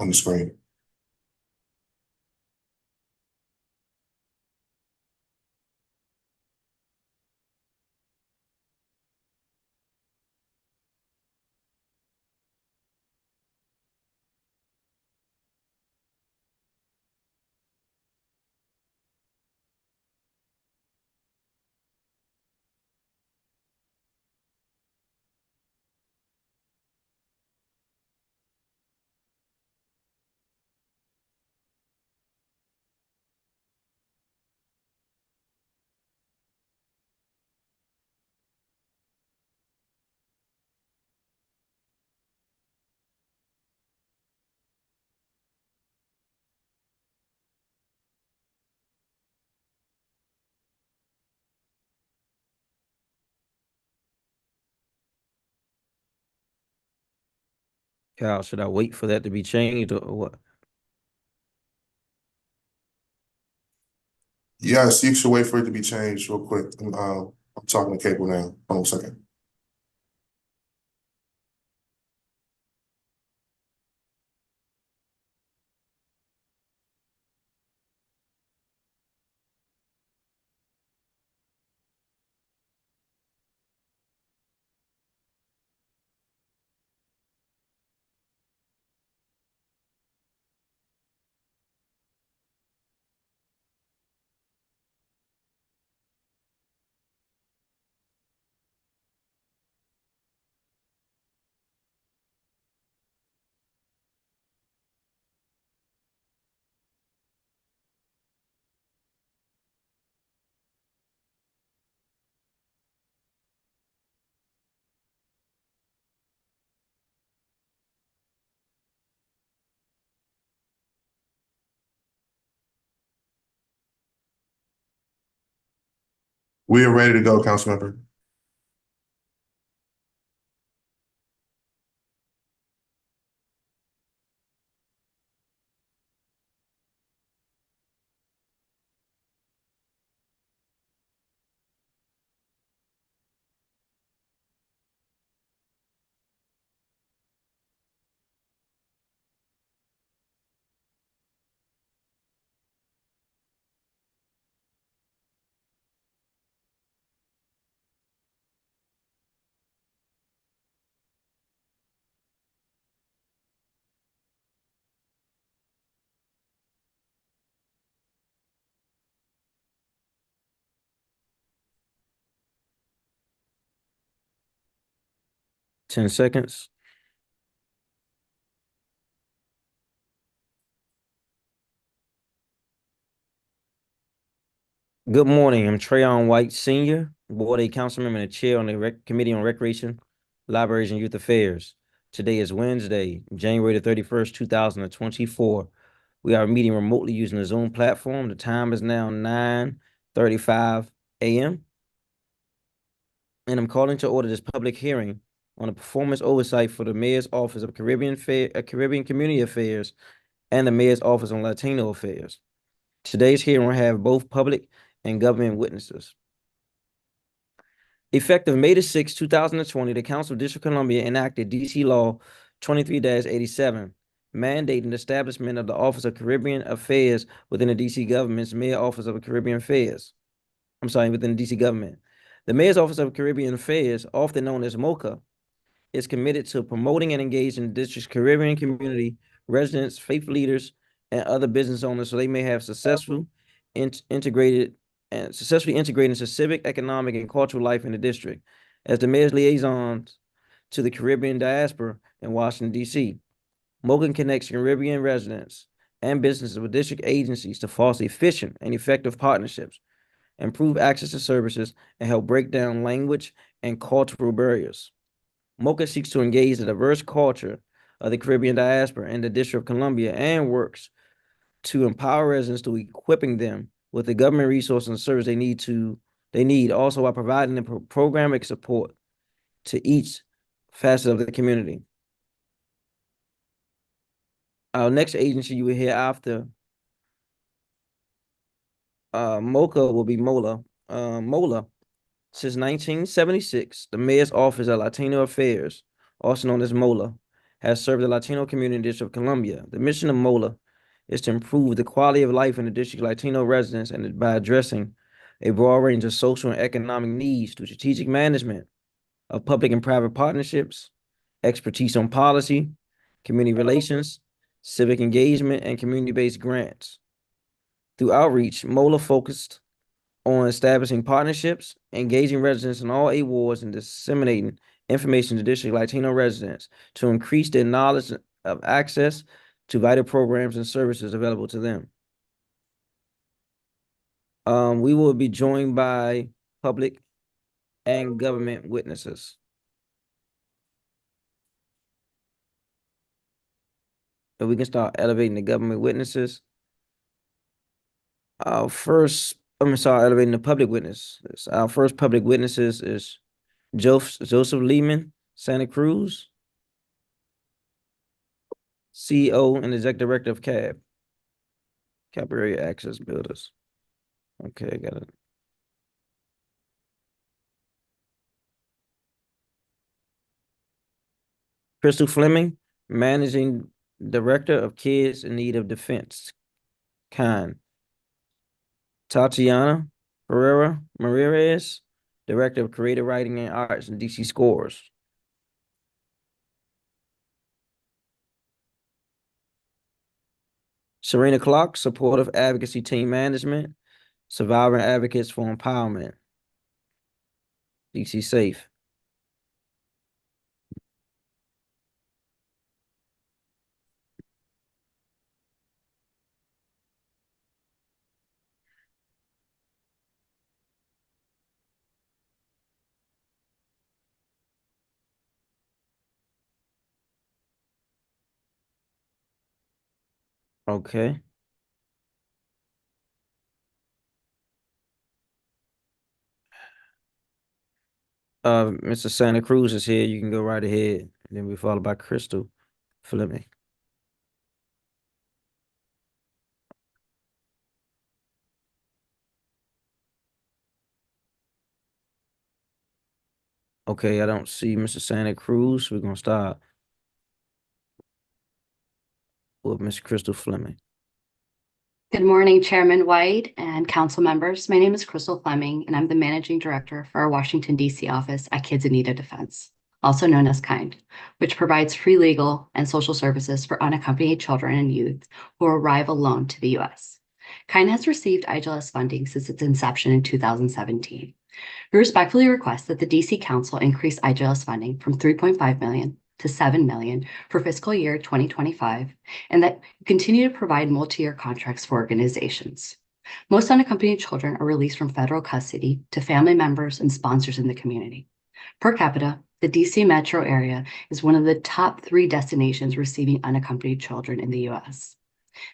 on the screen. Kyle, should I wait for that to be changed or what? Yes, you should wait for it to be changed real quick. I'm talking to Cable now. Hold on a second. We are ready to go, council member. Ten seconds. Good morning. I'm Trayon White, Senior, Board A Council Member and the Chair on the Committee on Recreation, Libraries, and Youth Affairs. Today is Wednesday, January the 31st, 2024. We are meeting remotely using the Zoom platform. The time is now 9:35 a.m. And I'm calling to order this public hearing on a performance oversight for the Mayor's Office of Caribbean Community Affairs and the Mayor's Office on Latino Affairs. Today's hearing will have both public and government witnesses. Effective May the 6th, 2020, the Council of District of Columbia enacted DC Law 23-87, mandating the establishment of the Office of Caribbean Affairs within the DC government's Mayor Office of Caribbean Affairs. Within the DC government. The Mayor's Office of Caribbean Affairs, often known as MOCA, is committed to promoting and engaging the district's Caribbean community, residents, faith leaders, and other business owners so they may have successfully integrated into civic, economic, and cultural life in the district. As the mayor's liaisons to the Caribbean diaspora in Washington, D.C., Mogan connects Caribbean residents and businesses with district agencies to foster efficient and effective partnerships, improve access to services, and help break down language and cultural barriers. MOCA seeks to engage the diverse culture of the Caribbean diaspora in the District of Columbia and works to empower residents through equipping them with the government resources and service they need also while providing them programmatic support to each facet of the community. Our next agency you will hear after MOCA will be MOLA. MOLA, since 1976, the Mayor's Office of Latino Affairs, also known as MOLA, has served the Latino community in the District of Columbia. The mission of MOLA is to improve the quality of life in the district's Latino residents and by addressing a broad range of social and economic needs through strategic management of public and private partnerships, expertise on policy, community relations, civic engagement, and community-based grants. Through outreach, MOLA focused on establishing partnerships, engaging residents in all 8 wards, and disseminating information to district Latino residents to increase their knowledge of access to vital programs and services available to them. We will be joined by public and government witnesses. And we can start elevating the government witnesses. Elevating the public witnesses. Our first public witnesses is Joseph Lehman, Santa Cruz, CEO and Executive Director of Cap Area Access Builders. Okay, I got it. Crystal Fleming, Managing Director of Kids in Need of Defense, KIND. Tatiana Herrera Ramirez, Director of Creative Writing and Arts in DC Scores. Serena Clark, Supportive Advocacy Team Management, Survivor Advocates for Empowerment, DC Safe. Okay. Mr. Santa Cruz is here. You can go right ahead. And then we followed by Crystal Fleming. Okay, I don't see Mr. Santa Cruz. We're gonna start with Miss Crystal Fleming. Good morning, Chairman White and council members. My name is Crystal Fleming, and I'm the Managing Director for our Washington, D.C. office at Kids in Need of Defense, also known as KIND, which provides free legal and social services for unaccompanied children and youth who arrive alone to the U.S. KIND has received IGLS funding since its inception in 2017. We respectfully request that the D.C. Council increase IGLS funding from $3.5 million to $7 million for fiscal year 2025, and that continue to provide multi-year contracts for organizations. Most unaccompanied children are released from federal custody to family members and sponsors in the community. Per capita, the DC metro area is one of the top 3 destinations receiving unaccompanied children in the US.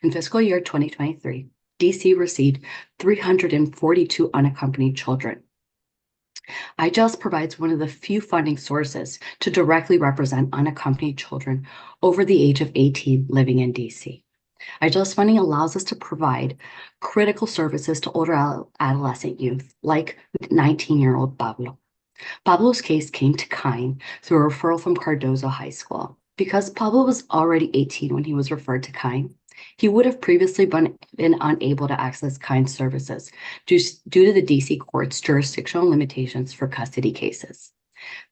In fiscal year 2023, DC received 342 unaccompanied children. IGLS provides one of the few funding sources to directly represent unaccompanied children over the age of 18 living in DC. IGLS funding allows us to provide critical services to older adolescent youth, like 19-year-old Pablo. Pablo's case came to KIND through a referral from Cardozo High School. Because Pablo was already 18 when he was referred to KIND, he would have previously been unable to access KIND services due to the DC court's jurisdictional limitations for custody cases.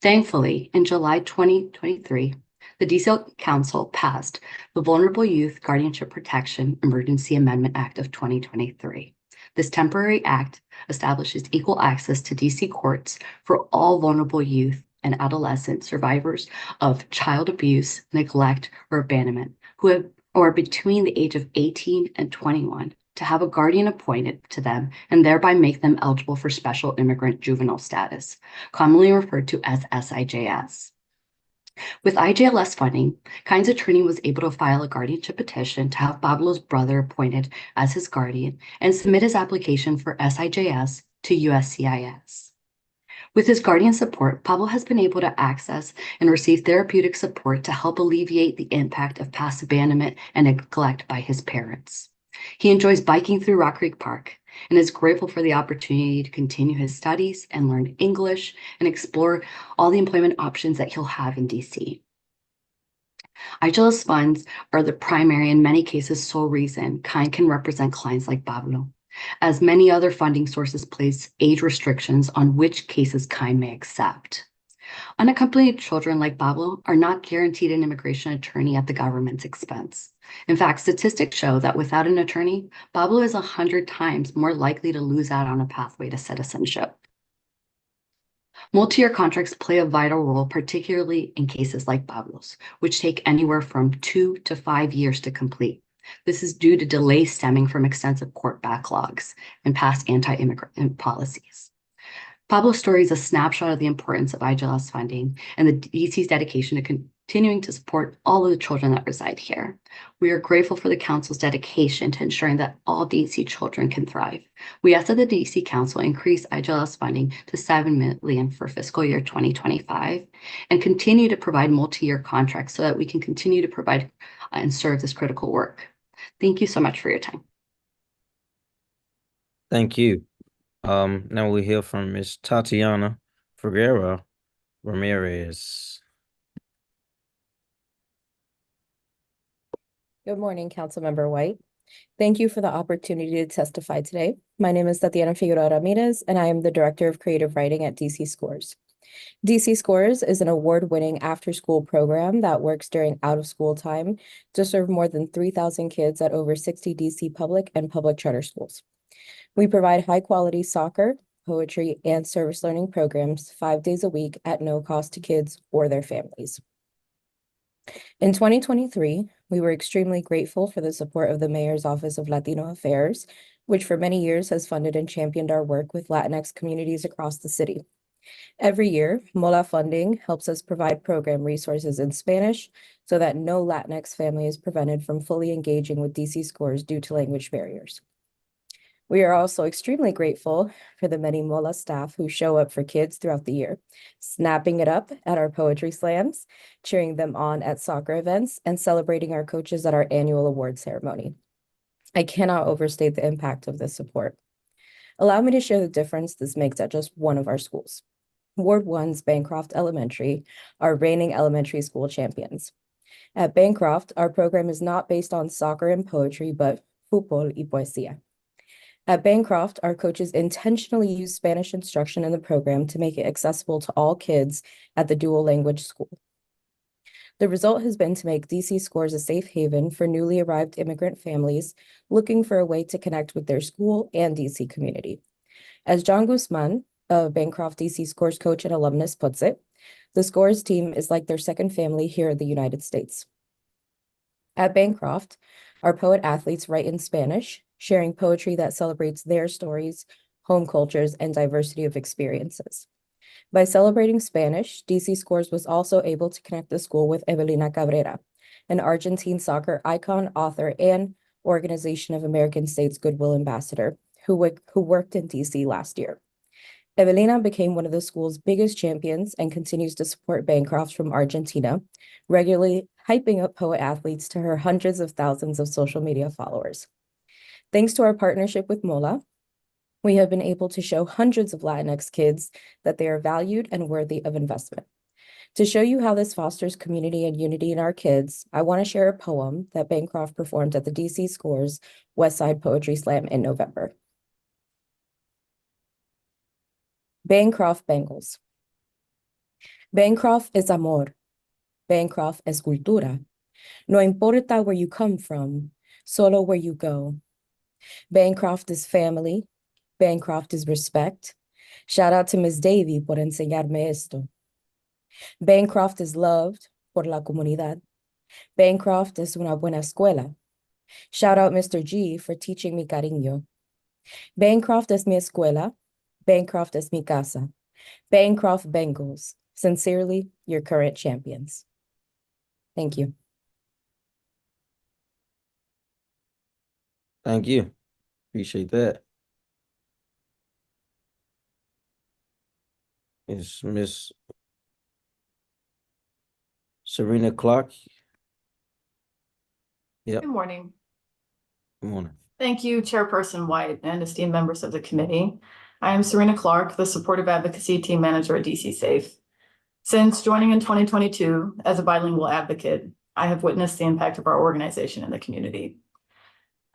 Thankfully, in July 2023, the DC Council passed the Vulnerable Youth Guardianship Protection Emergency Amendment Act of 2023. This temporary act establishes equal access to DC courts for all vulnerable youth and adolescent survivors of child abuse, neglect, or abandonment who are between the age of 18 and 21 to have a guardian appointed to them and thereby make them eligible for special immigrant juvenile status, commonly referred to as SIJS. With IGLS funding, KIND's attorney was able to file a guardianship petition to have Pablo's brother appointed as his guardian and submit his application for SIJS to USCIS. With his guardian support, Pablo has been able to access and receive therapeutic support to help alleviate the impact of past abandonment and neglect by his parents. He enjoys biking through Rock Creek Park and is grateful for the opportunity to continue his studies and learn English and explore all the employment options that he'll have in DC. IGLS funds are the primary, in many cases, sole reason KIND can represent clients like Pablo, as many other funding sources place age restrictions on which cases KIND may accept. Unaccompanied children like Pablo are not guaranteed an immigration attorney at the government's expense. In fact, statistics show that without an attorney, Pablo is 100 times more likely to lose out on a pathway to citizenship. Multi-year contracts play a vital role, particularly in cases like Pablo's, which take anywhere from 2 to 5 years to complete. This is due to delays stemming from extensive court backlogs and past anti-immigrant policies. Pablo's story is a snapshot of the importance of IGLS funding and the DC's dedication to continuing to support all of the children that reside here. We are grateful for the Council's dedication to ensuring that all DC children can thrive. We ask that the DC Council increase IGLS funding to $7 million for fiscal year 2025 and continue to provide multi-year contracts so that we can continue to provide and serve this critical work. Thank you so much for your time. Thank you. Now we hear from Ms. Tatiana Figueroa Ramirez. Good morning, Councilmember White. Thank you for the opportunity to testify today. My name is Tatiana Figueroa Ramirez, and I am the Director of Creative Writing at DC Scores. DC Scores is an award-winning after-school program that works during out-of-school time to serve more than 3,000 kids at over 60 DC public and public charter schools. We provide high-quality soccer, poetry, and service learning programs 5 days a week at no cost to kids or their families. In 2023, we were extremely grateful for the support of the Mayor's Office of Latino Affairs, which for many years has funded and championed our work with Latinx communities across the city. Every year, MOLA funding helps us provide program resources in Spanish so that no Latinx family is prevented from fully engaging with DC Scores due to language barriers. We are also extremely grateful for the many MOLA staff who show up for kids throughout the year, snapping it up at our poetry slams, cheering them on at soccer events, and celebrating our coaches at our annual award ceremony. I cannot overstate the impact of this support. Allow me to share the difference this makes at just one of our schools. Ward 1's Bancroft Elementary are reigning elementary school champions. At Bancroft, our program is not based on soccer and poetry, but fútbol y poesía. At Bancroft, our coaches intentionally use Spanish instruction in the program to make it accessible to all kids at the dual language school. The result has been to make DC Scores a safe haven for newly arrived immigrant families looking for a way to connect with their school and DC community. As John Guzman, a Bancroft DC Scores coach and alumnus, puts it, the Scores team is like their second family here in the United States. At Bancroft, our poet athletes write in Spanish, sharing poetry that celebrates their stories, home cultures, and diversity of experiences. By celebrating Spanish, DC Scores was also able to connect the school with Evelina Cabrera, an Argentine soccer icon, author, and Organization of American States Goodwill Ambassador, who worked in DC last year. Evelina became one of the school's biggest champions and continues to support Bancroft from Argentina, regularly hyping up poet athletes to her hundreds of thousands of social media followers. Thanks to our partnership with MOLA, we have been able to show hundreds of Latinx kids that they are valued and worthy of investment. To show you how this fosters community and unity in our kids, I want to share a poem that Bancroft performed at the DC Scores West Side Poetry Slam in November. Bancroft Bengals. Bancroft es amor. Bancroft es cultura. No importa where you come from, solo where you go. Bancroft is family. Bancroft is respect. Shout out to Ms. Davy por enseñarme esto. Bancroft is loved por la comunidad. Bancroft es una buena escuela. Shout out Mr. G for teaching me cariño. Bancroft es mi escuela. Bancroft es mi casa. Bancroft Bengals. Sincerely, your current champions. Thank you. Thank you. Appreciate that. Is Miss Serena Clark? Yep. Good morning. Good morning. Thank you, Chairperson White and esteemed members of the committee. I am Serena Clark, the Supportive Advocacy Team Manager at DC Safe. Since joining in 2022 as a bilingual advocate, I have witnessed the impact of our organization in the community.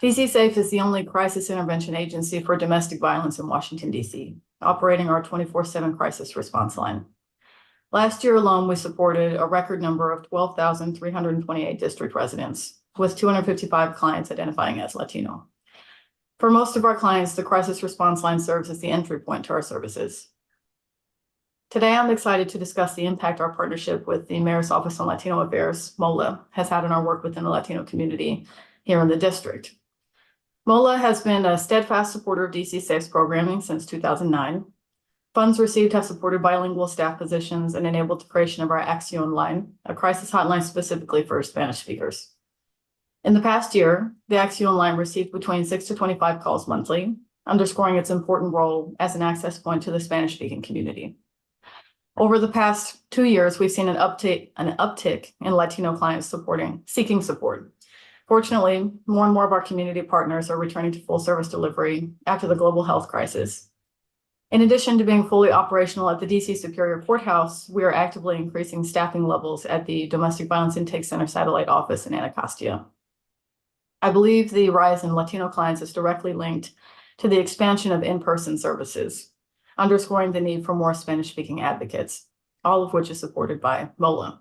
DC Safe is the only crisis intervention agency for domestic violence in Washington, D.C., operating our 24/7 crisis response line. Last year alone, we supported a record number of 12,328 district residents, with 255 clients identifying as Latino. For most of our clients, the crisis response line serves as the entry point to our services. Today, I'm excited to discuss the impact our partnership with the Mayor's Office on Latino Affairs, MOLA, has had on our work within the Latino community here in the district. MOLA has been a steadfast supporter of DC Safe's programming since 2009. Funds received have supported bilingual staff positions and enabled the creation of our Acción line, a crisis hotline specifically for Spanish speakers. In the past year, the Acción line received between 6 to 25 calls monthly, underscoring its important role as an access point to the Spanish-speaking community. Over the past 2 years, we've seen an uptick in Latino clients seeking support. Fortunately, more and more of our community partners are returning to full service delivery after the global health crisis. In addition to being fully operational at the DC Superior Courthouse, we are actively increasing staffing levels at the Domestic Violence Intake Center Satellite Office in Anacostia. I believe the rise in Latino clients is directly linked to the expansion of in-person services, underscoring the need for more Spanish-speaking advocates, all of which is supported by MOLA.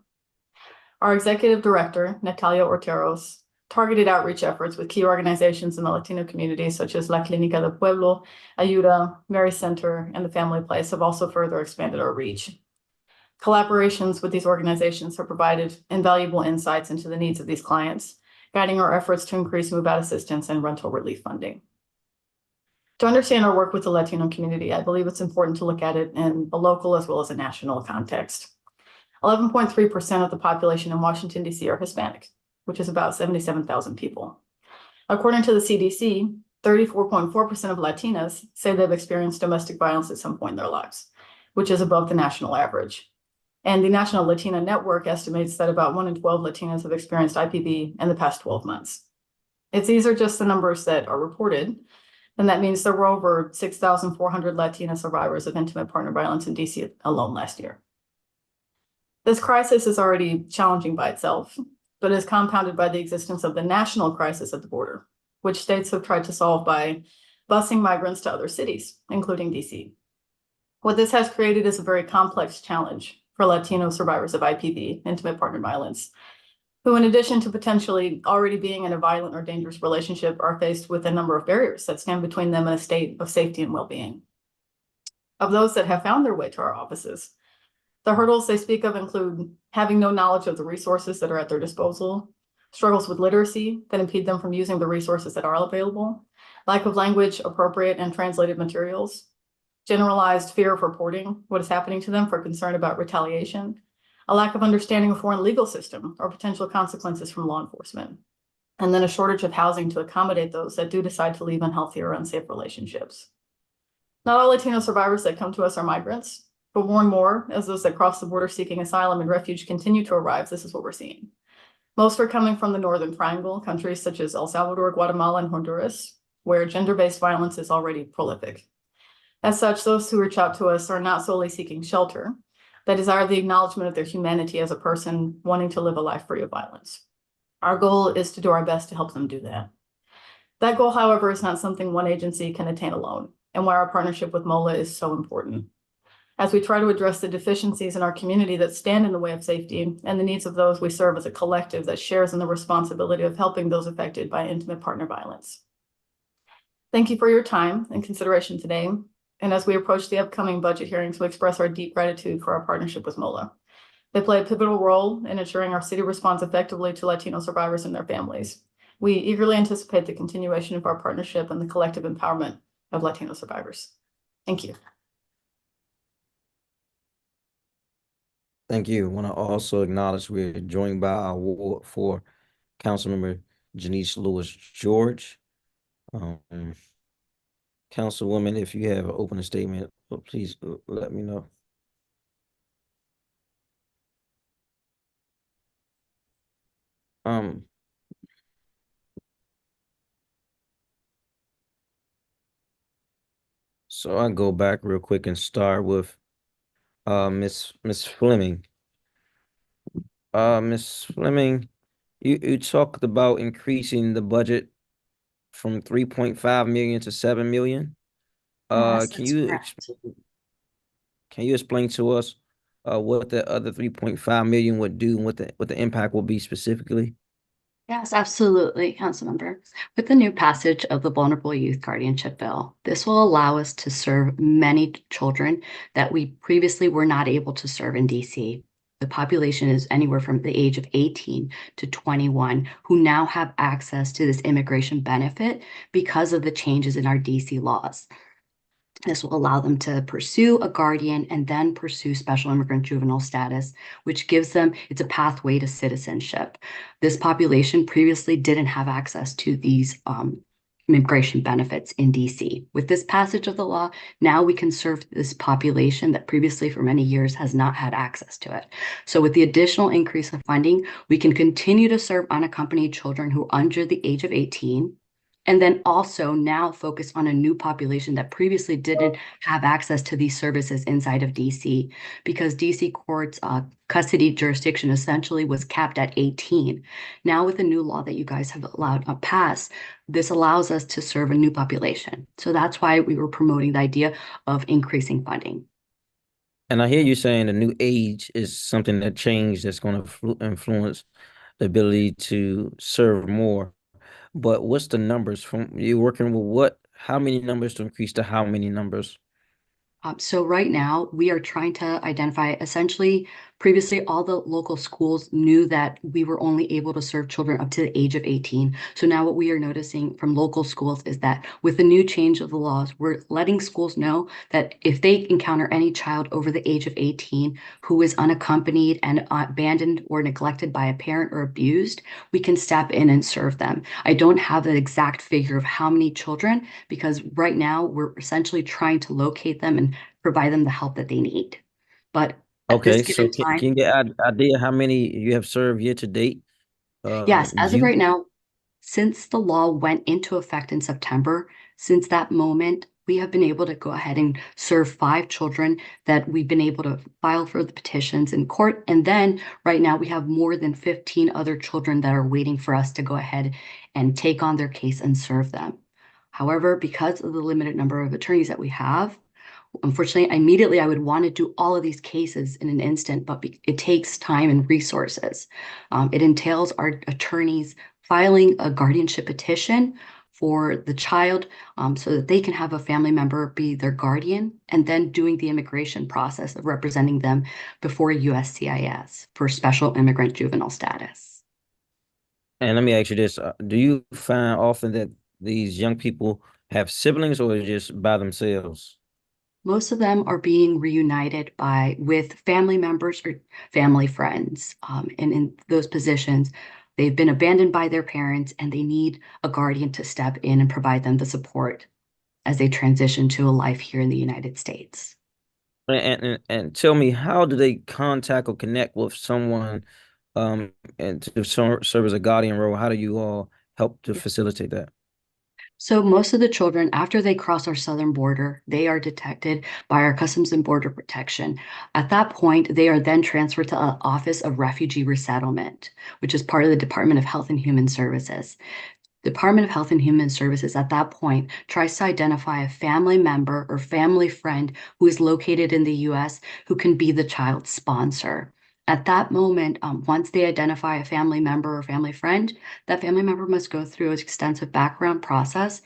Our executive director, Natalia Orteros, targeted outreach efforts with key organizations in the Latino community, such as La Clínica del Pueblo, Ayuda, Mary Center, and the Family Place, have also further expanded our reach. Collaborations with these organizations have provided invaluable insights into the needs of these clients, guiding our efforts to increase move-out assistance and rental relief funding. To understand our work with the Latino community, I believe it's important to look at it in a local as well as a national context. 11.3% of the population in Washington, D.C. are Hispanic, which is about 77,000 people. According to the CDC, 34.4% of Latinas say they've experienced domestic violence at some point in their lives, which is above the national average. And the National Latina Network estimates that about 1 in 12 Latinas have experienced IPV in the past 12 months. If these are just the numbers that are reported, then that means there were over 6,400 Latina survivors of intimate partner violence in DC alone last year. This crisis is already challenging by itself, but is compounded by the existence of the national crisis at the border, which states have tried to solve by busing migrants to other cities, including DC. What this has created is a very complex challenge for Latino survivors of IPV, intimate partner violence, who, in addition to potentially already being in a violent or dangerous relationship, are faced with a number of barriers that stand between them and a state of safety and well-being. Of those that have found their way to our offices, the hurdles they speak of include having no knowledge of the resources that are at their disposal, struggles with literacy that impede them from using the resources that are available, lack of language, appropriate and translated materials, generalized fear of reporting what is happening to them for concern about retaliation, a lack of understanding of foreign legal system or potential consequences from law enforcement, and then a shortage of housing to accommodate those that do decide to leave unhealthy or unsafe relationships. Not all Latino survivors that come to us are migrants, but more and more, as those that cross the border seeking asylum and refuge continue to arrive, this is what we're seeing. Most are coming from the Northern Triangle, countries such as El Salvador, Guatemala, and Honduras, where gender-based violence is already prolific. As such, those who reach out to us are not solely seeking shelter, they desire the acknowledgement of their humanity as a person wanting to live a life free of violence. Our goal is to do our best to help them do that. That goal, however, is not something one agency can attain alone, and why our partnership with MOLA is so important. As we try to address the deficiencies in our community that stand in the way of safety and the needs of those we serve as a collective that shares in the responsibility of helping those affected by intimate partner violence. Thank you for your time and consideration today. And as we approach the upcoming budget hearings, we express our deep gratitude for our partnership with MOLA. They play a pivotal role in ensuring our city responds effectively to Latino survivors and their families. We eagerly anticipate the continuation of our partnership and the collective empowerment of Latino survivors. Thank you. Thank you. I want to also acknowledge we're joined by our Ward 4 Councilmember Janice Lewis George. Councilwoman, if you have an opening statement, please let me know. So I'll go back real quick and start with Miss Fleming. Miss Fleming, You talked about increasing the budget from 3.5 million to 7 million. Yes, Can that's you correct. can you explain to us what the other 3.5 million would do and what the impact will be specifically? Yes, absolutely, Councilmember. With the new passage of the Vulnerable Youth Guardianship Bill, this will allow us to serve many children that we previously were not able to serve in DC. The population is anywhere from the age of 18 to 21 who now have access to this immigration benefit because of the changes in our DC laws. This will allow them to pursue a guardian and then pursue special immigrant juvenile status, which gives them, it's a pathway to citizenship. This population previously didn't have access to these immigration benefits in DC. With this passage of the law, now we can serve this population that previously for many years has not had access to it. So with the additional increase of funding, we can continue to serve unaccompanied children who are under the age of 18, and then also now focus on a new population that previously didn't have access to these services inside of DC, because DC courts custody jurisdiction essentially was capped at 18. Now with the new law that you guys have allowed pass, this allows us to serve a new population. So that's why we were promoting the idea of increasing funding. And I hear you saying the new age is something that changed that's going to influence the ability to serve more. But what's the numbers from you working with what? How many numbers to increase to how many numbers? So right now, we are trying to identify essentially, previously all the local schools knew that we were only able to serve children up to the age of 18. So now what we are noticing from local schools is that with the new change of the laws, we're letting schools know that if they encounter any child over the age of 18 who is unaccompanied and abandoned or neglected by a parent or abused, we can step in and serve them. I don't have the exact figure of how many children, because right now we're essentially trying to locate them and provide them the help that they need. But at this Okay, so given time, can you get an idea how many you have served year to date? yes, as of Youth? right now, since the law went into effect in September, since that moment, we have been able to go ahead and serve 5 children that we've been able to file for the petitions in court. And then right now we have more than 15 other children that are waiting for us to go ahead and take on their case and serve them. However, because of the limited number of attorneys that we have, unfortunately, immediately I would want to do all of these cases in an instant, but it takes time and resources. It entails our attorneys filing a guardianship petition for the child so that they can have a family member be their guardian, and then doing the immigration process of representing them before USCIS for special immigrant juvenile status. And let me ask you this: do you find often that these young people have siblings, or just by themselves? Most of them are being reunited with family members or family friends. And in those positions, they've been abandoned by their parents and they need a guardian to step in and provide them the support as they transition to a life here in the United States. And tell me, how do they contact or connect with someone and to serve as a guardian role? How do you all help to facilitate that? So most of the children, after they cross our southern border, they are detected by our Customs and Border Protection. At that point, they are then transferred to an Office of Refugee Resettlement, which is part of the Department of Health and Human Services. Department of Health and Human Services at that point tries to identify a family member or family friend who is located in the US who can be the child's sponsor. At that moment, once they identify a family member or family friend, that family member must go through an extensive background process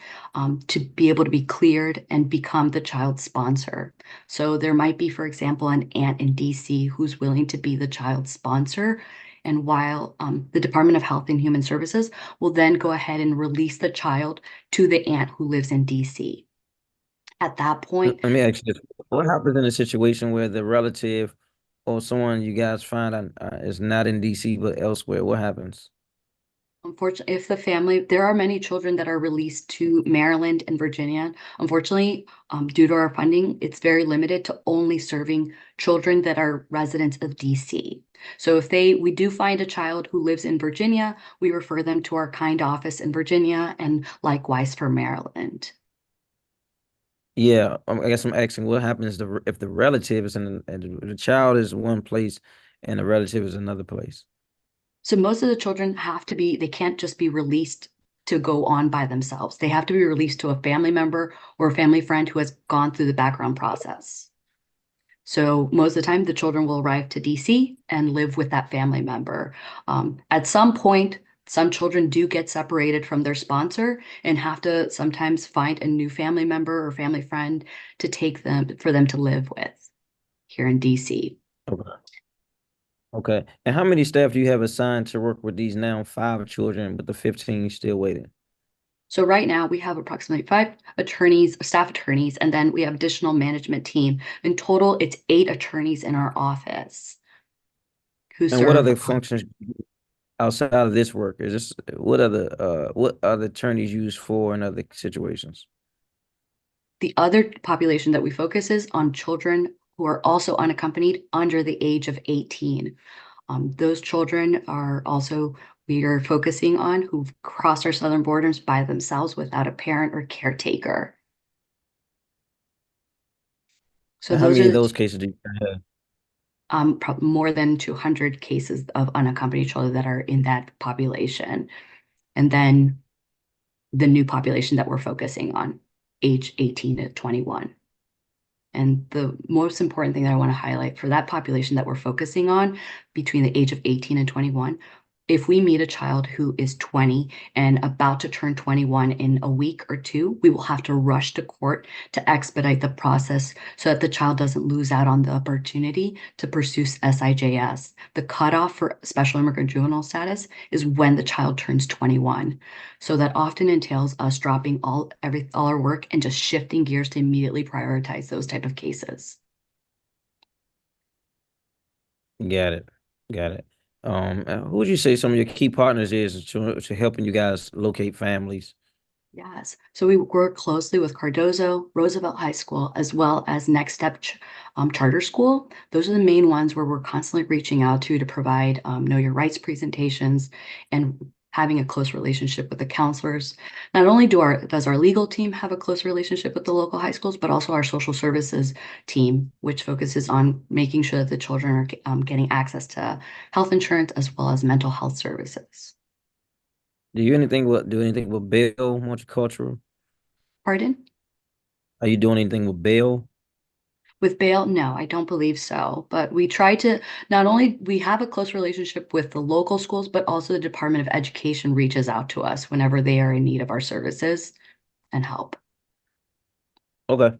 to be able to be cleared and become the child's sponsor. So there might be, for example, an aunt in DC who's willing to be the child's sponsor. And while the Department of Health and Human Services will then go ahead and release the child to the aunt who lives in DC. At that point, Let me ask you this: what happens in a situation where the relative or someone you guys find is not in DC but elsewhere? What happens? unfortunately, if the family, there are many children that are released to Maryland and Virginia. Unfortunately, due to our funding, it's very limited to only serving children that are residents of DC. So if we do find a child who lives in Virginia, we refer them to our kind office in Virginia, and likewise for Maryland. Yeah, I guess I'm asking what happens if the relative is and the child is one place and the relative is another place. So most of the children they can't just be released to go on by themselves. They have to be released to a family member or a family friend who has gone through the background process. So most of the time, the children will arrive to DC and live with that family member. At some point, some children do get separated from their sponsor and have to sometimes find a new family member or family friend to take them for them to live with here in DC. Okay. Okay. And how many staff do you have assigned to work with these now 5 children, but the 15 still waiting? So right now we have approximately 5 attorneys, staff attorneys, and then we have additional management team. In total, it's 8 attorneys in our office who And what serve. other functions outside of this work? Is this what other attorneys used for in other situations? The other population that we focus is on children who are also unaccompanied under the age of 18. Those children are also we are focusing on who've crossed our southern borders by themselves without a parent or caretaker. So And how those many are of those cases do you have? more than 200 cases of unaccompanied children that are in that population. And then the new population that we're focusing on, age 18 to 21. And the most important thing that I want to highlight for that population that we're focusing on between the age of 18 and 21, if we meet a child who is 20 and about to turn 21 in a week or 2, we will have to rush to court to expedite the process so that the child doesn't lose out on the opportunity to pursue SIJS. The cutoff for special immigrant juvenile status is when the child turns 21. So that often entails us dropping all our work and just shifting gears to immediately prioritize those type of cases. Got it. Got it. Who would you say some of your key partners is to helping you guys locate families? Yes. So we work closely with Cardozo, Roosevelt High School, as well as Next Step Charter School. Those are the main ones where we're constantly reaching out to provide Know Your Rights presentations and having a close relationship with the counselors. Not only does our legal team have a close relationship with the local high schools, but also our social services team, which focuses on making sure that the children are getting access to health insurance as well as mental health services. Do anything with bail multicultural? Pardon? Are you doing anything with bail? With bail, no, I don't believe so. But we try to not only we have a close relationship with the local schools, but also the Department of Education reaches out to us whenever they are in need of our services and help. Okay.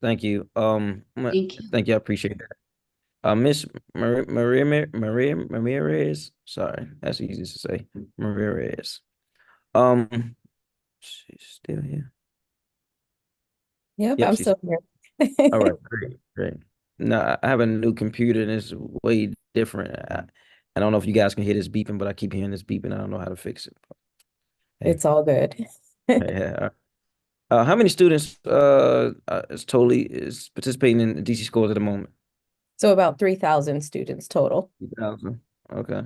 Thank you. Thank you. Thank you. I appreciate that. Miss Maria Ramirez. Sorry, that's easy to say. Ramirez. She's still here. Yep, Yep, I'm she's still here. all right. Great, great. No, I have a new computer and it's way different. I don't know if you guys can hear this beeping, but I keep hearing this beeping. I don't know how to fix it. Hey, It's all good. yeah. How many students is participating in the DC scores at the moment? So about 3,000 students total. 3,000. Okay.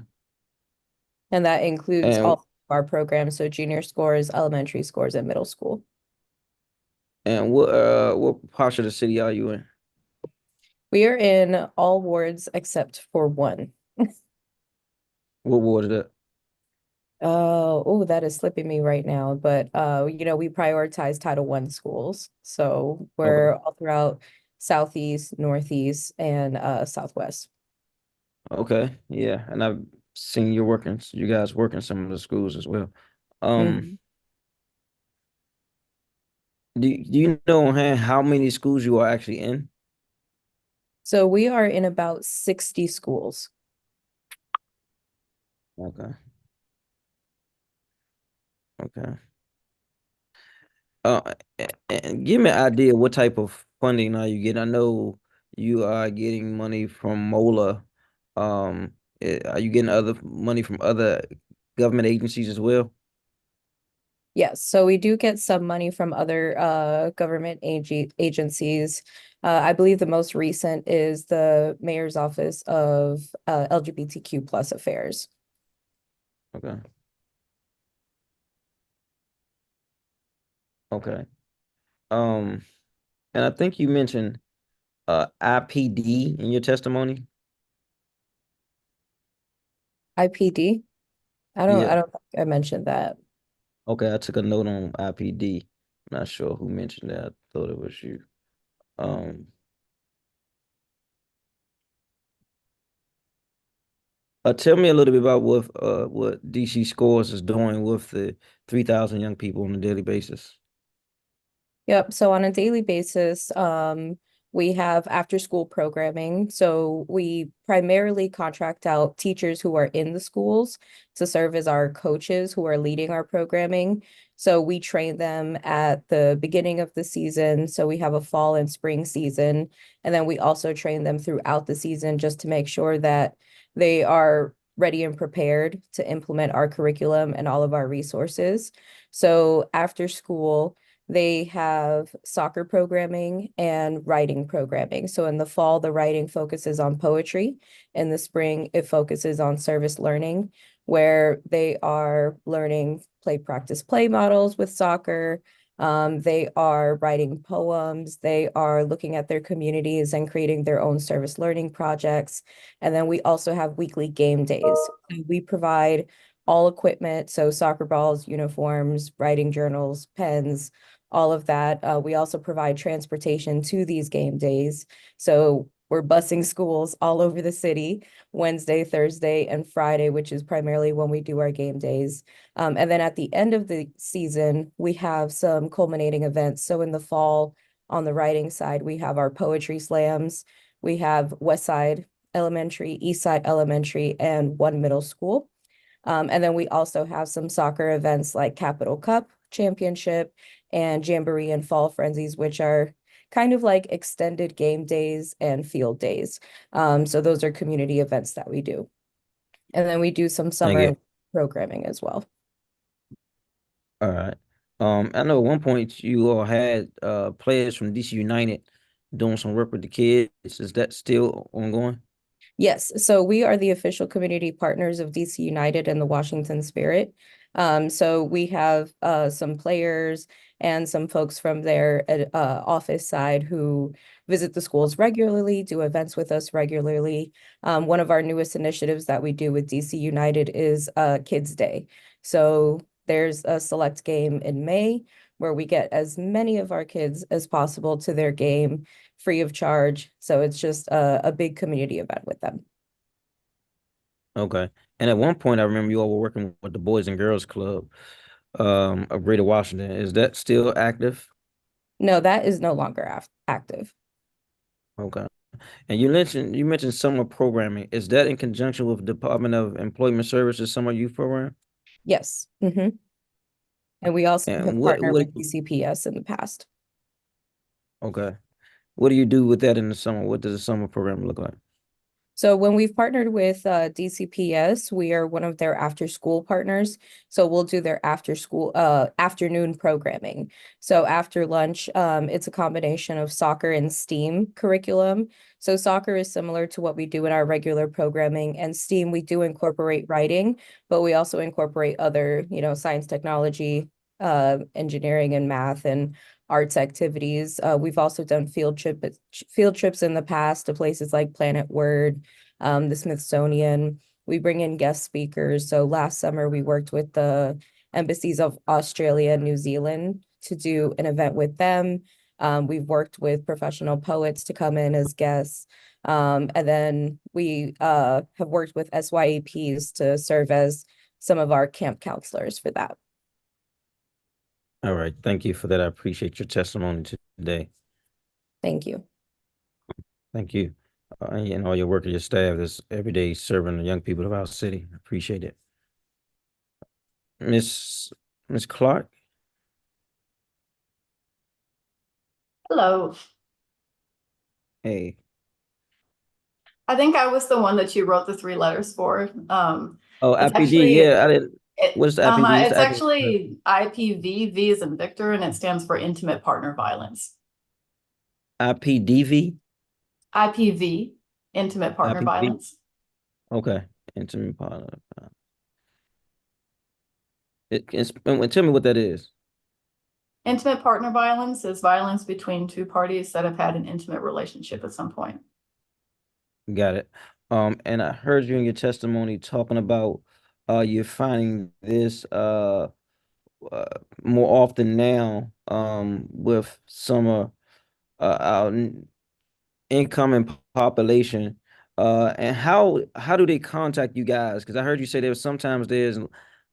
And that includes And all of our programs, so junior scores, elementary scores, and middle school. and what part of the city are you in? We are in all wards except for one. What ward is that? Oh, that is slipping me right now, but we prioritize Title I schools. So we're Okay. all throughout Southeast, Northeast, and Southwest. Okay. Yeah. And I've seen you guys work in some of the schools as well. Mhm. Do you know how many schools you are actually in? So we are in about 60 schools. Okay. Okay. And give me an idea what type of funding are you getting? I know you are getting money from MOLA. Are you getting other money from other government agencies as well? Yes, so we do get some money from other government agencies. I believe the most recent is the Mayor's Office of LGBTQ plus affairs. Okay. Okay. Um, and I think you mentioned IPD in your testimony. IPD? I Yeah. don't think I mentioned that. Okay, I took a note on IPD. Not sure who mentioned that. I thought it was you. Um, Tell me a little bit about what DC Scores is doing with the 3,000 young people on a daily basis. Yep. So on a daily basis, we have after school programming. So we primarily contract out teachers who are in the schools to serve as our coaches who are leading our programming. So we train them at the beginning of the season. So we have a fall and spring season. And then we also train them throughout the season just to make sure that they are ready and prepared to implement our curriculum and all of our resources. So after school, they have soccer programming and writing programming. So in the fall, the writing focuses on poetry. In the spring, it focuses on service learning, where they are learning play practice play models with soccer. They are writing poems. They are looking at their communities and creating their own service learning projects. And then we also have weekly game days. We provide all equipment, so soccer balls, uniforms, writing journals, pens, all of that. We also provide transportation to these game days. So we're busing schools all over the city Wednesday, Thursday, and Friday, which is primarily when we do our game days. And then at the end of the season, we have some culminating events. So in the fall, on the writing side, we have our poetry slams. We have West Side Elementary, East Side Elementary, and one middle school. And then we also have some soccer events like Capital Cup Championship and Jamboree and Fall Frenzies, which are kind of like extended game days and field days. So those are community events that we do. And then we do some Thank you. summer programming as well. All right. I know at one point you all had players from DC United doing some work with the kids. Is that still ongoing? Yes, so we are the official community partners of DC United and the Washington Spirit. So we have some players and some folks from their office side who visit the schools regularly, do events with us regularly. One of our newest initiatives that we do with DC United is Kids Day. So there's a select game in May where we get as many of our kids as possible to their game free of charge. So it's just a big community event with them. Okay. And at one point, I remember you all were working with the Boys and Girls Club of Greater Washington. Is that still active? No, that is no longer active. Okay. And you mentioned summer programming. Is that in conjunction with Department of Employment Services summer youth program? Yes. And we also And have partnered with DCPS in the past. okay. What do you do with that in the summer? What does the summer program look like? So when we've partnered with DCPS, we are one of their after school partners. So we'll do their after school afternoon programming. So after lunch, it's a combination of soccer and STEAM curriculum. So soccer is similar to what we do in our regular programming, and STEAM, we do incorporate writing, but we also incorporate other, science, technology, engineering and math and arts activities. We've also done field trips in the past to places like Planet Word, the Smithsonian. We bring in guest speakers. So last summer we worked with the embassies of Australia and New Zealand to do an event with them. We've worked with professional poets to come in as guests. And then we have worked with SYEPs to serve as some of our camp counselors for that. All right. Thank you for that. I appreciate your testimony today. Thank you. Thank you. And all your work and your staff is every day serving the young people of our city. I appreciate it. Miss Clark. Hello. Hey. I think I was the one that you wrote the 3 letters for. Oh, It's IPD. actually Yeah, I didn't. What's the IPD? it's actually IPV. V is in Victor, and it stands for Intimate Partner Violence. IPDV? IPV, Intimate Partner IPV? Violence. Okay. Intimate partner. Tell me what that is. Intimate partner violence is violence between 2 parties that have had an intimate relationship at some point. Got it. And I heard you in your testimony talking about you're finding this more often now with some our incoming population. And how do they contact you guys? Because I heard you say there's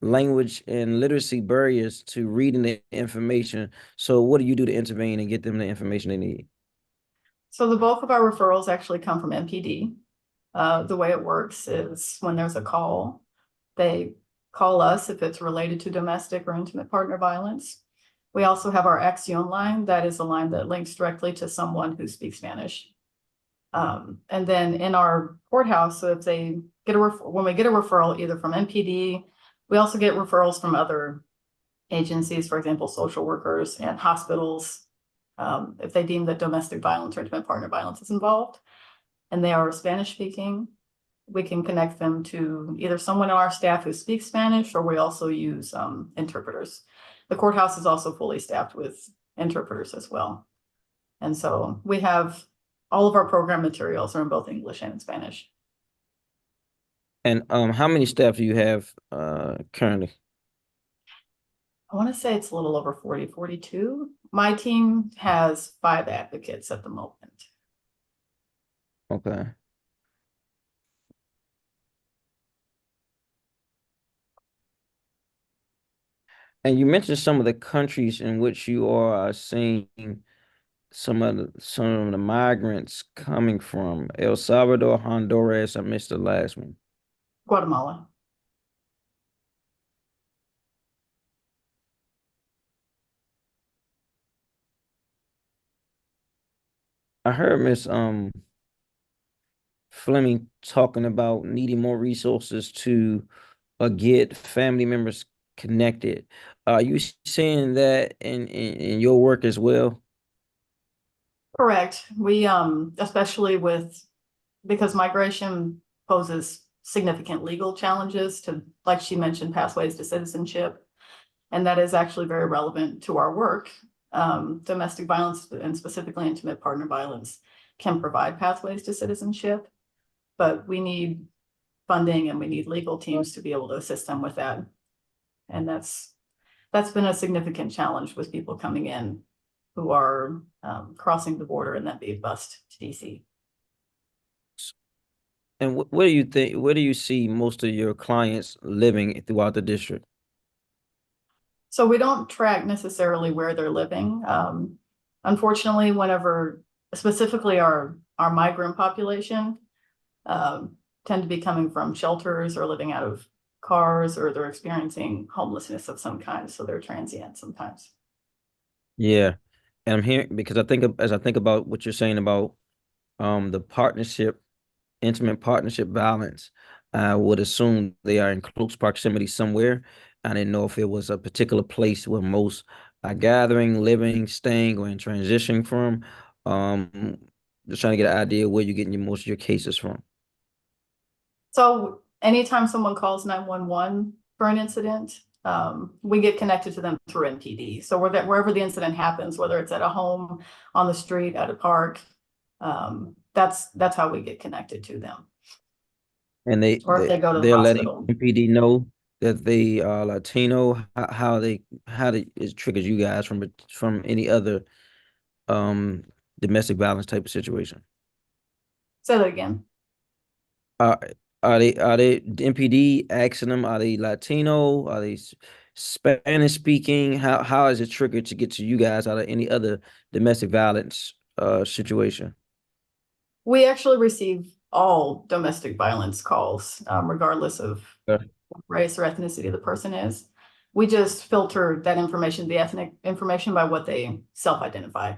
language and literacy barriers to reading the information. So what do you do to intervene and get them the information they need? So the bulk of our referrals actually come from MPD. The way it works is when there's a call, they call us if it's related to domestic or intimate partner violence. We also have our Acción line. That is a line that links directly to someone who speaks Spanish. And then in our courthouse, so if they get when we get a referral either from MPD, we also get referrals from other agencies, for example, social workers and hospitals, if they deem that domestic violence or intimate partner violence is involved, and they are Spanish speaking, we can connect them to either someone on our staff who speaks Spanish, or we also use interpreters. The courthouse is also fully staffed with interpreters as well. And so we have all of our program materials are in both English and Spanish. And how many staff do you have currently? I want to say it's a little over 40, 42. My team has 5 advocates at the moment. Okay. And you mentioned some of the countries in which you are seeing some of the migrants coming from. El Salvador, Honduras. I missed the last one. Guatemala. I heard Miss Fleming talking about needing more resources to get family members connected. Are you seeing that in your work as well? Correct. We especially because migration poses significant legal challenges to, like she mentioned, pathways to citizenship. And that is actually very relevant to our work. Domestic violence and specifically intimate partner violence can provide pathways to citizenship, but we need funding and we need legal teams to be able to assist them with that. And that's been a significant challenge with people coming in who are crossing the border and then being bused to DC. And where do you think, where do you see most of your clients living throughout the district? So we don't track necessarily where they're living. Unfortunately, whenever specifically our migrant population tend to be coming from shelters or living out of cars, or they're experiencing homelessness of some kind. So they're transient sometimes. Yeah. And I'm hearing because as I think about what you're saying about the intimate partnership violence, I would assume they are in close proximity somewhere. I didn't know if it was a particular place where most are gathering, living, staying, or in transition from. Just trying to get an idea where you're getting most of your cases from. So anytime someone calls 911 for an incident, we get connected to them through NPD. So wherever the incident happens, whether it's at a home, on the street, at a park, that's how we get connected to them. And Or if they go to the they're hospital. letting MPD know that they are Latino. How it triggers you guys from any other domestic violence type of situation. Say that again. Are the MPD asking them, are they Latino? Are they Spanish speaking? How is it triggered to get to you guys out of any other domestic violence situation? We actually receive all domestic violence calls, regardless of Okay. what race or ethnicity the person is. We just filter that information, the ethnic information, by what they self-identify.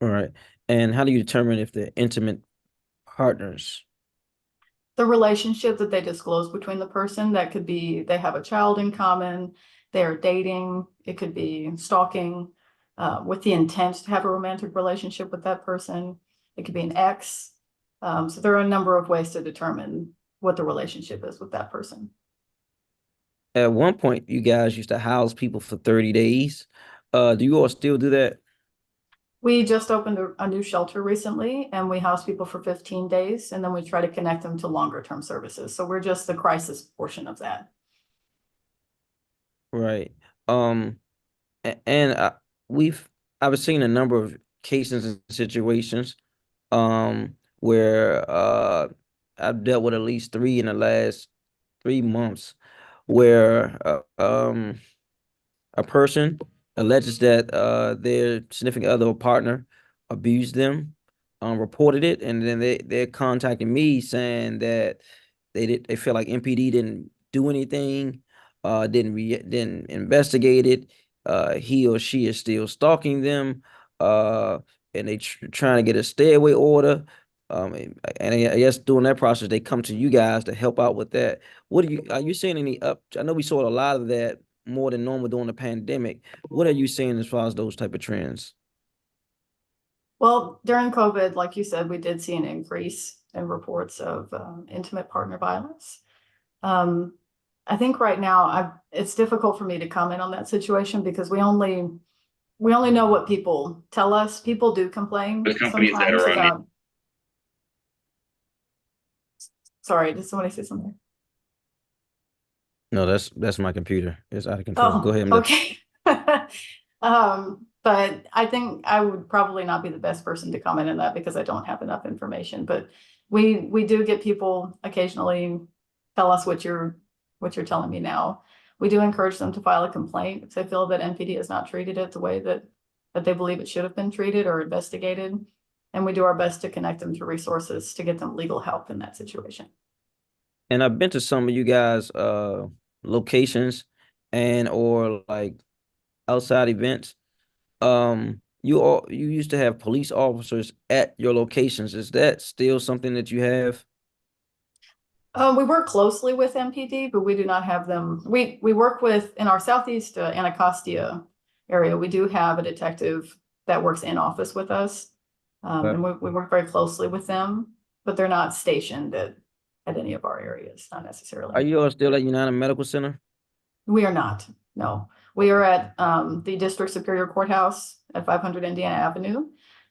All right. And how do you determine if they're intimate partners? The relationship that they disclose between the person, that could be they have a child in common, they're dating, it could be stalking with the intent to have a romantic relationship with that person. It could be an ex. So there are a number of ways to determine what the relationship is with that person. At one point, you guys used to house people for 30 days. Do you all still do that? We just opened a new shelter recently, and we house people for 15 days, and then we try to connect them to longer term services. So we're just the crisis portion of that. Right. And I've seen a number of cases and situations where I've dealt with at least three in the last 3 months where a person alleges that their significant other or partner abused them, reported it, and then they're contacting me saying that they feel like MPD didn't do anything, didn't investigate it. He or she is still stalking them, and trying to get a stay away order. And I guess during that process, they come to you guys to help out with that. Are you seeing any I know we saw a lot of that more than normal during the pandemic. What are you seeing as far as those type of trends? Well, during COVID, like you said, we did see an increase in reports of intimate partner violence. I think right now it's difficult for me to comment on that situation because we only know what people tell us. People do complain The companies that sometimes are on about. Sorry, did somebody say something? No, that's my computer. It's out of control. Go Oh, ahead. okay. But I think I would probably not be the best person to comment on that because I don't have enough information. But we do get people occasionally tell us what you're telling me now. We do encourage them to file a complaint if they feel that NPD has not treated it the way that they believe it should have been treated or investigated. And we do our best to connect them to resources to get them legal help in that situation. And I've been to some of you guys' locations and or like outside events. You used to have police officers at your locations. Is that still something that you have? We work closely with MPD, but we do not have them. We work with, in our Southeast Anacostia area, we do have a detective that works in office with us. And we work very closely with them, but they're not stationed at any of our areas, not necessarily. Are you all still at United Medical Center? We are not, no. We are at the District Superior Courthouse at 500 Indiana Avenue,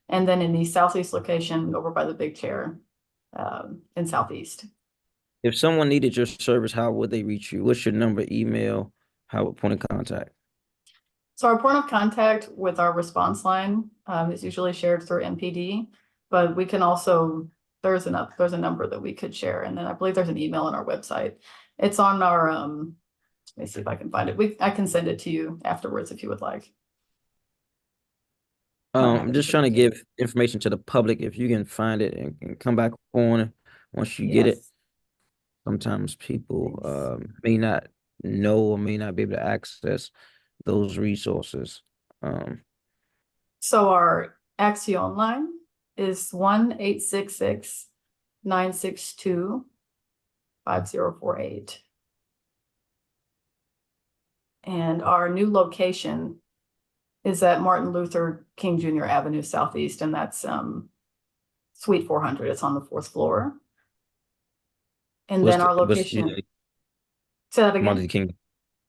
and then in the Southeast location over by the Big Chair in Southeast. If someone needed your service, how would they reach you? What's your number, email, point of contact? So our point of contact with our response line is usually shared through MPD, but we can also, there's a number that we could share. And then I believe there's an email on our website. It's on our, let me see if I can find it. I can send it to you afterwards if you would like. I'm just trying to give information to the public. If you can find it and come back on once you get it. Sometimes people may not know or may not be able to access those resources. So our Axion line is 1-866-962-5048. And our new location is at Martin Luther King Jr. Avenue Southeast, and that's Suite 400. It's on the 4th floor. And then our location. Say that again. Martin Luther King.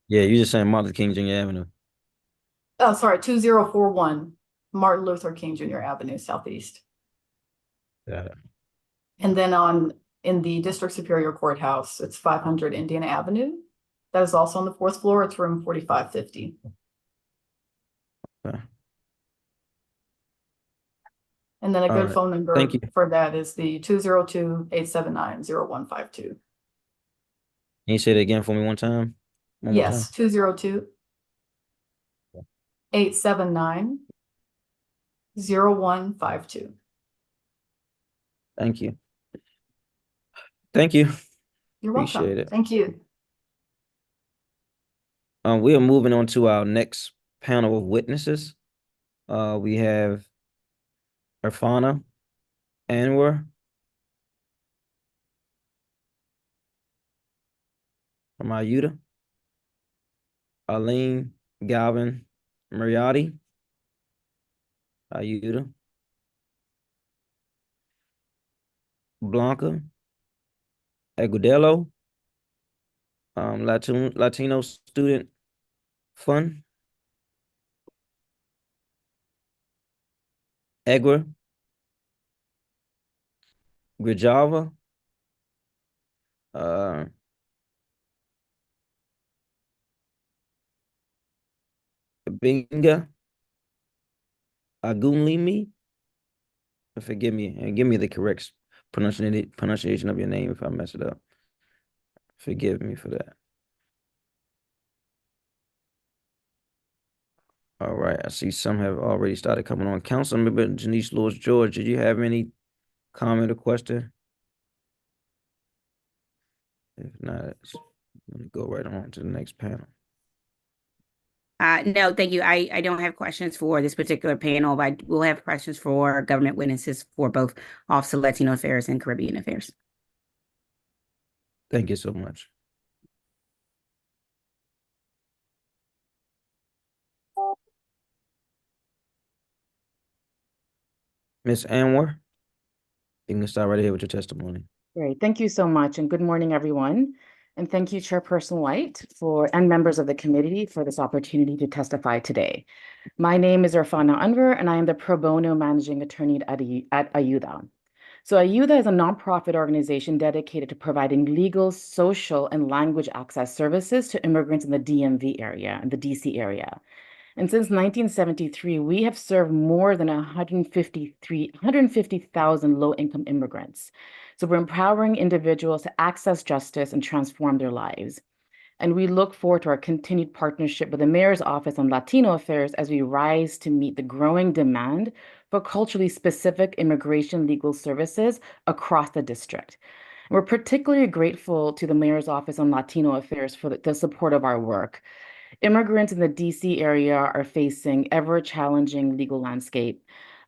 Yeah, you're just saying Martin Luther King Jr. Avenue. Oh, sorry, 2041 Martin Luther King Jr. Avenue Southeast. Yeah. And then in the District Superior Courthouse, it's 500 Indiana Avenue. That is also on the 4th floor. It's room 4550. Okay. And then a good phone number for that is the 202-879-0152. Can you say that again for me one time? Yes, 202-879-0152. Thank you. Thank you. You're welcome. Appreciate it. Thank you. We are moving on to our next panel of witnesses. We have Irfana Anwar from Ayuda, Arlene Galvin Mariotti, Ayuda, Blanca Agudelo, Latino Student Fund, Egger, Grijava, Binga, Agunlimi. Forgive me and give me the correct pronunciation of your name if I mess it up. Forgive me for that. All right, I see some have already started coming on. Councilmember Janice Lewis George, did you have any comment or question? If not, let me go right on to the next panel. No, thank you. I don't have questions for this particular panel, but I will have questions for government witnesses for both Office of Latino Affairs and Caribbean Affairs. Thank you so much. Ms. Anwar, you can start right here with your testimony. Great. Thank you so much. And good morning, everyone. And thank you, Chairperson White, and members of the committee for this opportunity to testify today. My name is Irfana Anwar, and I am the pro bono managing attorney at Ayuda. So Ayuda is a nonprofit organization dedicated to providing legal, social, and language access services to immigrants in the DMV area, in the DC area. And since 1973, we have served more than 150,000 low-income immigrants. So we're empowering individuals to access justice and transform their lives. And we look forward to our continued partnership with the Mayor's Office on Latino Affairs as we rise to meet the growing demand for culturally specific immigration legal services across the district. We're particularly grateful to the Mayor's Office on Latino Affairs for the support of our work. Immigrants in the DC area are facing ever-challenging legal landscape.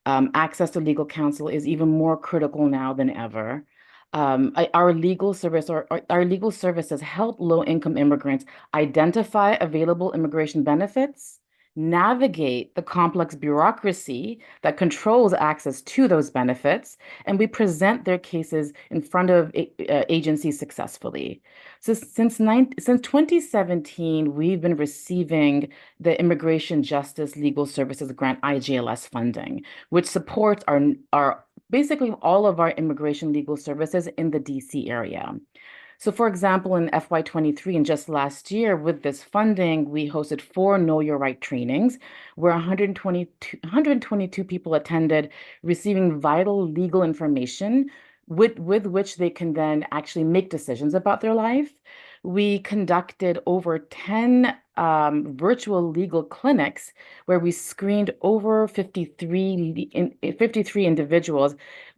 Access to legal counsel is even more critical now than ever. Our legal services help low-income immigrants identify available immigration benefits, navigate the complex bureaucracy that controls access to those benefits, and we present their cases in front of agencies successfully. So since 2017, we've been receiving the Immigration Justice Legal Services Grant IJLS funding, which supports our basically all of our immigration legal services in the DC area. So for example, in FY23 and just last year with this funding, we hosted 4 Know Your Right trainings where 122 people attended, receiving vital legal information with which they can then actually make decisions about their life. We conducted over 10 virtual legal clinics where we screened over 53 individuals,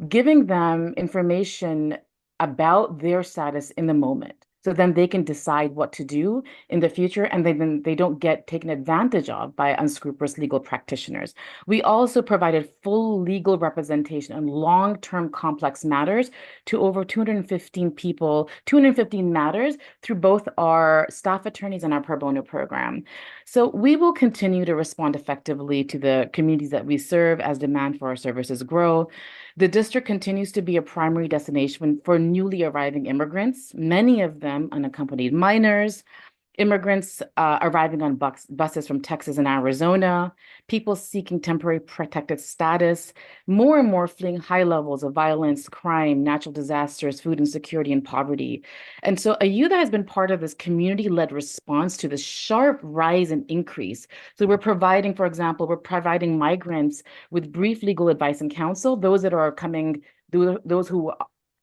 giving them information about their status in the moment. So then they can decide what to do in the future, and then they don't get taken advantage of by unscrupulous legal practitioners. We also provided full legal representation on long-term complex matters to over 215 matters through both our staff attorneys and our pro bono program. So we will continue to respond effectively to the communities that we serve as demand for our services grow. The district continues to be a primary destination for newly arriving immigrants, many of them unaccompanied minors, immigrants arriving on buses from Texas and Arizona, people seeking temporary protected status, more and more fleeing high levels of violence, crime, natural disasters, food insecurity, and poverty. And so Ayuda has been part of this community-led response to the sharp rise and increase. So we're providing, for example, migrants with brief legal advice and counsel, those that are coming, those who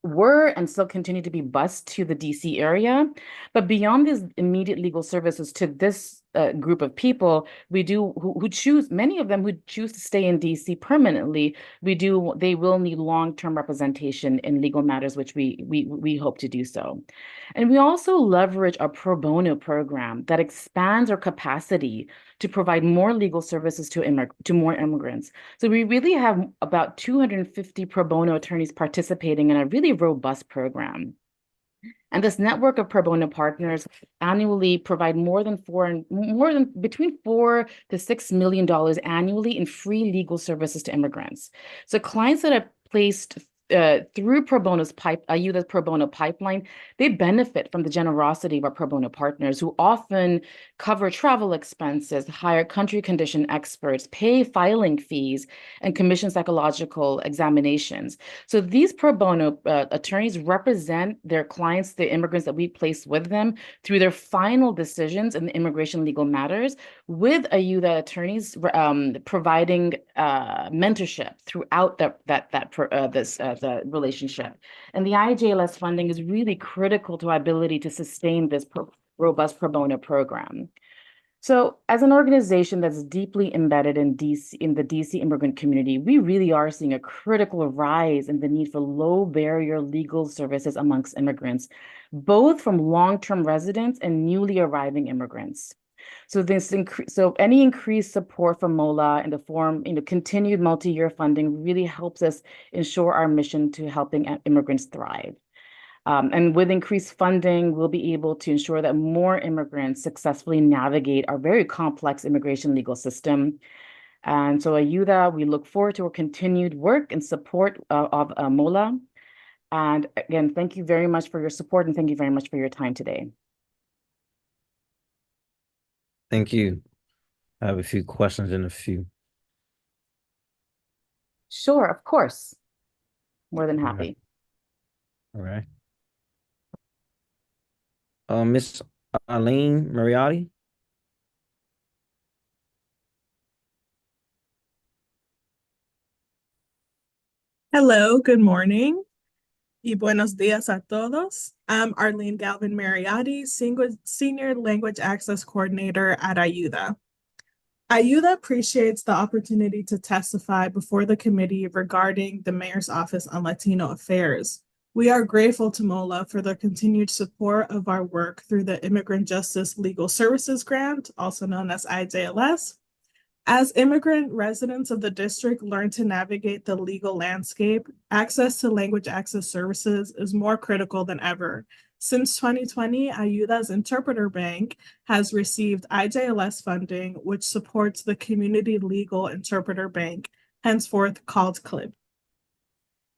were and still continue to be bused to the DC area. But beyond these immediate legal services to this group of people, we do who choose, many of them who choose to stay in DC permanently, they will need long-term representation in legal matters, which we hope to do so. And we also leverage our pro bono program that expands our capacity to provide more legal services to more immigrants. So we really have about 250 pro bono attorneys participating in a really robust program. And this network of pro bono partners annually provide between $4 to $6 million annually in free legal services to immigrants. So clients that have placed through Ayuda's pro bono pipeline, they benefit from the generosity of our pro bono partners who often cover travel expenses, hire country condition experts, pay filing fees, and commission psychological examinations. So these pro bono attorneys represent their clients, the immigrants that we place with them, through their final decisions in the immigration legal matters, with Ayuda attorneys providing mentorship throughout the relationship. And the IJLS funding is really critical to our ability to sustain this robust pro bono program. So as an organization that's deeply embedded in the DC immigrant community, we really are seeing a critical rise in the need for low barrier legal services amongst immigrants, both from long-term residents and newly arriving immigrants. So any increased support from MOLA in the form, continued multi-year funding really helps us ensure our mission to helping immigrants thrive. And with increased funding, we'll be able to ensure that more immigrants successfully navigate our very complex immigration legal system. And so Ayuda, we look forward to our continued work and support of MOLA. And again, thank you very much for your support and thank you very much for your time today. Thank you. I have a few questions in a few. Sure, of course. More than happy. All right. Miss Arlene Mariotti. Hello, good morning. Y buenos días a todos. I'm Arlene Galvin Mariotti, Senior Language Access Coordinator at Ayuda. Ayuda appreciates the opportunity to testify before the committee regarding the Mayor's Office on Latino Affairs. We are grateful to MOLA for the continued support of our work through the Immigrant Justice Legal Services Grant, also known as IJLS. As immigrant residents of the district learn to navigate the legal landscape, access to language access services is more critical than ever. Since 2020, Ayuda's Interpreter Bank has received IJLS funding, which supports the Community Legal Interpreter Bank, henceforth called CLIB.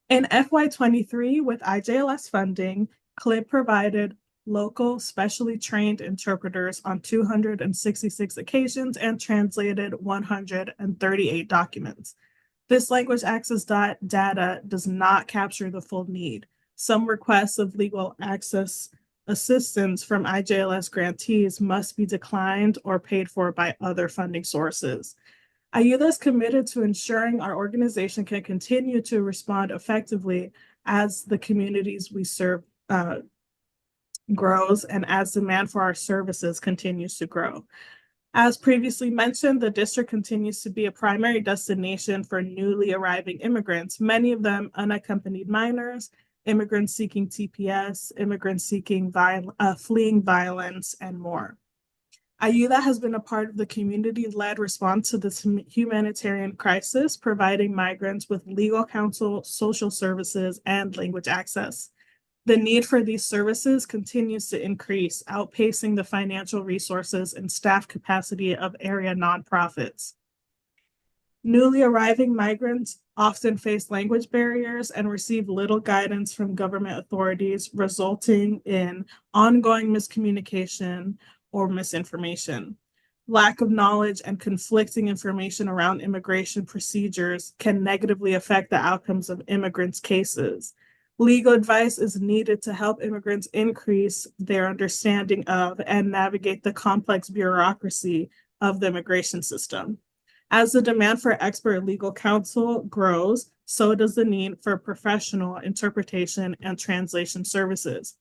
In FY23, with IJLS funding, CLIB provided local specially trained interpreters on 266 occasions and translated 138 documents. This language access data does not capture the full need. Some requests of legal access assistance from IJLS grantees must be declined or paid for by other funding sources. Ayuda is committed to ensuring our organization can continue to respond effectively as the communities we serve grows and as demand for our services continues to grow. As previously mentioned, the district continues to be a primary destination for newly arriving immigrants, many of them unaccompanied minors, immigrants seeking TPS, immigrants seeking fleeing violence, and more. Ayuda has been a part of the community-led response to this humanitarian crisis, providing migrants with legal counsel, social services, and language access. The need for these services continues to increase, outpacing the financial resources and staff capacity of area nonprofits. Newly arriving migrants often face language barriers and receive little guidance from government authorities, resulting in ongoing miscommunication or misinformation. Lack of knowledge and conflicting information around immigration procedures can negatively affect the outcomes of immigrants' cases. Legal advice is needed to help immigrants increase their understanding of and navigate the complex bureaucracy of the immigration system. As the demand for expert legal counsel grows, so does the need for professional interpretation and translation services.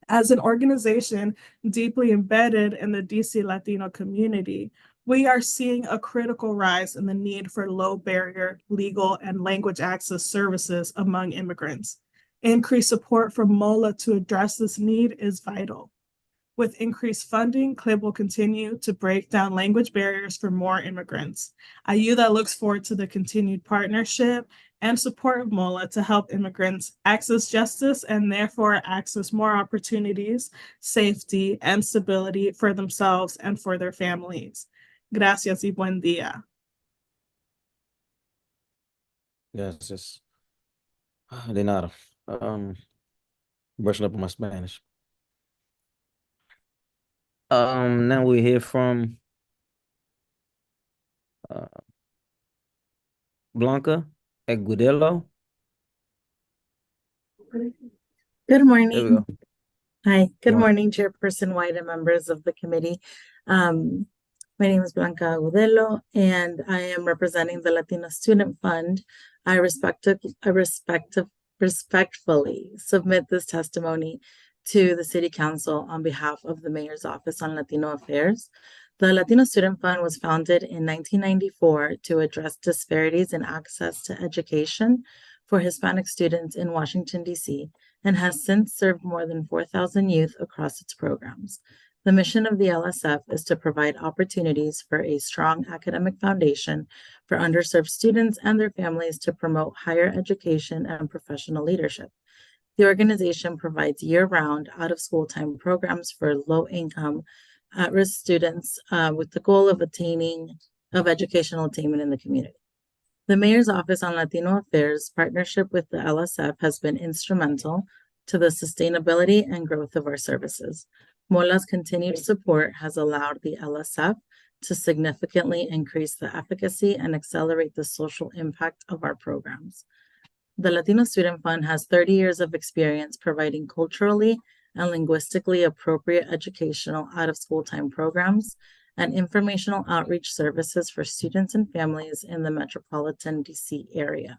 As an organization deeply embedded in the DC Latino community, we are seeing a critical rise in the need for low barrier legal and language access services among immigrants. Increased support from MOLA to address this need is vital. With increased funding, CLIB will continue to break down language barriers for more immigrants. Ayuda looks forward to the continued partnership and support of MOLA to help immigrants access justice and therefore access more opportunities, safety, and stability for themselves and for their families. Gracias y buen día. Yes. De nada. Brushing up on my Spanish. Now we hear from uh, Blanca Agudelo. Good There we morning. go. Hi, good Morning. morning, Chairperson White and members of the committee. My name is Blanca Agudelo, and I am representing the Latino Student Fund. I respectfully submit this testimony to the City Council on behalf of the Mayor's Office on Latino Affairs. The Latino Student Fund was founded in 1994 to address disparities in access to education for Hispanic students in Washington, D.C., and has since served more than 4,000 youth across its programs. The mission of the LSF is to provide opportunities for a strong academic foundation for underserved students and their families to promote higher education and professional leadership. The organization provides year-round, out-of-school time programs for low-income, at-risk students with the goal of educational attainment in the community. The Mayor's Office on Latino Affairs' partnership with the LSF has been instrumental to the sustainability and growth of our services. MOLA's continued support has allowed the LSF to significantly increase the efficacy and accelerate the social impact of our programs. The Latino Student Fund has 30 years of experience providing culturally and linguistically appropriate educational out-of-school time programs and informational outreach services for students and families in the metropolitan DC area.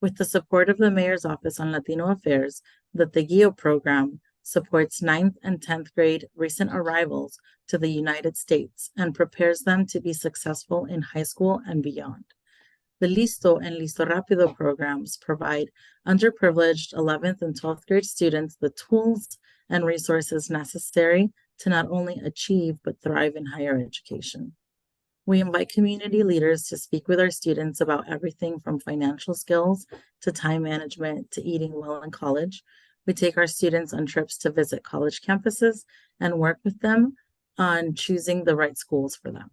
With the support of the Mayor's Office on Latino Affairs, the Teguio program supports 9th and 10th grade recent arrivals to the United States and prepares them to be successful in high school and beyond. The Listo and Listo Rápido programs provide underprivileged 11th and 12th grade students the tools and resources necessary to not only achieve but thrive in higher education. We invite community leaders to speak with our students about everything from financial skills to time management to eating well in college. We take our students on trips to visit college campuses and work with them on choosing the right schools for them.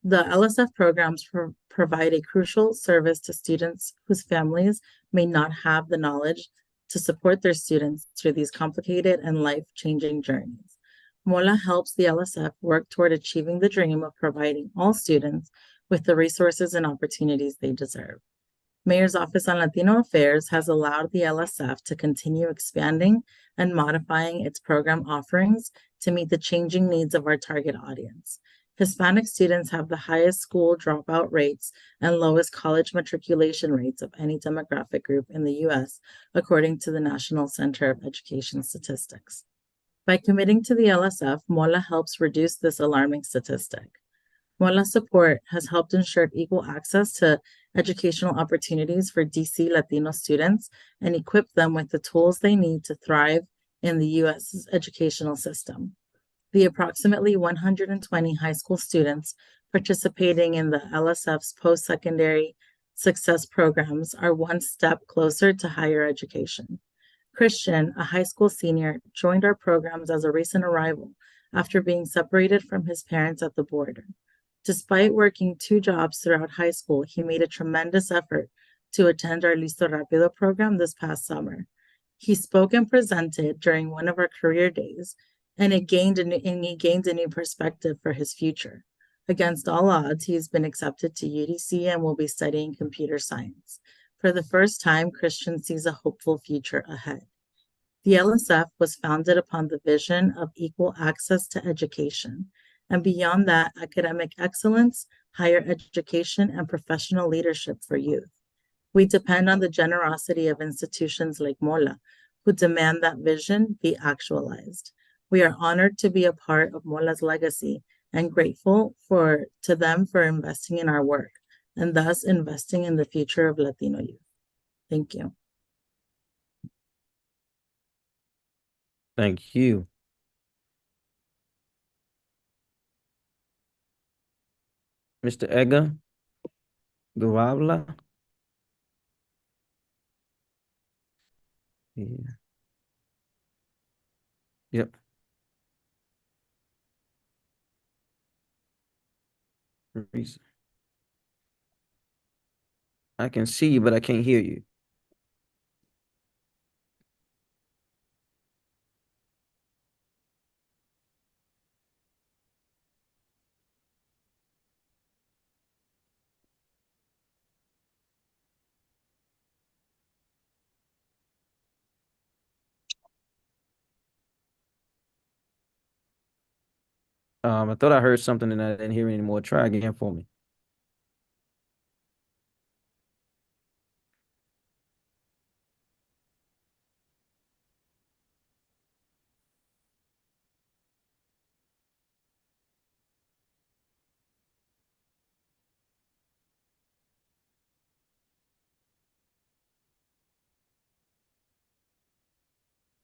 The LSF programs provide a crucial service to students whose families may not have the knowledge to support their students through these complicated and life-changing journeys. MOLA helps the LSF work toward achieving the dream of providing all students with the resources and opportunities they deserve. Mayor's Office on Latino Affairs has allowed the LSF to continue expanding and modifying its program offerings to meet the changing needs of our target audience. Hispanic students have the highest school dropout rates and lowest college matriculation rates of any demographic group in the U.S., according to the National Center of Education Statistics. By committing to the LSF, MOLA helps reduce this alarming statistic. MOLA's support has helped ensure equal access to educational opportunities for DC Latino students and equip them with the tools they need to thrive in the U.S.'s educational system. The approximately 120 high school students participating in the LSF's post-secondary success programs are one step closer to higher education. Christian, a high school senior, joined our programs as a recent arrival after being separated from his parents at the border. Despite working 2 jobs throughout high school, he made a tremendous effort to attend our Listo Rápido program this past summer. He spoke and presented during one of our career days, and he gained a new perspective for his future. Against all odds, he has been accepted to UDC and will be studying computer science. For the first time, Christian sees a hopeful future ahead. The LSF was founded upon the vision of equal access to education, and beyond that, academic excellence, higher education, and professional leadership for youth. We depend on the generosity of institutions like MOLA, who demand that vision be actualized. We are honored to be a part of MOLA's legacy and grateful to them for investing in our work and thus investing in the future of Latino youth. Thank you. Thank you. Mr. Edgar Garavla. Yeah. Yep. I can see you, but I can't hear you. I thought I heard something and I didn't hear anymore. Try again for me.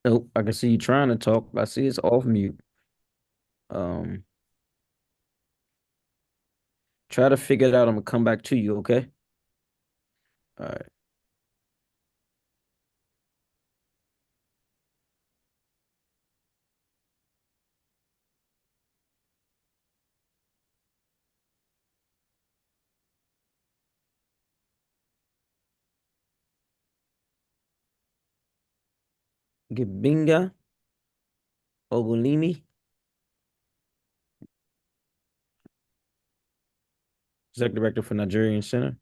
Nope, I can see you trying to talk. I see it's off mute. Um, Try to figure it out. I'm gonna come back to you, okay? All right. Gibinga Ogulimi, Executive Director for Nigerian Center.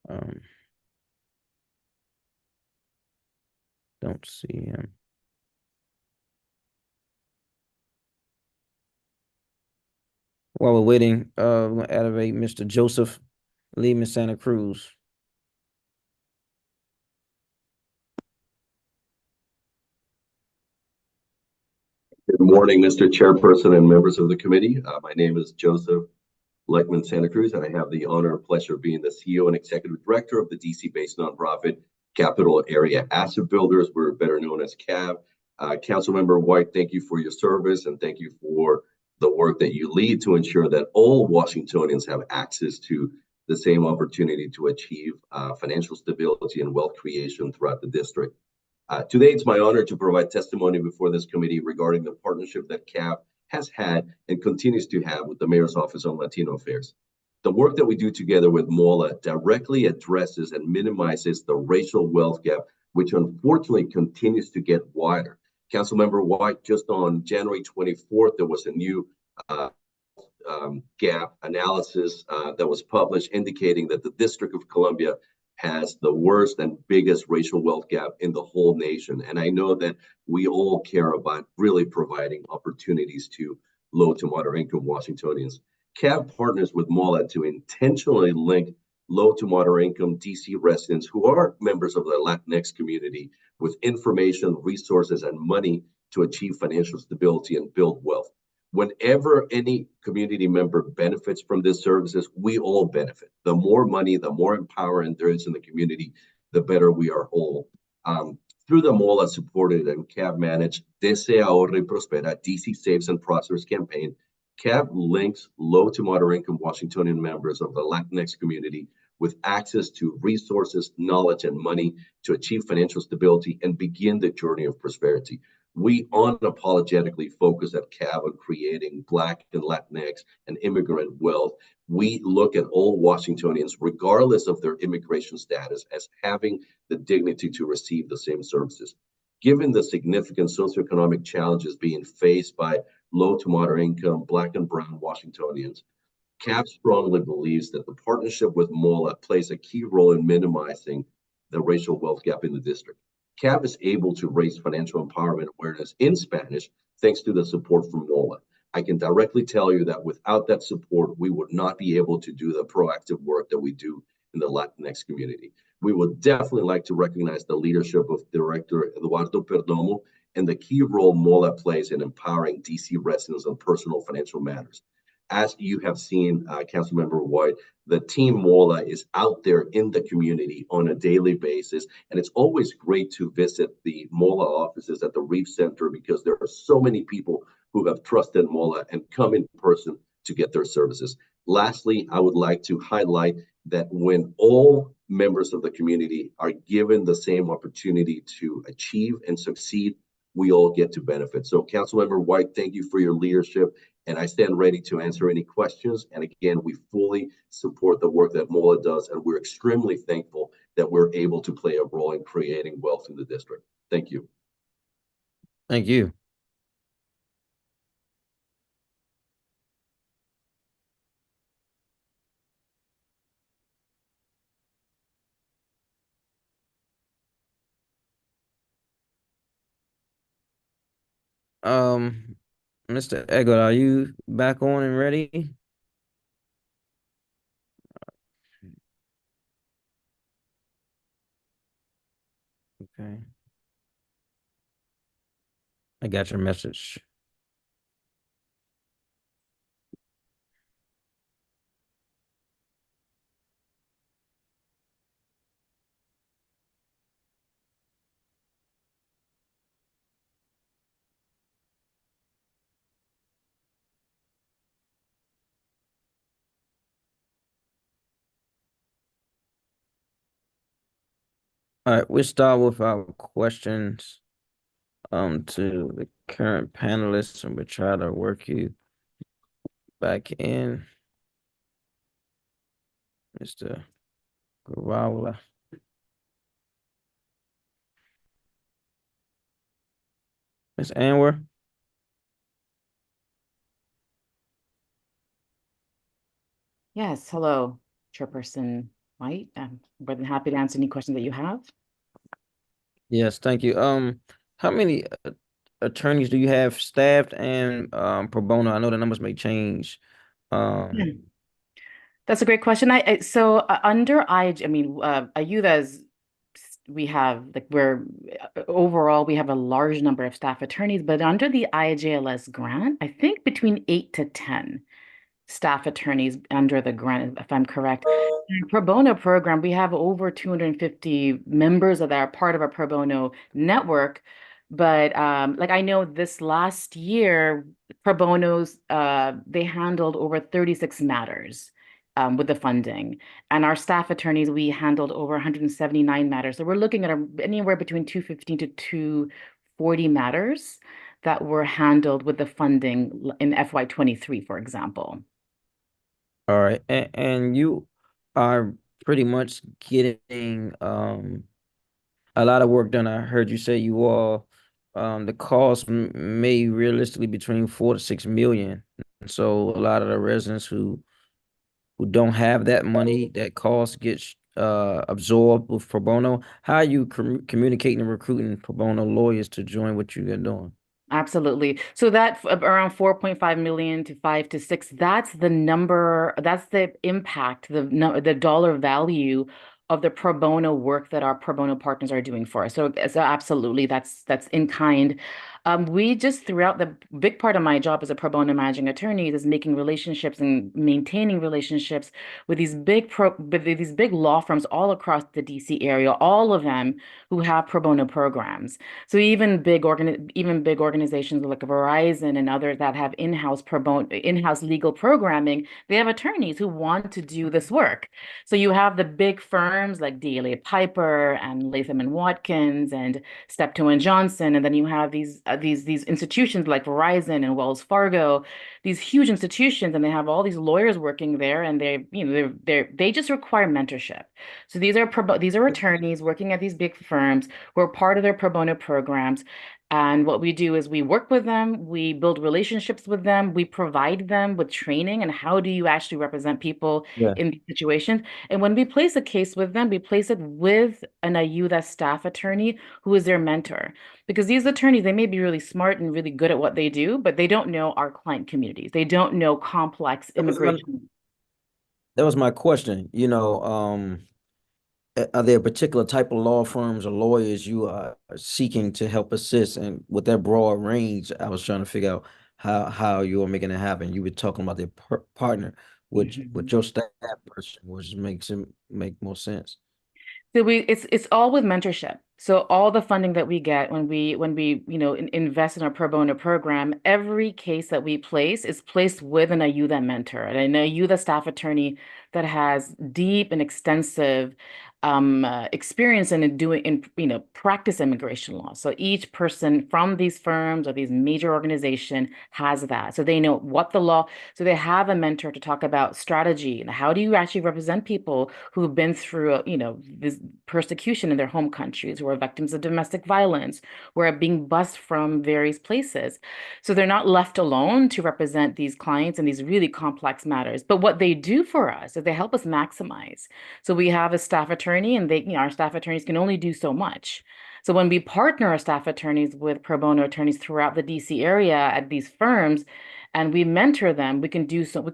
Um, don't see him. While we're waiting, we're gonna activate Mr. Joseph Lehman Santa Cruz. Good morning, Mr. Chairperson and members of the committee. My name is Joseph Leckman Santa Cruz, and I have the honor and pleasure of being the CEO and Executive Director of the DC-based nonprofit Capital Area Asset Builders. We're better known as CAB. Councilmember White, thank you for your service and thank you for the work that you lead to ensure that all Washingtonians have access to the same opportunity to achieve financial stability and wealth creation throughout the district. Today, it's my honor to provide testimony before this committee regarding the partnership that CAP has had and continues to have with the Mayor's Office on Latino Affairs. The work that we do together with MOLA directly addresses and minimizes the racial wealth gap, which unfortunately continues to get wider. Councilmember White, just on January 24th, there was a new gap analysis that was published indicating that the District of Columbia has the worst and biggest racial wealth gap in the whole nation. And I know that we all care about really providing opportunities to low to moderate income Washingtonians. CAB partners with MOLA to intentionally link low to moderate income DC residents who are members of the Latinx community with information, resources, and money to achieve financial stability and build wealth. Whenever any community member benefits from these services, we all benefit. The more money, the more empowerment there is in the community, the better we are all. Through the MOLA supported and CAB managed DC Ahorra y Prospera, DC Saves and Prospers campaign, CAB links low to moderate income Washingtonian members of the Latinx community with access to resources, knowledge, and money to achieve financial stability and begin the journey of prosperity. We unapologetically focus at CAB on creating Black and Latinx and immigrant wealth. We look at all Washingtonians, regardless of their immigration status, as having the dignity to receive the same services. Given the significant socioeconomic challenges being faced by low to moderate income Black and brown Washingtonians, CAB strongly believes that the partnership with MOLA plays a key role in minimizing the racial wealth gap in the district. CAB is able to raise financial empowerment awareness in Spanish thanks to the support from MOLA. I can directly tell you that without that support, we would not be able to do the proactive work that we do in the Latinx community. We would definitely like to recognize the leadership of Director Eduardo Perdomo and the key role MOLA plays in empowering DC residents on personal financial matters. As you have seen, Councilmember White, the team MOLA is out there in the community on a daily basis. And it's always great to visit the MOLA offices at the Reef Center because there are so many people who have trusted MOLA and come in person to get their services. Lastly, I would like to highlight that when all members of the community are given the same opportunity to achieve and succeed, we all get to benefit. So Councilmember White, thank you for your leadership. And I stand ready to answer any questions. And again, we fully support the work that MOLA does. And we're extremely thankful that we're able to play a role in creating wealth in the district. Thank you. Thank you. Mr. Egbert, are you back on and ready? Okay. I got your message. All right, we'll start with our questions to the current panelists, and we'll try to work you back in, Mr. Gurwala. Ms. Anwar? Yes, hello, Chairperson White. I'm more than happy to answer any questions that you have. Yes, thank you. How many attorneys do you have staffed and pro bono? I know the numbers may change. That's a great question. So under I mean, Ayuda's, we have like overall we have a large number of staff attorneys, but under the IJLS grant, I think between 8 to 10 staff attorneys under the grant, if I'm correct. In our pro bono program, we have over 250 members that are part of our pro bono network. But like I know this last year, pro bonos, they handled over 36 matters with the funding. And our staff attorneys, we handled over 179 matters. So we're looking at anywhere between 215 to 240 matters that were handled with the funding in FY23, for example. All right, and you are pretty much getting a lot of work done. I heard you say you all the cost may realistically between 4 to 6 million. So a lot of the residents who don't have that money, that cost gets absorbed with pro bono. How are you communicating and recruiting pro bono lawyers to join what you're doing? Absolutely. So that around 4.5 million to 5 to 6, that's the number, that's the impact, the dollar value of the pro bono work that our pro bono partners are doing for us. So absolutely, that's in kind. We just throughout the big part of my job as a pro bono managing attorney is making relationships and maintaining relationships with these big law firms all across the DC area, all of them who have pro bono programs. So even big organizations like Verizon and others that have in-house legal programming, they have attorneys who want to do this work. So you have the big firms like DLA Piper and Latham and Watkins and Steptoe and Johnson, and then you have these institutions like Verizon and Wells Fargo, these huge institutions, and they have all these lawyers working there, and they just require mentorship. So these are attorneys working at these big firms who are part of their pro bono programs. And what we do is we work with them, we build relationships with them, we provide them with training and how do you actually represent people in these situations. And when we place a case with them, we place it with an Ayuda staff attorney who is their mentor. Because these attorneys, they may be really smart and really good at what they do, but they don't know our client communities. They don't know complex immigration. That was my question. Are there a particular type of law firms or lawyers you are seeking to help assist? And with that broad range, I was trying to figure out how you are making it happen. You were talking about their partner, which with your staff person, which makes it make more sense. So it's all with mentorship. So all the funding that we get when we invest in our pro bono program, every case that we place is placed with an Ayuda mentor, and an Ayuda staff attorney that has deep and extensive experience in practice immigration law. So each person from these firms or these major organizations has that. So they know what the law, so they have a mentor to talk about strategy and how do you actually represent people who've been through, this persecution in their home countries, who are victims of domestic violence, who are being bused from various places. So they're not left alone to represent these clients in these really complex matters. But what they do for us is they help us maximize. So we have a staff attorney and our staff attorneys can only do so much. So when we partner our staff attorneys with pro bono attorneys throughout the DC area at these firms, and we mentor them, we can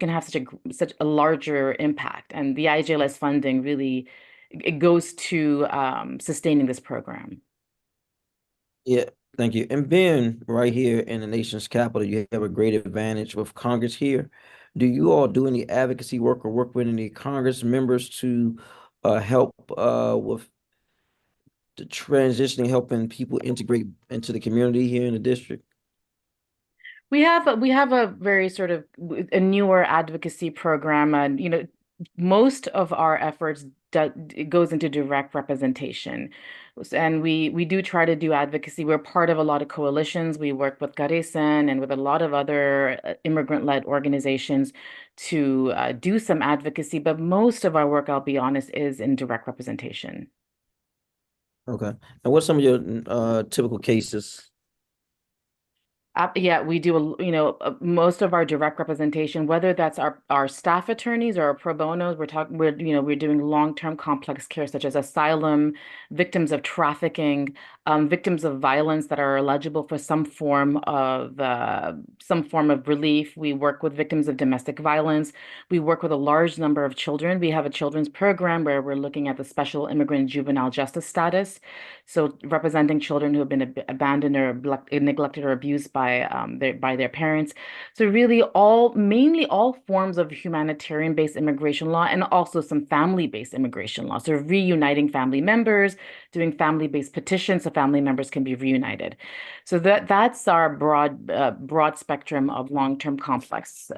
have such a larger impact. And the IJLS funding really, it goes to sustaining this program. Yeah, thank you. And being right here in the nation's capital, you have a great advantage with Congress here. Do you all do any advocacy work or work with any Congress members to help with the transitioning, helping people integrate into the community here in the district? We have a very sort of a newer advocacy program, and most of our efforts it goes into direct representation, and we do try to do advocacy. We're part of a lot of coalitions. We work with Garesen and with a lot of other immigrant-led organizations to do some advocacy, but most of our work, I'll be honest, is in direct representation. Okay. And what's some of your typical cases? Yeah, we do, most of our direct representation, whether that's our staff attorneys or our pro bonos, we're doing long-term complex care such as asylum, victims of trafficking, victims of violence that are eligible for some form of relief. We work with victims of domestic violence. We work with a large number of children. We have a children's program where we're looking at the special immigrant juvenile justice status. So representing children who have been abandoned or neglected or abused by their parents. So really mainly all forms of humanitarian-based immigration law and also some family-based immigration law. So reuniting family members, doing family-based petitions so family members can be reunited. So that's our broad spectrum of long-term complex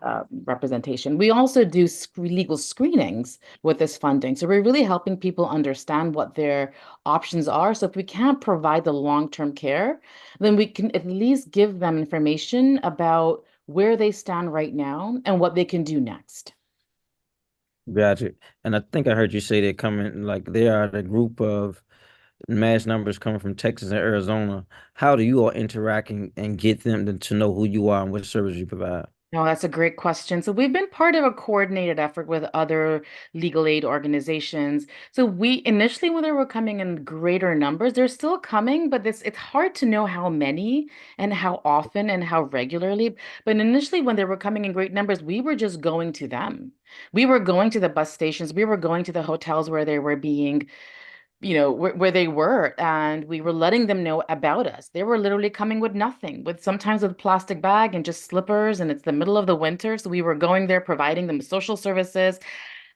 representation. We also do legal screenings with this funding. So we're really helping people understand what their options are. So if we can't provide the long-term care, then we can at least give them information about where they stand right now and what they can do next. Gotcha. And I think I heard you say they're coming, like they are the group of mass numbers coming from Texas and Arizona. How do you all interact and get them to know who you are and what service you provide? No, that's a great question. So we've been part of a coordinated effort with other legal aid organizations. So we initially, when they were coming in greater numbers, they're still coming, but it's hard to know how many and how often and how regularly. But initially, when they were coming in great numbers, we were just going to them. We were going to the bus stations. We were going to the hotels where they were being where they were, and we were letting them know about us. They were literally coming with nothing, sometimes with a plastic bag and just slippers, and it's the middle of the winter. So we were going there, providing them social services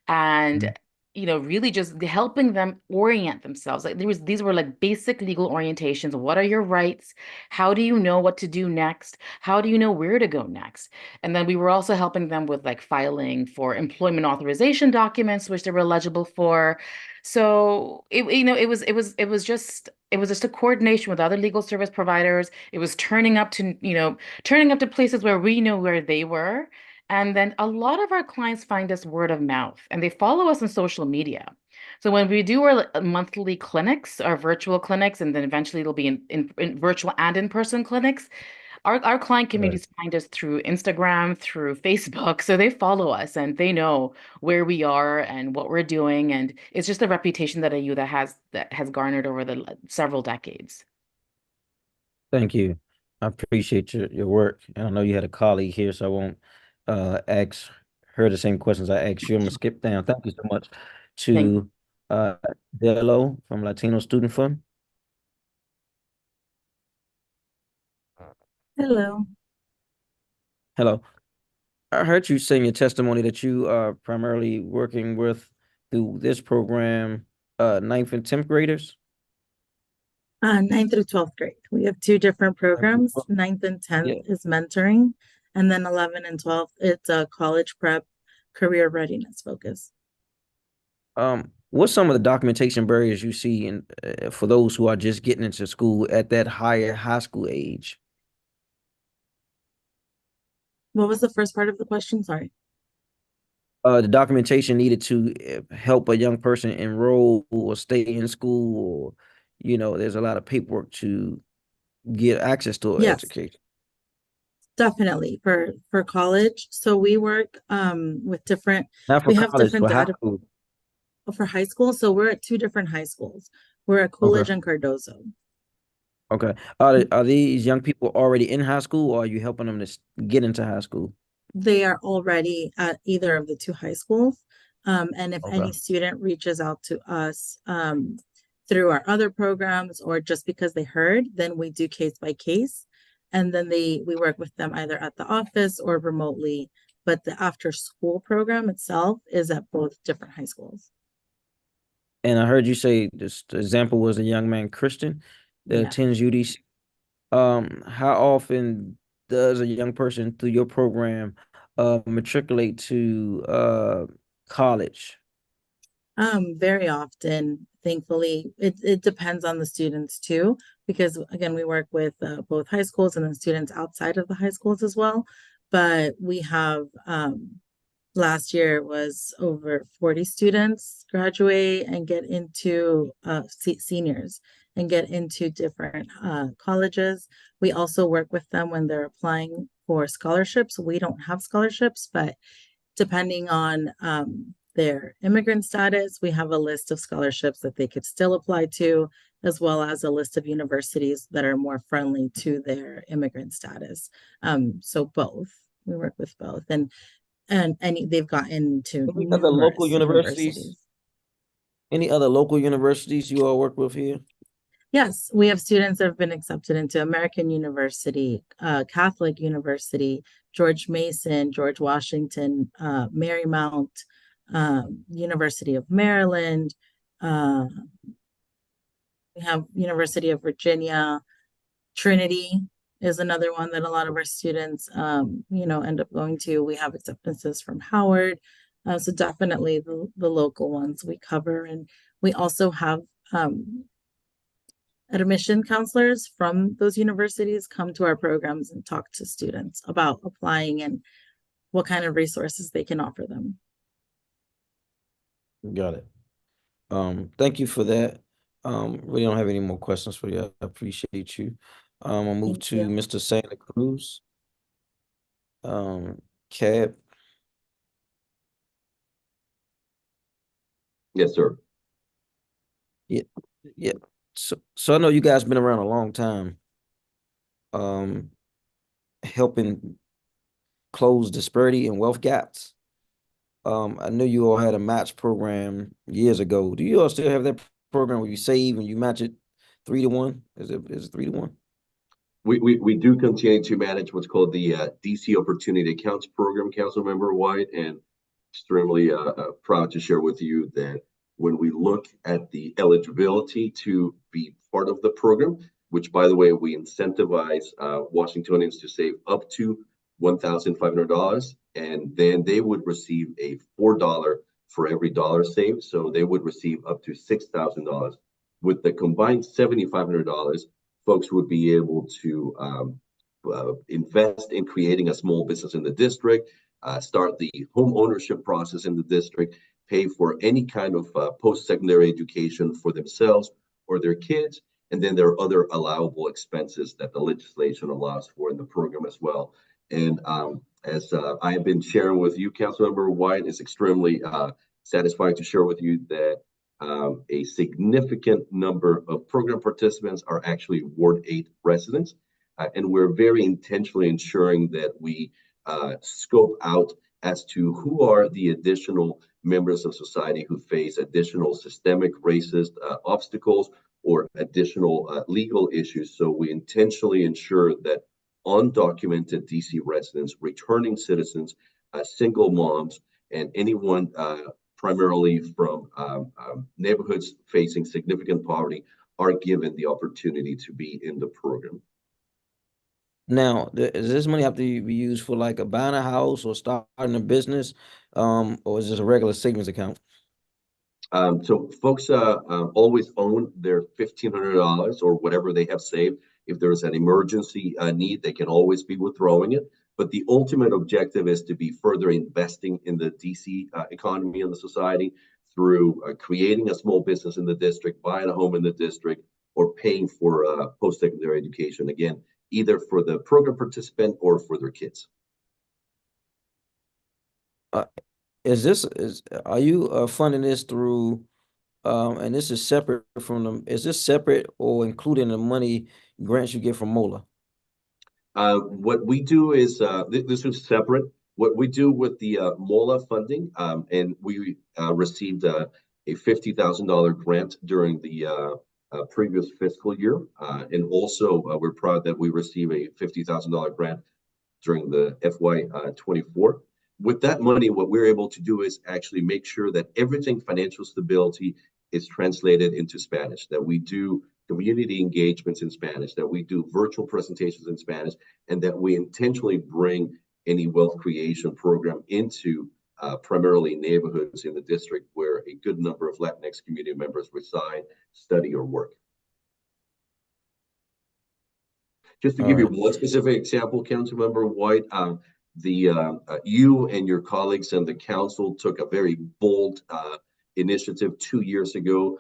and really just helping them orient themselves. Like these were like basic legal orientations. What are your rights? How do you know what to do next? How do you know where to go next? And then we were also helping them with like filing for employment authorization documents, which they were eligible for. So it was just a coordination with other legal service providers. It was turning up to places where we know where they were. And then a lot of our clients find us word of mouth and they follow us on social media. So when we do our monthly clinics, our virtual clinics, and then eventually it'll be in virtual and in-person clinics, our client communities find us through Instagram, through Facebook. So they follow us and they know where we are and what we're doing. And it's just a reputation that has garnered over the several decades. Thank you. I appreciate your work. And I know you had a colleague here, so I won't ask her the same questions I asked you. I'm gonna skip down. Thank you so much to Delo from Latino Student Fund. Hello. Hello. I heard you say in your testimony that you are primarily working with through this program, 9th and 10th graders. 9th through 12th grade. We have two different programs. 9th and 10th is mentoring, and then 11 and 12th, it's a college prep career readiness focus. What's some of the documentation barriers you see in for those who are just getting into school at that high school age? What was the first part of the question? Sorry. The documentation needed to help a young person enroll or stay in school, or there's a lot of paperwork to get access to an education. Definitely for college. So we work with different. Not for we have college, different for high data school. for high school. So we're at two different high schools. We're at Coolidge and Cardozo. Okay. Are these young people already in high school, or are you helping them to get into high school? They are already at either of the two high schools. And if any Okay. student reaches out to us through our other programs or just because they heard, then we do case by case. And then we work with them either at the office or remotely. But the after school program itself is at both different high schools. And I heard you say this example was a young man, Christian, that Yeah. attends UDC. How often does a young person through your program matriculate to college? Very often, thankfully, it depends on the students too, because again, we work with both high schools and then students outside of the high schools as well. But we have last year was over 40 students graduate and get into seniors and get into different colleges. We also work with them when they're applying for scholarships. We don't have scholarships, but depending on their immigrant status, we have a list of scholarships that they could still apply to, as well as a list of universities that are more friendly to their immigrant status. So both, we work with both, and they've gotten to Any other local numerous universities? Any other local universities you all work with here? Yes, we have students that have been accepted into American University, Catholic University, George Mason, George Washington, Marymount, University of Maryland. We have University of Virginia, Trinity is another one that a lot of our students, end up going to. We have acceptances from Howard. So definitely the local ones we cover. And we also have admission counselors from those universities come to our programs and talk to students about applying and what kind of resources they can offer them. Got it. Thank you for that. We don't have any more questions for you. I appreciate you. I'll move Thank to you. Mr. Santa Cruz. Cab. Yes, sir. Yeah. So I know you guys been around a long time. Helping close disparity and wealth gaps. I know you all had a match program years ago. Do you all still have that program where you save and you match it 3-to-1? Is it 3-to-1? We do continue to manage what's called the DC Opportunity Accounts Program, Councilmember White, and extremely proud to share with you that when we look at the eligibility to be part of the program, which by the way, we incentivize Washingtonians to save up to $1,500, and then they would receive a $4 for every dollar saved. So they would receive up to $6,000. With the combined $7,500, folks would be able to invest in creating a small business in the district, start the home ownership process in the district, pay for any kind of post-secondary education for themselves or their kids. And then there are other allowable expenses that the legislation allows for in the program as well. And as I have been sharing with you, Councilmember White, it's extremely satisfying to share with you that a significant number of program participants are actually Ward 8 residents. And we're very intentionally ensuring that we scope out as to who are the additional members of society who face additional systemic racist obstacles or additional legal issues. So we intentionally ensure that undocumented DC residents, returning citizens, single moms, and anyone primarily from neighborhoods facing significant poverty are given the opportunity to be in the program. Now, does this money have to be used for like buying a house or starting a business, or is this a regular savings account? So folks always own their $1,500 or whatever they have saved. If there's an emergency need, they can always be withdrawing it. But the ultimate objective is to be further investing in the DC economy and the society through creating a small business in the district, buying a home in the district, or paying for post-secondary education, again, either for the program participant or for their kids. Are you funding this through And this is separate from the, is this separate or including the money grants you get from MOLA? What we do is, this is separate. What we do with the MOLA funding, and we received a $50,000 grant during the previous fiscal year. And also, we're proud that we received a $50,000 grant during the FY24. With that money, what we're able to do is actually make sure that everything financial stability is translated into Spanish, that we do community engagements in Spanish, that we do virtual presentations in Spanish, and that we intentionally bring any wealth creation program into primarily neighborhoods in the district where a good number of Latinx community members reside, study, or work. Just to give you one specific example, Councilmember White, you and your colleagues and the council took a very bold initiative 2 years ago.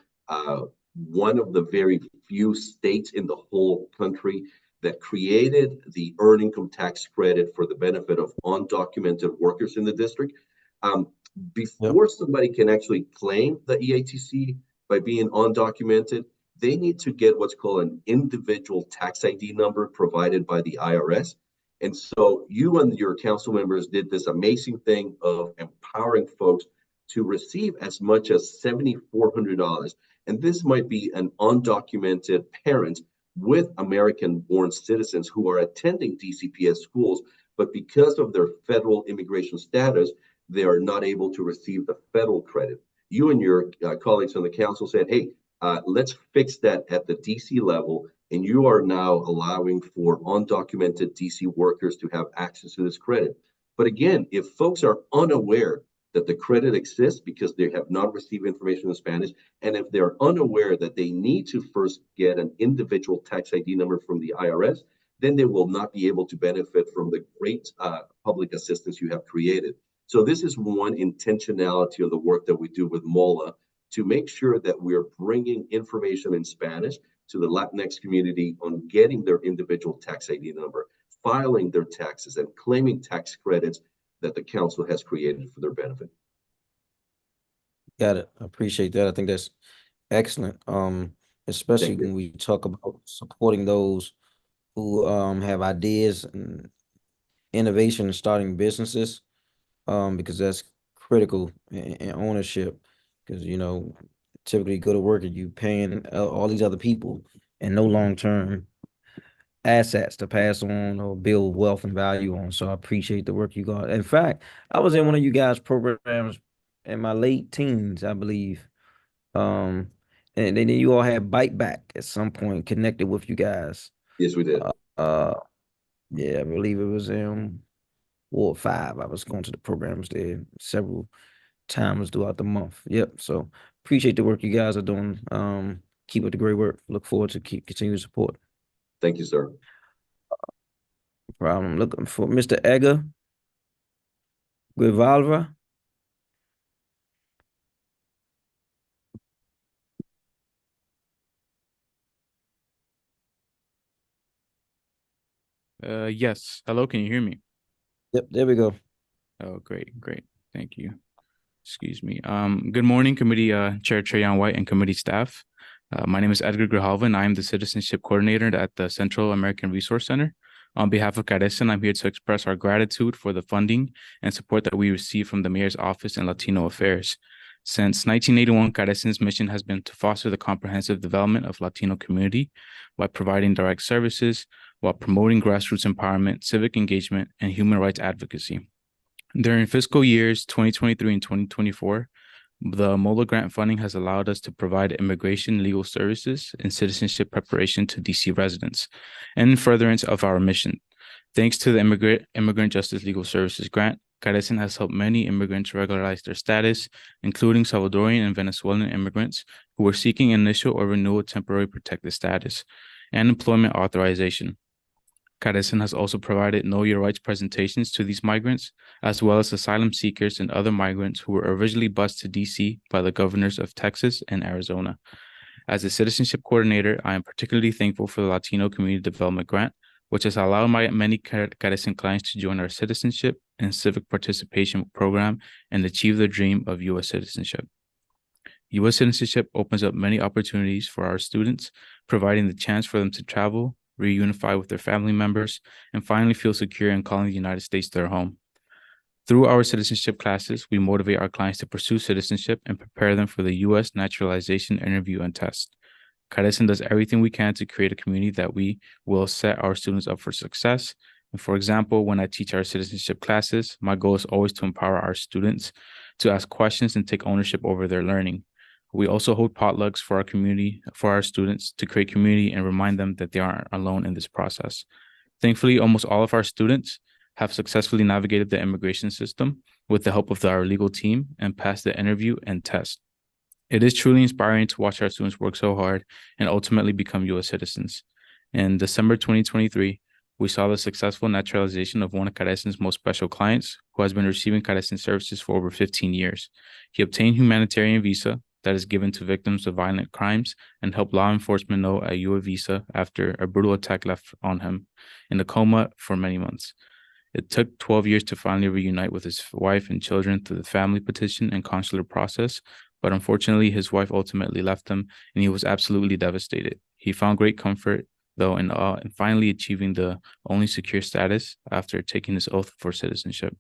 One of the very few states in the whole country that created the earned income tax credit for the benefit of undocumented workers in the district. Before somebody can actually claim the EITC by being undocumented, they need to get what's called an individual tax ID number provided by the IRS. And so you and your council members did this amazing thing of empowering folks to receive as much as $7,400. And this might be an undocumented parent with American-born citizens who are attending DCPS schools, but because of their federal immigration status, they are not able to receive the federal credit. You and your colleagues on the council said, hey, let's fix that at the DC level, and you are now allowing for undocumented DC workers to have access to this credit. But again, if folks are unaware that the credit exists because they have not received information in Spanish, and if they're unaware that they need to first get an individual tax ID number from the IRS, then they will not be able to benefit from the great public assistance you have created. So this is one intentionality of the work that we do with MOLA to make sure that we're bringing information in Spanish to the Latinx community on getting their individual tax ID number, filing their taxes, and claiming tax credits that the council has created for their benefit. Got it. I appreciate that. I think that's excellent. Especially when we talk about supporting those who have ideas and innovation and starting businesses, because that's critical in ownership. Because typically go to work and you paying all these other people and no long-term assets to pass on or build wealth and value on. So I appreciate the work you got. In fact, I was in one of you guys' programs in my late teens, I believe. And then you all had Bite Back at some point connected with you guys. Yes, we did. Yeah, I believe it was in Ward 5. I was going to the programs there several times throughout the month. Yep. So appreciate the work you guys are doing. Keep up the great work. Look forward to continue support. Thank you, sir. No problem. Looking for Mr. Edgar Guevalva. Yes. Hello, can you hear me? Yep, there we go. Oh, great. Thank you. Excuse me. Good morning, committee chair Treyan White and committee staff. My name is Edgar Grijalva, and I am the citizenship coordinator at the Central American Resource Center. On behalf of Carecen, I'm here to express our gratitude for the funding and support that we receive from the Mayor's Office in Latino Affairs. Since 1981, Carecen's mission has been to foster the comprehensive development of Latino community by providing direct services, while promoting grassroots empowerment, civic engagement, and human rights advocacy. During fiscal years 2023 and 2024, the MOLA grant funding has allowed us to provide immigration legal services and citizenship preparation to DC residents and in furtherance of our mission. Thanks to the Immigrant Justice Legal Services grant, Carecen has helped many immigrants regularize their status, including Salvadorian and Venezuelan immigrants who are seeking initial or renewal temporary protected status and employment authorization. Carecen has also provided Know Your Rights presentations to these migrants, as well as asylum seekers and other migrants who were originally bused to DC by the governors of Texas and Arizona. As a citizenship coordinator, I am particularly thankful for the Latino Community Development Grant, which has allowed my many Carecen clients to join our citizenship and civic participation program and achieve their dream of U.S. citizenship. U.S. citizenship opens up many opportunities for our students, providing the chance for them to travel, reunify with their family members, and finally feel secure in calling the United States their home. Through our citizenship classes, we motivate our clients to pursue citizenship and prepare them for the U.S. naturalization interview and test. Caresen does everything we can to create a community that we will set our students up for success. And for example, when I teach our citizenship classes, my goal is always to empower our students to ask questions and take ownership over their learning. We also hold potlucks for our community, for our students to create community and remind them that they aren't alone in this process. Thankfully, almost all of our students have successfully navigated the immigration system with the help of our legal team and passed the interview and test. It is truly inspiring to watch our students work so hard and ultimately become U.S. citizens. In December 2023, we saw the successful naturalization of one of Caresen's most special clients, who has been receiving Caresen services for over 15 years. He obtained humanitarian visa that is given to victims of violent crimes and helped law enforcement know a U.S. visa after a brutal attack left on him in a coma for many months. It took 12 years to finally reunite with his wife and children through the family petition and consular process, but unfortunately, his wife ultimately left him, and he was absolutely devastated. He found great comfort, though, in finally achieving the only secure status after taking his oath for citizenship.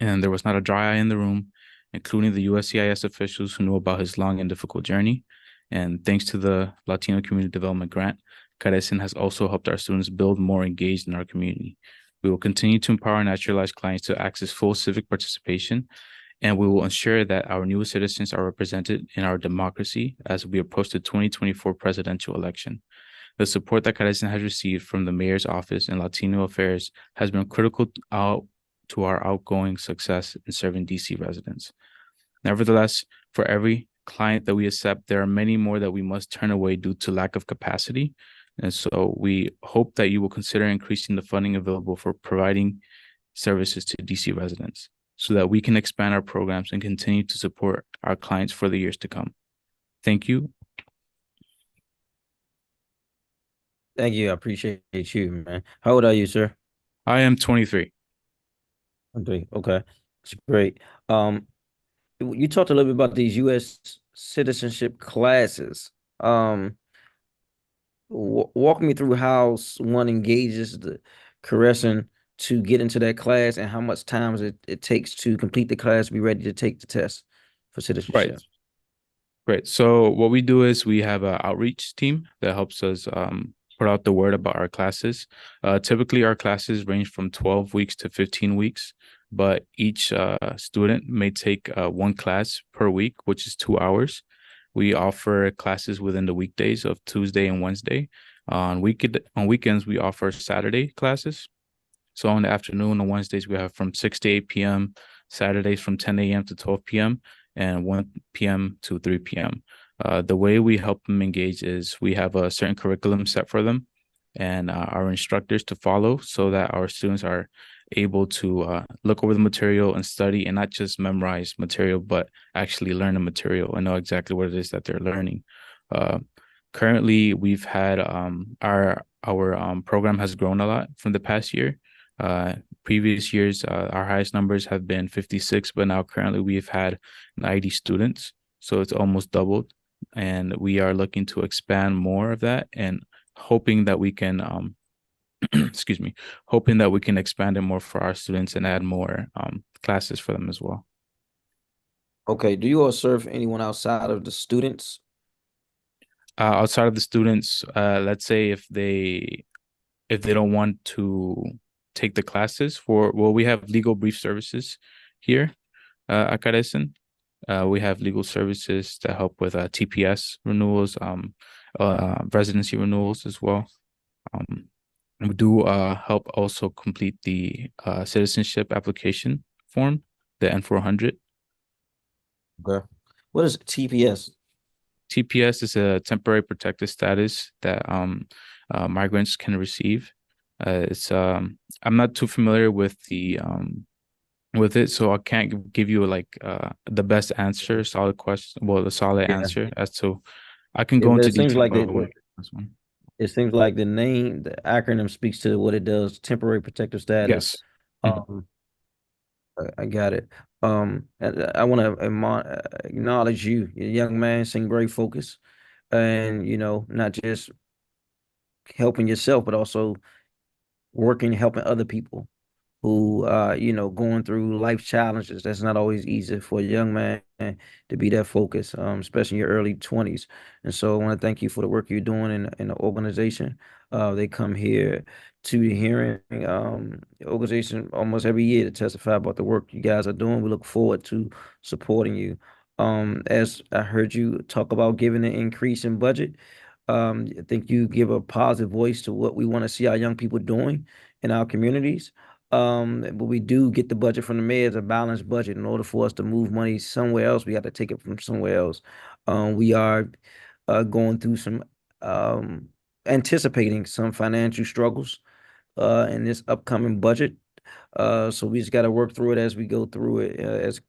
And there was not a dry eye in the room, including the USCIS officials who knew about his long and difficult journey. And thanks to the Latino Community Development Grant, Caresen has also helped our students build more engaged in our community. We will continue to empower naturalized clients to access full civic participation, and we will ensure that our newest citizens are represented in our democracy as we approach the 2024 presidential election. The support that Caresen has received from the mayor's office and Latino affairs has been critical to our outgoing success in serving DC residents. Nevertheless, for every client that we accept, there are many more that we must turn away due to lack of capacity. And so we hope that you will consider increasing the funding available for providing services to DC residents, so that we can expand our programs and continue to support our clients for the years to come. Thank you. Thank you. I appreciate you, man. How old are you, sir? I am 23. 23. Okay. That's great. You talked a little bit about these U.S. citizenship classes. Walk me through how one engages the Caresen to get into that class and how much time it takes to complete the class to be ready to take the test for citizenship. Right. So what we do is we have an outreach team that helps us put out the word about our classes. Typically, our classes range from 12 weeks to 15 weeks, but each student may take one class per week, which is 2 hours. We offer classes within the weekdays of Tuesday and Wednesday. On weekends, we offer Saturday classes. So in the afternoon on Wednesdays, we have from 6 to 8 p.m., Saturdays from 10 a.m. to 12 p.m., and 1 p.m. to 3 p.m. The way we help them engage is we have a certain curriculum set for them and our instructors to follow, so that our students are able to look over the material and study, and not just memorize material, but actually learn the material and know exactly what it is that they're learning. Currently, we've had our program has grown a lot from the past year. Previous years, our highest numbers have been 56, but now currently we've had 90 students. So it's almost doubled. And we are looking to expand more of that and hoping that we can, hoping that we can expand it more for our students and add more classes for them as well. Okay. Do you all serve anyone outside of the students? Outside of the students, let's say if they don't want to take the classes we have legal brief services here at Caresen. We have legal services to help with TPS renewals, residency renewals as well. We do help also complete the citizenship application form, the N400. Okay. What is TPS? TPS is a temporary protected status that migrants can receive. It's I'm not too familiar with it, so I can't give you like the best answer, solid question, the solid answer as to. I can go into seems detail like about this one. It seems like the acronym speaks to what it does, temporary protective status. Yes. I got it. I want to acknowledge you. You're a young man, seem very focused, and not just helping yourself, but also working, helping other people who going through life challenges. That's not always easy for a young man to be that focused, especially in your early 20s. And so I want to thank you for the work you're doing in the organization. They come here to the hearing organization almost every year to testify about the work you guys are doing. We look forward to supporting you. As I heard you talk about giving an increase in budget, I think you give a positive voice to what we want to see our young people doing in our communities. But we do get the budget from the mayor as a balanced budget. In order for us to move money somewhere else, we have to take it from somewhere else. We are going through some anticipating some financial struggles in this upcoming budget. So we just got to work through it as we go through it,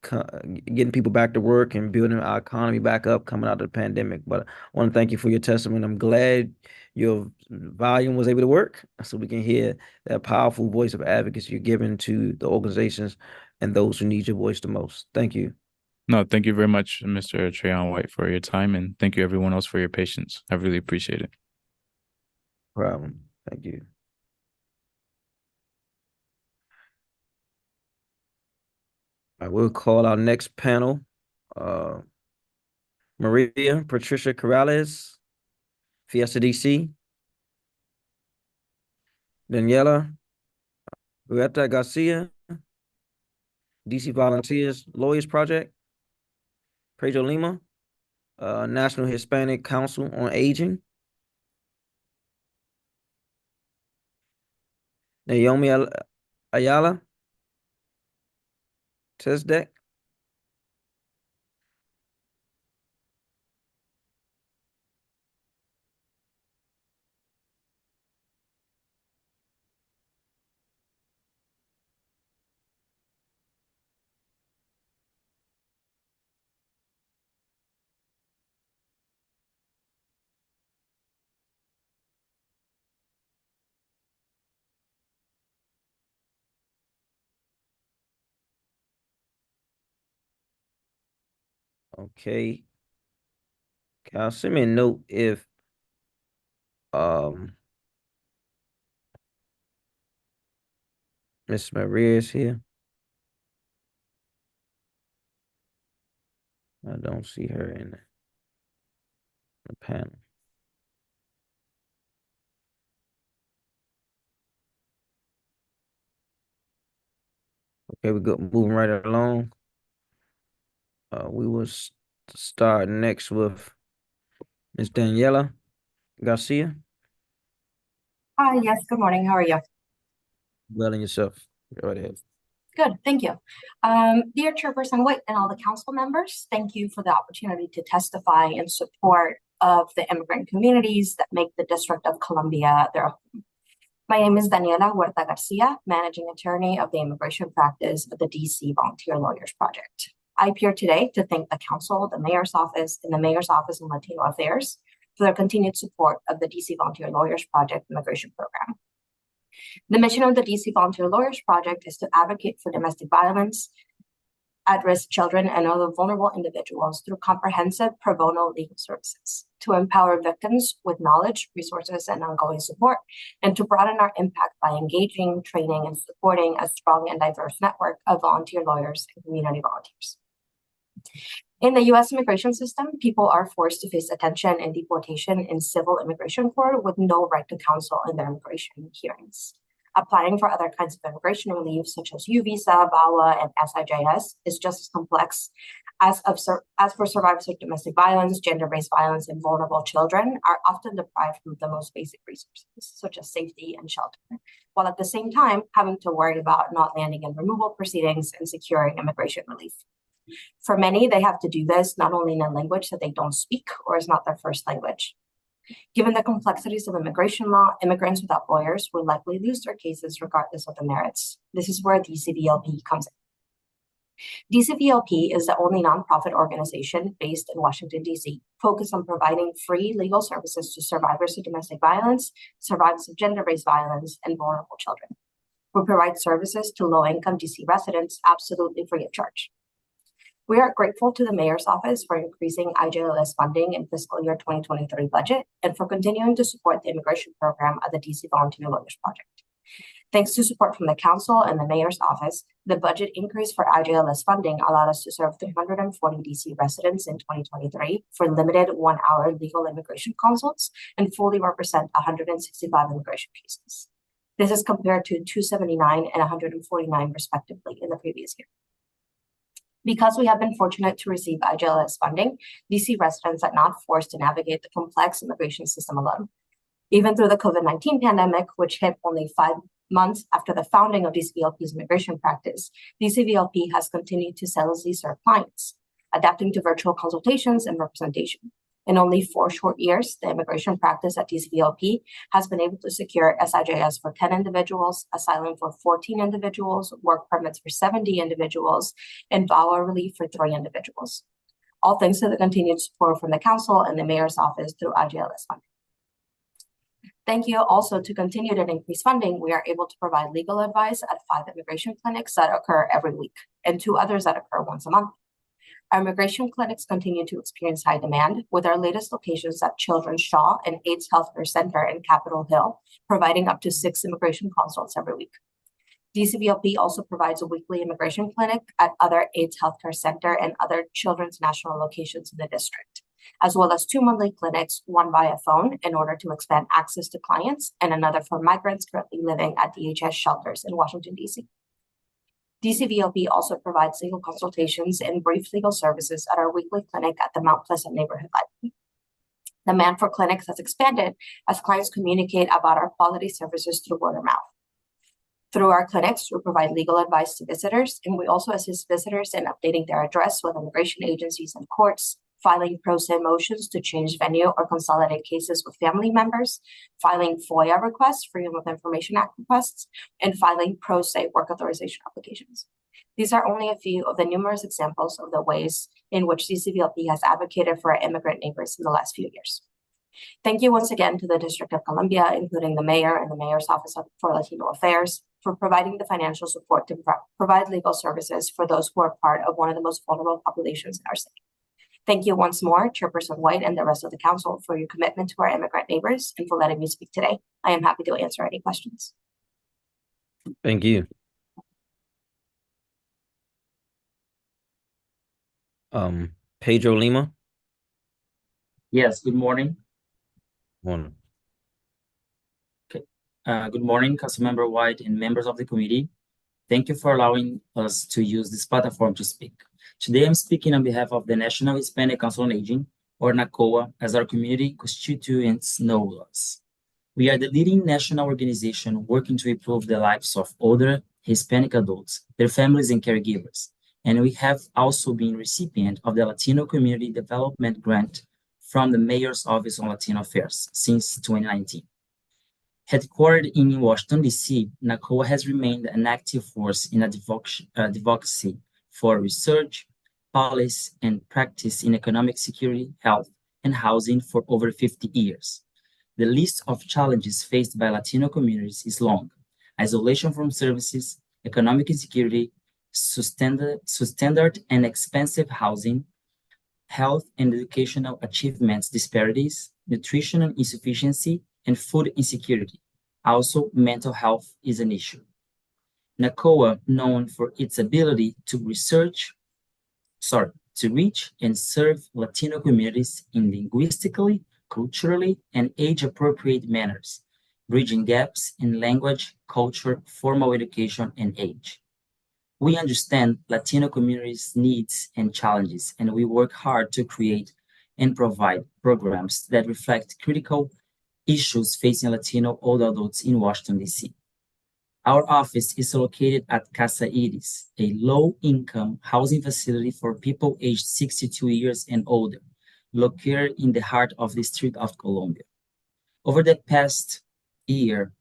getting people back to work and building our economy back up coming out of the pandemic. But I want to thank you for your testimony. I'm glad your volume was able to work so we can hear that powerful voice of advocacy you're giving to the organizations and those who need your voice the most. Thank you. No, thank you very much, Mr. Trayon White, for your time, and thank you everyone else for your patience. I really appreciate it. No problem. Thank you. I will call our next panel. Maria Patricia Corrales, Fiesta DC. Daniela Huerta Garcia, DC Volunteers Lawyers Project. Pedro Lima, National Hispanic Council on Aging. Naomi Ayala, TESDEC. Okay. Kyle, send me a note if Miss Maria is here. I don't see her in the panel. Okay, we go moving right along. We will start next with Miss Daniela Garcia. Hi, yes, good morning. How are you? Well, and yourself. Go right ahead. Good, thank you. Dear Chairperson White and all the council members, thank you for the opportunity to testify in support of the immigrant communities that make the District of Columbia their home. My name is Daniela Huerta Garcia, Managing Attorney of the Immigration Practice of the DC Volunteer Lawyers Project. I appear today to thank the Council, the Mayor's Office, and the Mayor's Office on Latino Affairs for their continued support of the DC Volunteer Lawyers Project immigration program. The mission of the DC Volunteer Lawyers Project is to advocate for domestic violence, at-risk children, and other vulnerable individuals through comprehensive pro bono legal services, to empower victims with knowledge, resources, and ongoing support, and to broaden our impact by engaging, training, and supporting a strong and diverse network of volunteer lawyers and community volunteers. In the U.S. immigration system, people are forced to face detention and deportation in civil immigration court with no right to counsel in their immigration hearings. Applying for other kinds of immigration relief, such as U visa, VAWA, and SIJS, is just as complex as for survivors of domestic violence, gender-based violence, and vulnerable children are often deprived from the most basic resources, such as safety and shelter, while at the same time having to worry about not landing in removal proceedings and securing immigration relief. For many, they have to do this not only in a language that they don't speak or is not their first language. Given the complexities of immigration law, immigrants without lawyers will likely lose their cases regardless of the merits. This is where DCVLP comes in. DCVLP is the only nonprofit organization based in Washington, D.C., focused on providing free legal services to survivors of domestic violence, survivors of gender-based violence, and vulnerable children. We provide services to low-income D.C. residents absolutely free of charge. We are grateful to the Mayor's Office for increasing IJLS funding in fiscal year 2023 budget and for continuing to support the immigration program of the DC Volunteer Lawyers Project. Thanks to support from the Council and the Mayor's Office, the budget increase for IJLS funding allowed us to serve 340 DC residents in 2023 for limited 1-hour legal immigration consults and fully represent 165 immigration cases. This is compared to 279 and 149 respectively in the previous year. Because we have been fortunate to receive IJLS funding, DC residents are not forced to navigate the complex immigration system alone. Even through the COVID-19 pandemic, which hit only 5 months after the founding of DCVLP's immigration practice, DCVLP has continued to zealously serve clients, adapting to virtual consultations and representation. In only 4 short years, the immigration practice at DCVLP has been able to secure SIJS for 10 individuals, asylum for 14 individuals, work permits for 70 individuals, and VAWA relief for 3 individuals. All thanks to the continued support from the Council and the Mayor's Office through IJLS funding. Thank you also to continued and increased funding, we are able to provide legal advice at 5 immigration clinics that occur every week and 2 others that occur once a month. Our immigration clinics continue to experience high demand, with our latest locations at Children's Shaw and AIDS Healthcare Center in Capitol Hill, providing up to 6 immigration consults every week. DCVLP also provides a weekly immigration clinic at other AIDS Healthcare Center and other Children's National locations in the district, as well as 2 monthly clinics, one via phone in order to expand access to clients, and another for migrants currently living at DHS shelters in Washington, D.C. DCVLP also provides legal consultations and brief legal services at our weekly clinic at the Mount Pleasant Neighborhood Library. The demand for clinics has expanded as clients communicate about our quality services through word of mouth. Through our clinics, we provide legal advice to visitors, and we also assist visitors in updating their address with immigration agencies and courts, filing pro se motions to change venue or consolidate cases with family members, filing FOIA requests, Freedom of Information Act requests, and filing pro se work authorization applications. These are only a few of the numerous examples of the ways in which DCVLP has advocated for our immigrant neighbors in the last few years. Thank you once again to the District of Columbia, including the Mayor and the Mayor's Office for Latino Affairs, for providing the financial support to provide legal services for those who are part of one of the most vulnerable populations in our state. Thank you once more, Chairperson White and the rest of the Council, for your commitment to our immigrant neighbors and for letting me speak today. I am happy to answer any questions. Thank you. Pedro Lima. Yes, good morning. One. Good morning, Councilmember White and members of the committee. Thank you for allowing us to use this platform to speak. Today, I'm speaking on behalf of the National Hispanic Council on Aging, or NACOA, as our community constituents know us. We are the leading national organization working to improve the lives of older Hispanic adults, their families, and caregivers. And we have also been recipient of the Latino Community Development Grant from the Mayor's Office on Latino Affairs since 2019. Headquartered in Washington, D.C., NACOA has remained an active force in advocacy for research, policy, and practice in economic security, health, and housing for over 50 years. The list of challenges faced by Latino communities is long: isolation from services, economic insecurity, substandard and expensive housing, health and educational achievements disparities, nutritional insufficiency, and food insecurity. Also, mental health is an issue. NACOA, known for its ability to reach and serve Latino communities in linguistically, culturally, and age-appropriate manners, bridging gaps in language, culture, formal education, and age. We understand Latino communities' needs and challenges, and we work hard to create and provide programs that reflect critical issues facing Latino older adults in Washington, D.C. Our office is located at Casa Iris, a low-income housing facility for people aged 62 years and older, located in the heart of the District of Columbia. Over the past year,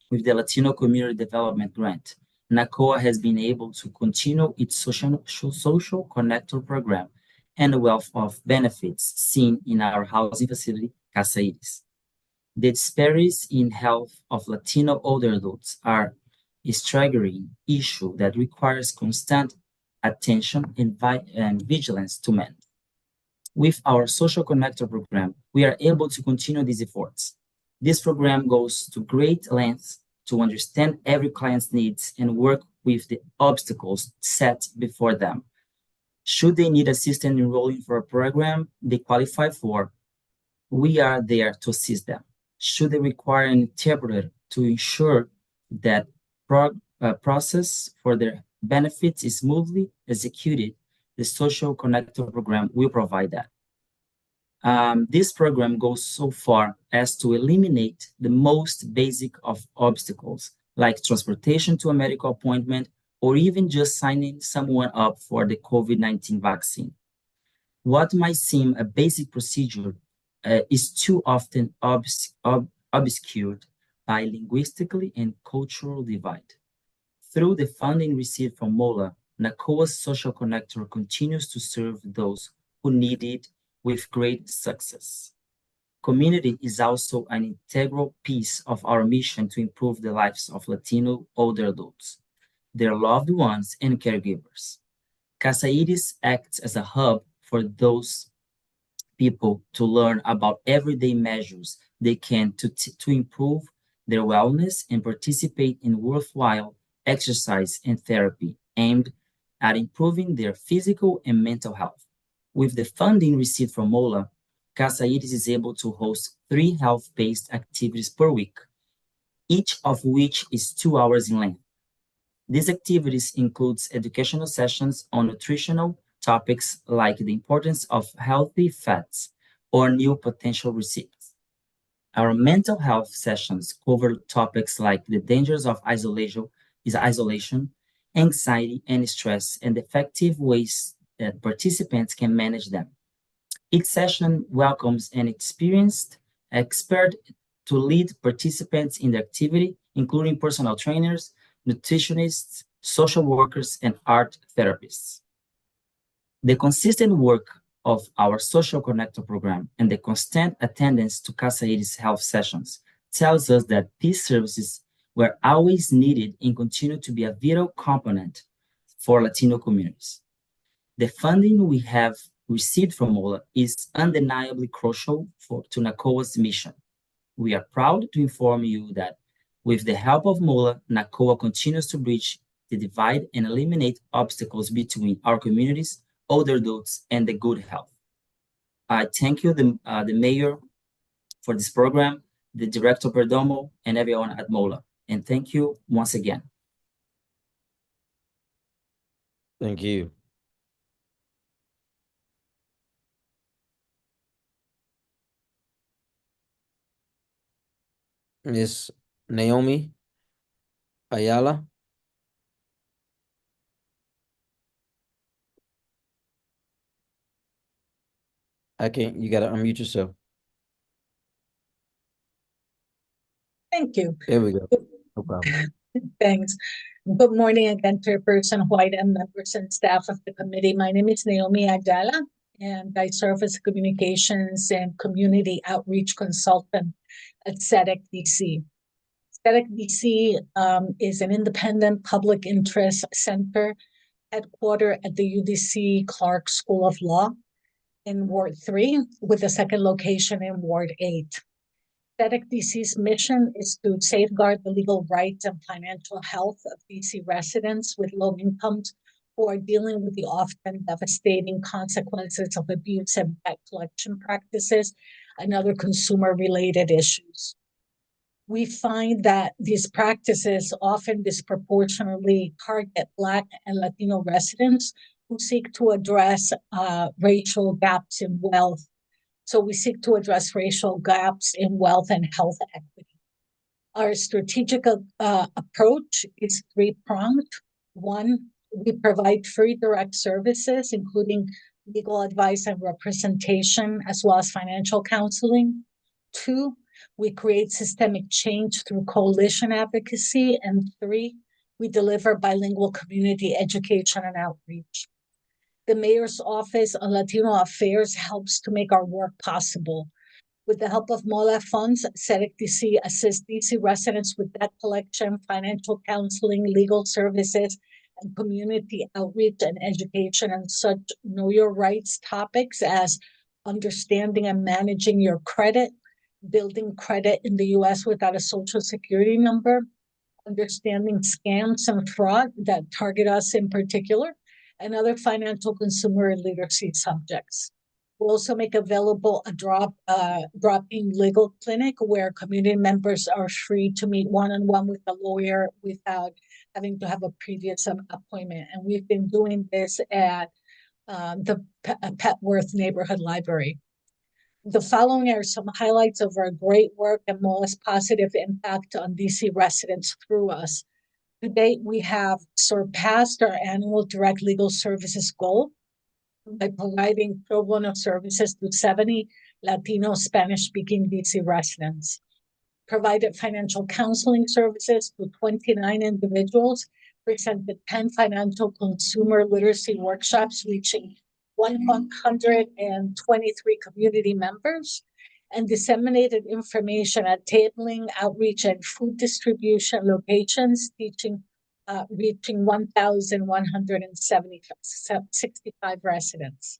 with the Latino Community Development Grant, NACOA has been able to continue its social connector program and the wealth of benefits seen in our housing facility, Casa Iris. The disparities in health of Latino older adults are a staggering issue that requires constant attention, and vigilance to men. With our Social Connector program, we are able to continue these efforts. This program goes to great lengths to understand every client's needs and work with the obstacles set before them. Should they need assistance enrolling for a program they qualify for, we are there to assist them. Should they require an interpreter to ensure that process for their benefits is smoothly executed, the Social Connector program will provide that. This program goes so far as to eliminate the most basic of obstacles, like transportation to a medical appointment, or even just signing someone up for the COVID-19 vaccine. What might seem a basic procedure is too often obscured by linguistically and cultural divide. Through the funding received from MOLA, NACOA's Social Connector continues to serve those who need it with great success. Community is also an integral piece of our mission to improve the lives of Latino older adults, their loved ones, and caregivers. Casa Iris acts as a hub for those people to learn about everyday measures they can to improve their wellness and participate in worthwhile exercise and therapy aimed at improving their physical and mental health. With the funding received from MOLA, Casa Iris is able to host 3 health-based activities per week, each of which is 2 hours in length. These activities include educational sessions on nutritional topics like the importance of healthy fats or new potential recipes. Our mental health sessions cover topics like the dangers of isolation, anxiety, and stress, and effective ways that participants can manage them. Each session welcomes an experienced expert to lead participants in the activity, including personal trainers, nutritionists, social workers, and art therapists. The consistent work of our Social Connector program and the constant attendance to Casa Iris health sessions tells us that these services were always needed and continue to be a vital component for Latino communities. The funding we have received from MOLA is undeniably crucial to NACOA's mission. We are proud to inform you that with the help of MOLA, NACOA continues to bridge the divide and eliminate obstacles between our communities, older adults, and the good health. I thank you, the mayor, for this program, the director Perdomo, and everyone at MOLA. And thank you once again. Thank you. Miss Naomi Ayala. You gotta unmute yourself. Thank you. There we go. No problem. Thanks. Good morning again, Chairperson White and members and staff of the committee. My name is Naomi Ayala, and I serve as a communications and community outreach consultant at SEDEC DC. SEDEC DC is an independent public interest center headquartered at the UDC Clark School of Law in Ward 3, with a second location in Ward 8. SEDEC DC's mission is to safeguard the legal rights and financial health of DC residents with low incomes who are dealing with the often devastating consequences of abuse and debt collection practices and other consumer-related issues. We find that these practices often disproportionately target Black and Latino residents who seek to address racial gaps in wealth. So we seek to address racial gaps in wealth and health equity. Our strategic approach is 3-pronged. 1, we provide free direct services, including legal advice and representation, as well as financial counseling. 2, we create systemic change through coalition advocacy. And 3, we deliver bilingual community education and outreach. The Mayor's Office on Latino Affairs helps to make our work possible. With the help of MOLA funds, SEDEC DC assists DC residents with debt collection, financial counseling, legal services, and community outreach and education on such know your rights topics as understanding and managing your credit, building credit in the US without a social security number, understanding scams and fraud that target us in particular, and other financial consumer literacy subjects. We'll also make available a drop-in legal clinic where community members are free to meet one-on-one with a lawyer without having to have a previous appointment. And we've been doing this at the Petworth Neighborhood Library. The following are some highlights of our great work and most positive impact on DC residents through us. To date, we have surpassed our annual direct legal services goal by providing pro bono services to 70 Latino Spanish-speaking DC residents, provided financial counseling services to 29 individuals, presented 10 financial consumer literacy workshops reaching 123 community members, and disseminated information at tabling, outreach, and food distribution locations, reaching 1,165 residents.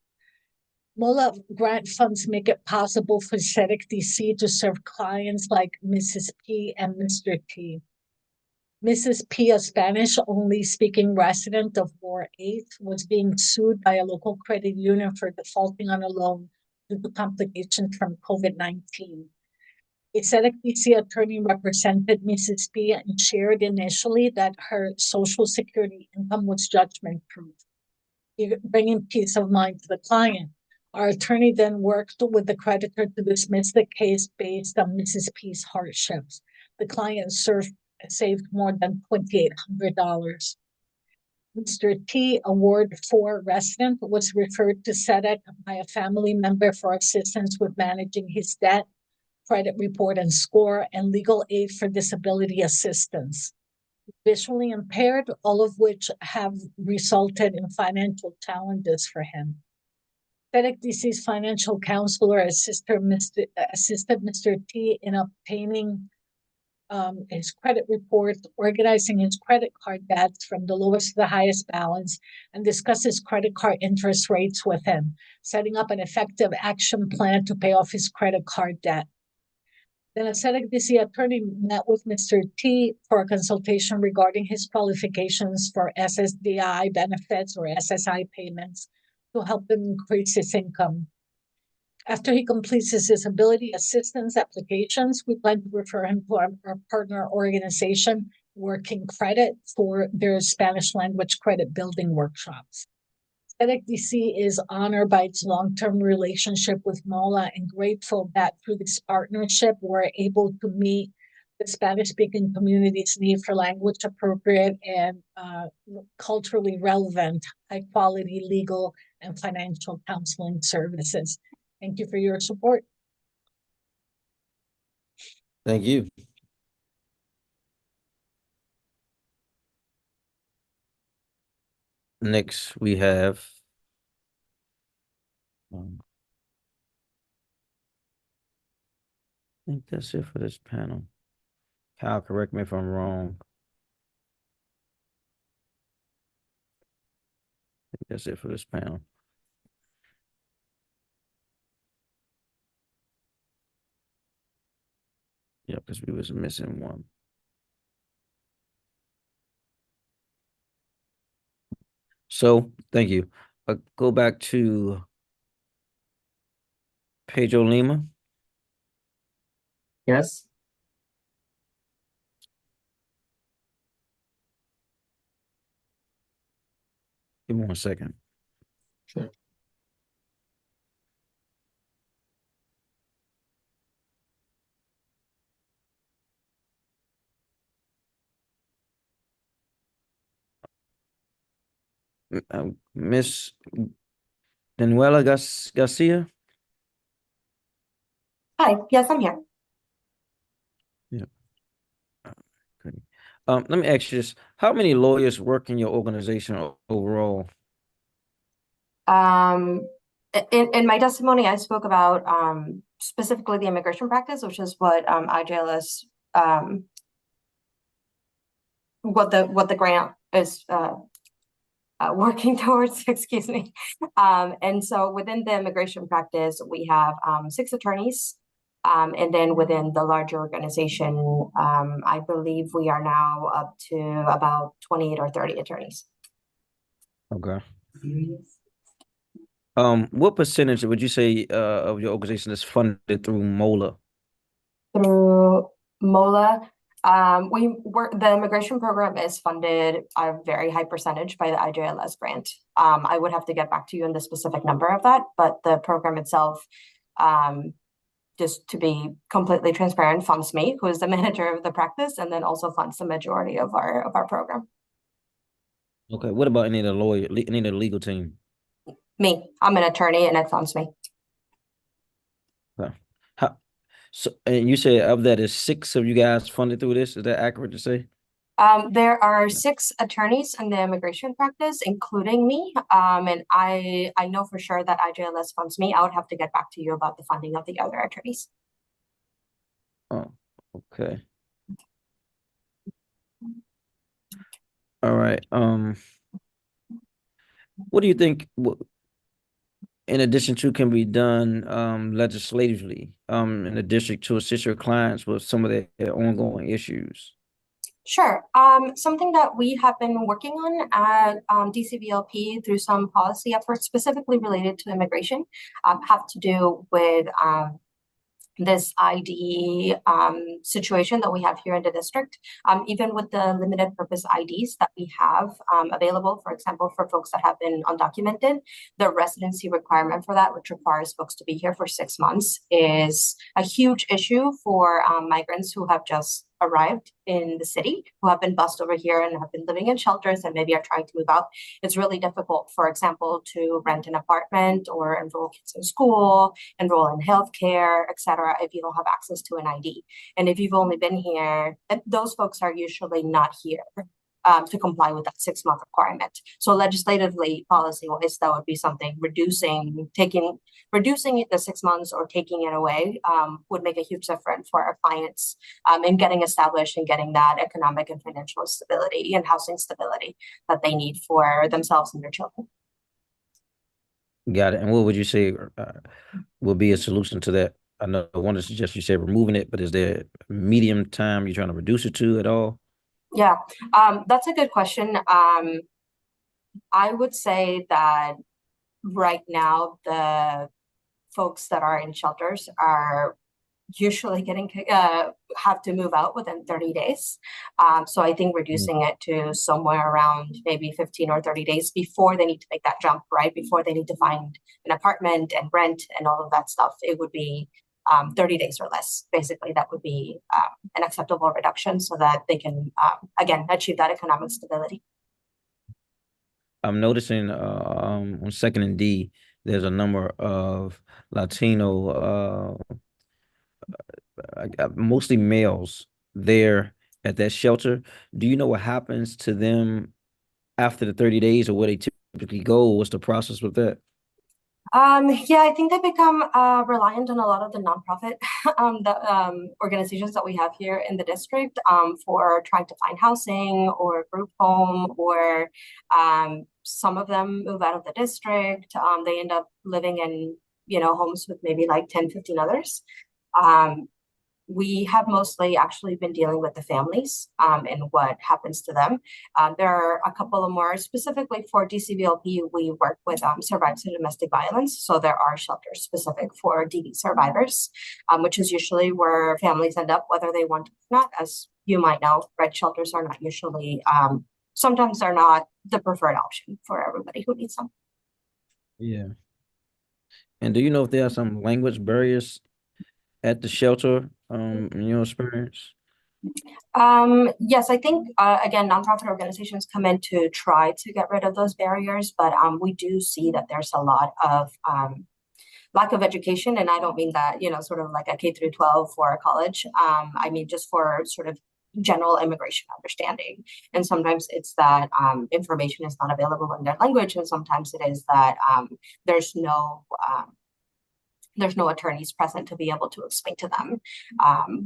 MOLA grant funds make it possible for SEDEC DC to serve clients like Mrs. P and Mr. T. Mrs. P, a Spanish-only speaking resident of Ward 8, was being sued by a local credit union for defaulting on a loan due to complications from COVID-19. A SEDEC DC attorney represented Mrs. P and shared initially that her Social Security income was judgment-proof, bringing peace of mind to the client. Our attorney then worked with the creditor to dismiss the case based on Mrs. P's hardships. The client saved more than $2,800. Mr. T, a Ward 4 resident, was referred to SEDEC by a family member for assistance with managing his debt, credit report and score, and legal aid for disability assistance. Visually impaired, all of which have resulted in financial challenges for him. SEDEC DC's financial counselor assisted Mr. T in obtaining his credit report, organizing his credit card debts from the lowest to the highest balance, and discuss his credit card interest rates with him, setting up an effective action plan to pay off his credit card debt. Then a SEDEC DC attorney met with Mr. T for a consultation regarding his qualifications for SSDI benefits or SSI payments to help him increase his income. After he completes his disability assistance applications, we plan to refer him to our partner organization, Working Credit, for their Spanish language credit building workshops. SEDEC DC is honored by its long-term relationship with MOLA and grateful that through this partnership, we're able to meet the Spanish-speaking community's need for language-appropriate and culturally relevant, high-quality legal and financial counseling services. Thank you for your support. Thank you. Next, we have I think that's it for this panel. Kyle, correct me if I'm wrong. I think that's it for this panel. Yeah, because we was missing one. So, thank you. Go back to Pedro Lima. Yes. Give me 1 second. Sure. Miss Danuela Garcia. Hi, yes, I'm here. Yeah. Good. Let me ask you this: how many lawyers work in your organization overall? In my testimony, I spoke about specifically the immigration practice, which is what IJLS what the grant is working towards, excuse me. And so within the immigration practice, we have 6 attorneys. And then within the larger organization, I believe we are now up to about 28 or 30 attorneys. Okay. What percentage would you say of your organization is funded through MOLA? Through MOLA, the immigration program is funded a very high percentage by the IJLS grant. I would have to get back to you on the specific number of that, but the program itself, just to be completely transparent, funds me, who is the manager of the practice, and then also funds the majority of our program. Okay. What about any of the any of the legal team? Me, I'm an attorney, and it funds me. Okay. So, and you said of that is 6 of you guys funded through this? Is that accurate to say? There are 6 attorneys in the immigration practice, including me. And I know for sure that IJLS funds me. I would have to get back to you about the funding of the other attorneys. Oh, okay. All right. What do you think, in addition to, can be done legislatively in the district to assist your clients with some of their ongoing issues? Sure. Something that we have been working on at DCVLP through some policy efforts specifically related to immigration have to do with this ID situation that we have here in the district. Even with the limited purpose IDs that we have available, for example, for folks that have been undocumented, the residency requirement for that, which requires folks to be here for 6 months, is a huge issue for migrants who have just arrived in the city, who have been bussed over here and have been living in shelters and maybe are trying to move out. It's really difficult, for example, to rent an apartment or enroll kids in school, enroll in healthcare, etc., if you don't have access to an ID. And if you've only been here, those folks are usually not here to comply with that 6-month requirement. So legislatively, policy-wise, that would be something reducing the 6 months or taking it away would make a huge difference for our clients in getting established and getting that economic and financial stability and housing stability that they need for themselves and their children. Got it. And what would you say will be a solution to that? I know one of the suggestions you said removing it, but is there a medium time you're trying to reduce it to at all? Yeah, that's a good question. I would say that right now, the folks that are in shelters are usually have to move out within 30 days. So I think reducing it to somewhere around maybe 15 or 30 days before they need to make that jump, right? Before they need to find an apartment and rent and all of that stuff, it would be 30 days or less. Basically, that would be an acceptable reduction so that they can, again, achieve that economic stability. I'm noticing on 2nd and D, there's a number of Latino, mostly males there at that shelter. Do you know what happens to them after the 30 days or where they typically go? What's the process with that? Yeah, I think they become reliant on a lot of the nonprofit organizations that we have here in the district for trying to find housing or group home, or some of them move out of the district. They end up living in, homes with maybe like 10, 15 others. We have mostly actually been dealing with the families and what happens to them. There are a couple of more specifically for DCVLP. We work with survivors of domestic violence. So there are shelters specific for DV survivors, which is usually where families end up, whether they want to or not. As you might know, right, shelters are not usually, sometimes they're not the preferred option for everybody who needs them. Yeah. And do you know if there are some language barriers at the shelter in your experience? Yes, I think, again, nonprofit organizations come in to try to get rid of those barriers, but we do see that there's a lot of lack of education. And I don't mean that, sort of like a K through 12 for a college. I mean, just for sort of general immigration understanding. And sometimes it's that information is not available in their language. And sometimes it is that there's no attorneys present to be able to explain to them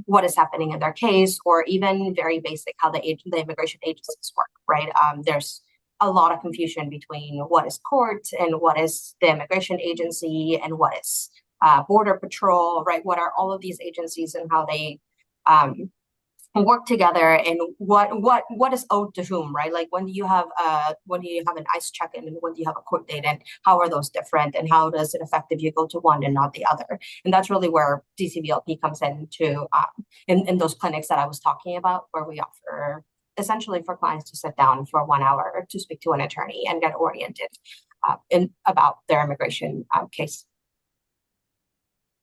what is happening in their case, or even very basic how the immigration agencies work, right? There's a lot of confusion between what is court and what is the immigration agency and what is border patrol, right? What are all of these agencies and how they work together, and what is owed to whom, right? Like when do you have an ICE check-in and when do you have a court date, and how are those different, and how does it affect if you go to one and not the other? And that's really where DCVLP comes into in those clinics that I was talking about, where we offer essentially for clients to sit down for 1 hour to speak to an attorney and get oriented about their immigration case.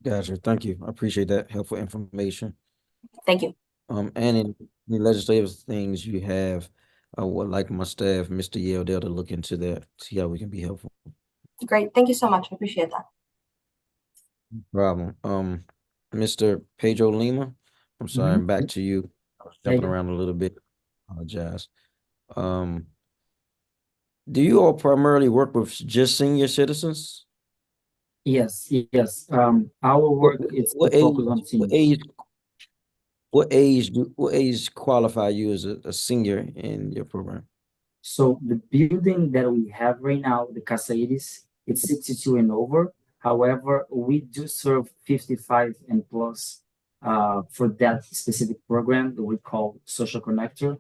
Gotcha. Thank you. I appreciate that helpful information. Thank you. And in the legislative things you have, I would like my staff, Mr. Yeldell, to look into that, see how we can be helpful. Great. Thank you so much. I appreciate that. No problem. Mr. Pedro Lima, I'm sorry, I'm back to you. I was jumping around a little bit. Apologize. Do you all primarily work with just senior citizens? Yes. Our work is focused on seniors. What age qualify you as a senior in your program? So the building that we have right now, the Casa Iris, it's 62 and over. However, we do serve 55 and plus for that specific program that we call Social Connector.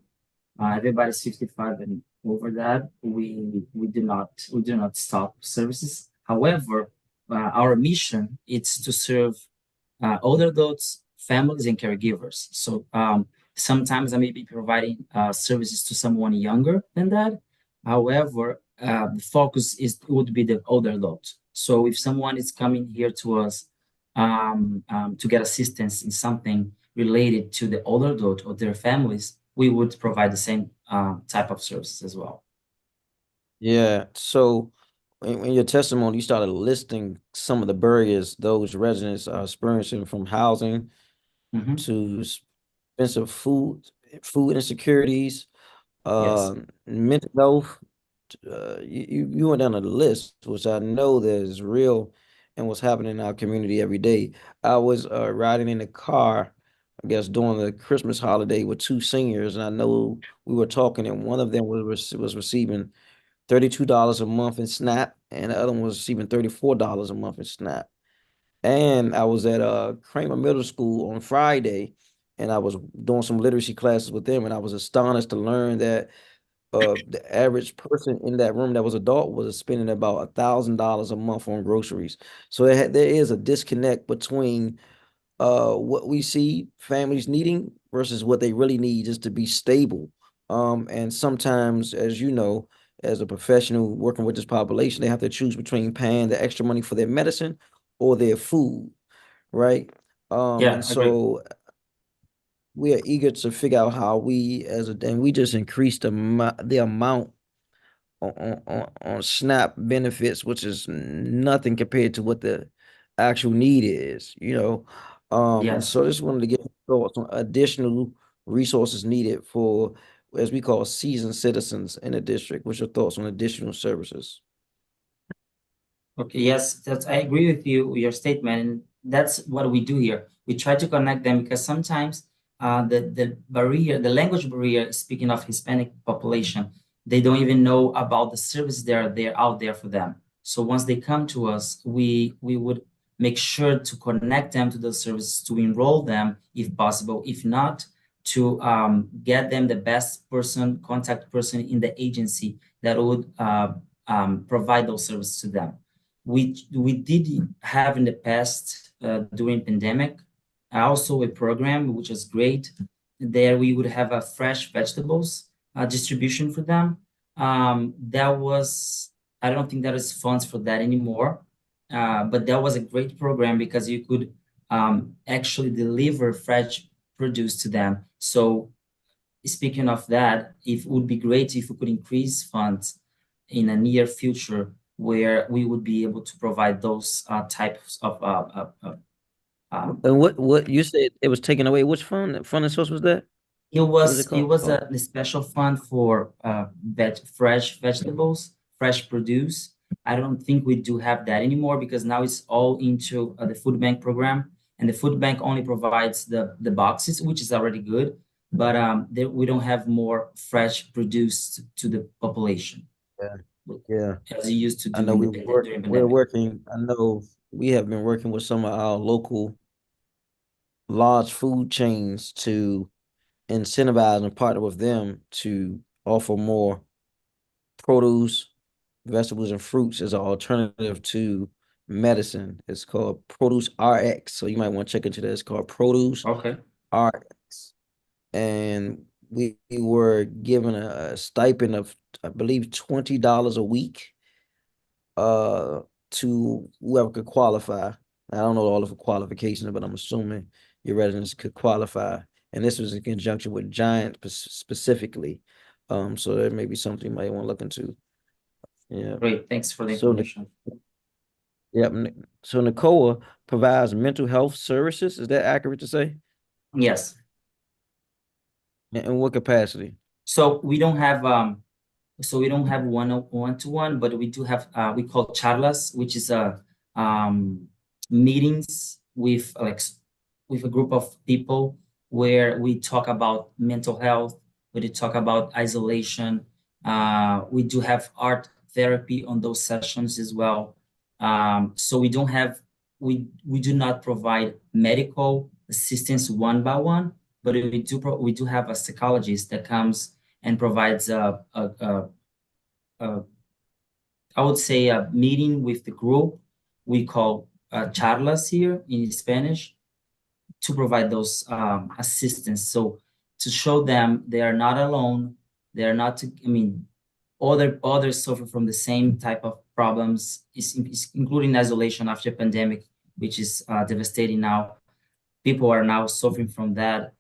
Everybody's 55 and over that. We do not stop services. However, our mission is to serve older adults, families, and caregivers. So sometimes I may be providing services to someone younger than that. However, the focus would be the older adult. So if someone is coming here to us to get assistance in something related to the older adult or their families, we would provide the same type of services as well. Yeah. So in your testimony, you started listing some of the barriers those residents are experiencing, from housing to expensive food insecurities, mental health. You went down the list, which I know that is real and what's happening in our community every day. I was riding in the car, I guess, during the Christmas holiday with two seniors, and I know we were talking, and one of them was receiving $32 a month in SNAP, and the other one was receiving $34 a month in SNAP. And I was at Kramer Middle School on Friday, and I was doing some literacy classes with them, and I was astonished to learn that the average person in that room that was adult was spending about $1,000 a month on groceries. So there is a disconnect between what we see families needing versus what they really need just to be stable. And sometimes, as you know, as a professional working with this population, they have to choose between paying the extra money for their medicine or their food, right? And so we are eager to figure out how we and we just increased the amount on SNAP benefits, which is nothing compared to what the actual need is, you know. And so I just wanted to get thoughts on additional resources needed for, as we call, seasoned citizens in the district. What's your thoughts on additional services? Okay, yes, I agree with your statement, and that's what we do here. We try to connect them because sometimes the language barrier, speaking of Hispanic population, they don't even know about the services they're out there for them. So once they come to us, we would make sure to connect them to those services, to enroll them if possible. If not, to get them the best contact person in the agency that would provide those services to them. We did have in the past, during pandemic, also a program which is great. There we would have a fresh vegetables distribution for them. I don't think there is funds for that anymore, but that was a great program because you could actually deliver fresh produce to them. So speaking of that, it would be great if we could increase funds in a near future where we would be able to provide those types of and what you said it was taken away? Which fund and source was that? It was a special fund for fresh vegetables, fresh produce. I don't think we do have that anymore because now it's all into the food bank program, and the food bank only provides the boxes, which is already good. but we don't have more fresh produce to the population. Yeah. Yeah. As you used to do I know during pandemic. we're working, I know we have been working with some of our local large food chains to incentivize and partner with them to offer more produce, vegetables, and fruits as an alternative to medicine. It's called Produce RX. So you might want to check into that. It's called Produce Okay. RX. And we were given a stipend of, I believe, $20 a week to whoever could qualify. I don't know all of the qualifications, but I'm assuming your residents could qualify. And this was in conjunction with Giant specifically. So that may be something you might want to look into. Yeah. Great. Thanks for the So information. Yep. So NACOA provides mental health services. Is that accurate to say? Yes. In what capacity? So we don't have one-to-one, but we do have we call charlas, which is meetings with with a group of people where we talk about mental health, we talk about isolation. We do have art therapy on those sessions as well. So we do not provide medical assistance one by one, but we do have a psychologist that comes and provides I would say a meeting with the group. We call charlas here in Spanish, to provide those assistance. So to show them they are not alone. They are not, others suffer from the same type of problems, including isolation after pandemic, which is devastating now. People are now suffering from that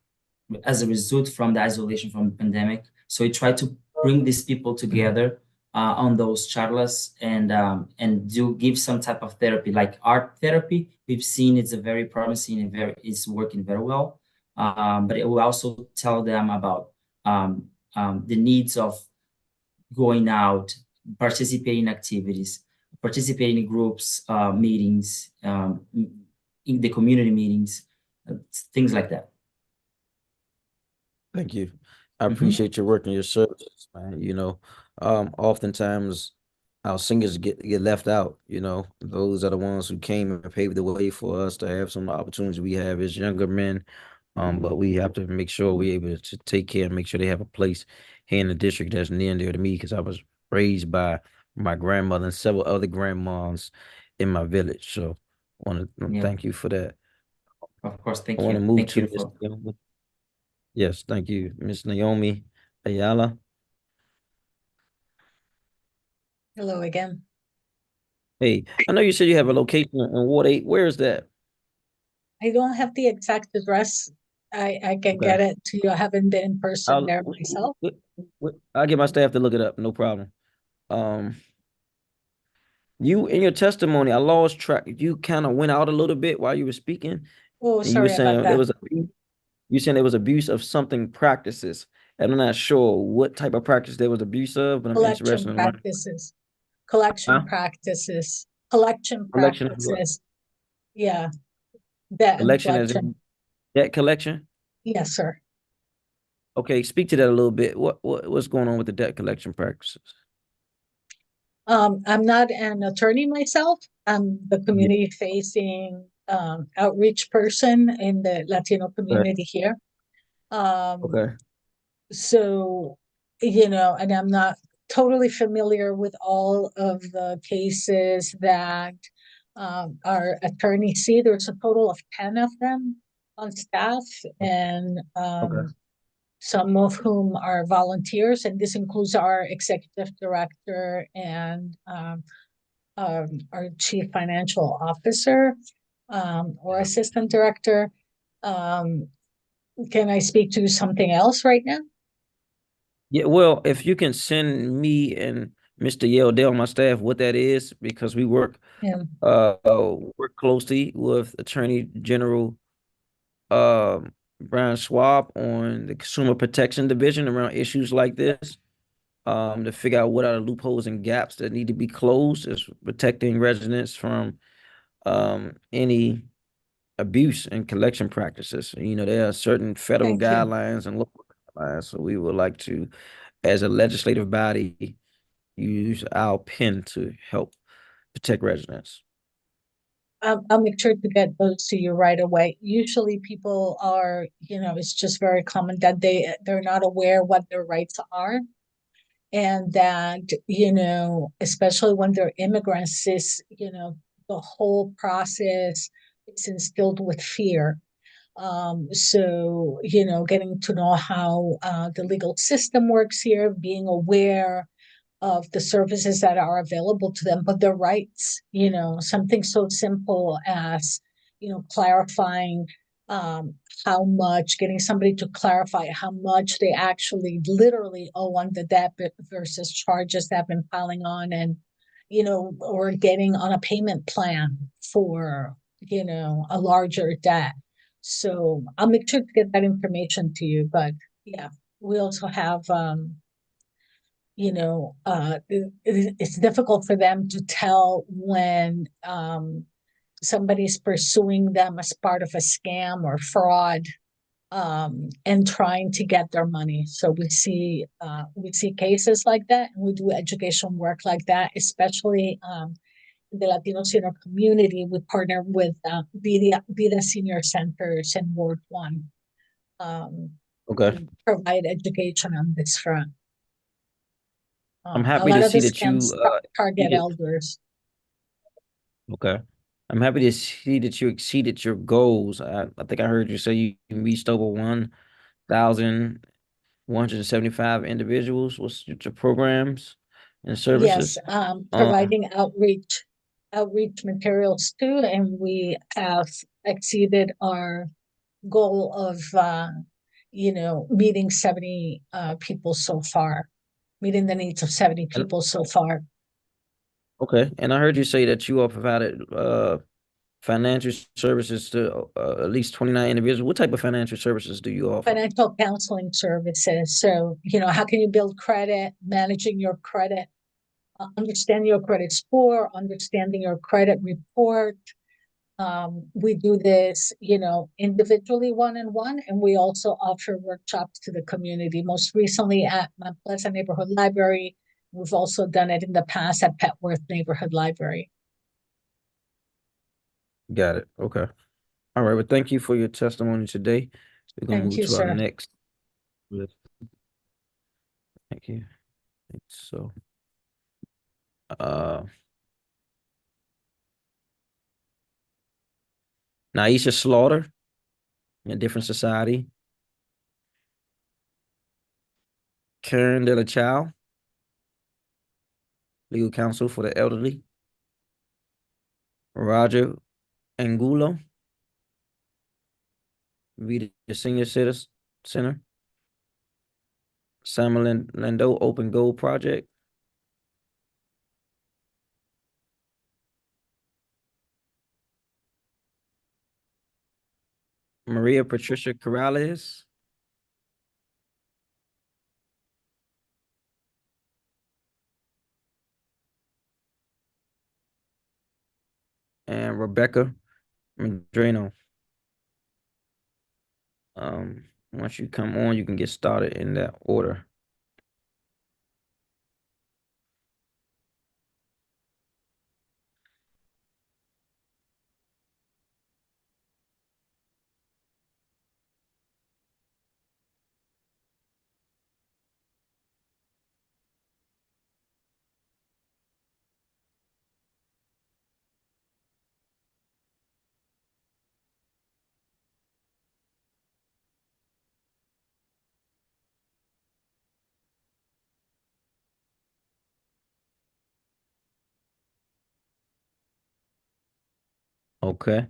as a result from the isolation from the pandemic. So we try to bring these people together on those charlas and do give some type of therapy, like art therapy. We've seen it's a very promising and it's working very well. But it will also tell them about the needs of going out, participating in activities, participating in groups, meetings, in the community meetings, things like that. Thank you. I appreciate your work and your services, man. Oftentimes our singers get left out, those are the ones who came and paved the way for us to have some opportunities we have as younger men. But we have to make sure we're able to take care and make sure they have a place here in the district that's near and dear to me, because I was raised by my grandmother and several other grandmoms in my village. So I want to thank you for that. Of course, thank you. I want to move Thank to you Miss for... Naomi. Yes, thank you, Miss Naomi Ayala. Hello again. Hey, I know you said you have a location in Ward 8. Where is that? I don't have the exact address. I can get it to you. I haven't been in person there myself. I'll get my staff to look it up. No problem. You in your testimony, I lost track. You kind of went out a little bit while you were speaking. Oh, and you were sorry saying about there that. was you saying there was abuse of something practices. And I'm not sure what type of practice there was abuse of, but I'm interested Collection in learning. practices. Collection Huh? practices. Collection Collection of what? practices. Yeah. Debt and Collection as collection. in debt collection? Yes, sir. Okay, speak to that a little bit. What's going on with the debt collection practices? I'm not an attorney myself. I'm the community facing outreach person in the Latino community here. Okay. So, and I'm not totally familiar with all of the cases that our attorneys see. There's a total of 10 of them on staff, and some of whom are volunteers, and this includes our executive director and our chief financial officer or assistant director. Can I speak to something else right now? Yeah, well, if you can send me and Mr. Yeldell on my staff what that is, because we work closely with Attorney General Brian Schwab on the Consumer Protection Division around issues like this, to figure out what are the loopholes and gaps that need to be closed as protecting residents from any abuse and collection practices. There are certain federal Thank you. guidelines and local So we would like to, as a legislative body, use our pen to help protect residents. I'll make sure to get those to you right away. Usually people are, it's just very common that they're not aware what their rights are. And that, especially when they're immigrants, the whole process is instilled with fear. So, getting to know how the legal system works here, being aware of the services that are available to them, but their rights, something so simple as, clarifying how much, getting somebody to clarify how much they actually literally owe on the debt versus charges that have been piling on, and, or getting on a payment plan for, a larger debt. So I'll make sure to get that information to you, but yeah, we also have, it's difficult for them to tell when somebody's pursuing them as part of a scam or fraud, and trying to get their money. So we see cases like that, and we do education work like that, especially in the Latino senior community. We partner with Vida Senior Centers in Ward 1 Okay. to provide education on this front. I'm A happy lot to of the see that you scams target exceeded- elders. Okay. I'm happy to see that you exceeded your goals. I think I heard you say you reached over 1,175 individuals with your programs and services. Yes, providing outreach materials too, and we have exceeded our goal of meeting 70 people so far, meeting the needs of 70 people so far. Okay, and I heard you say that you all provided financial services to at least 29 individuals. What type of financial services do you offer? Financial counseling services. So, how can you build credit, managing your credit, understanding your credit score, understanding your credit report. We do this, individually one-on-one, and we also offer workshops to the community. Most recently at Mount Pleasant Neighborhood Library. We've also done it in the past at Petworth Neighborhood Library. Got it. Okay. All right. Well, thank you for your testimony today. We're going to Thank move you, to our sir. next. Thank you. So, Naisha Slaughter, in a different society. Karen De La Chow, legal counsel for the elderly. Roger Angulo, Vida Senior Citizen Center. Simon Lando, Open Goal Project. Maria Patricia Corrales. And Rebecca Medrano. Once you come on, you can get started in that order. Okay.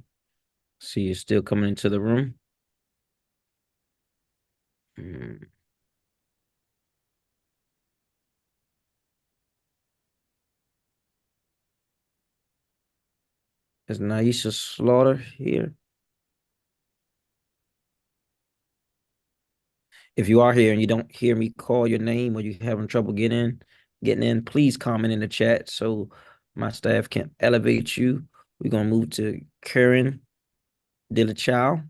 See you still coming into the room. Is Naisha Slaughter here? If you are here and you don't hear me call your name or you're having trouble getting in, please comment in the chat so my staff can elevate you. We're gonna move to Karen De La Chow.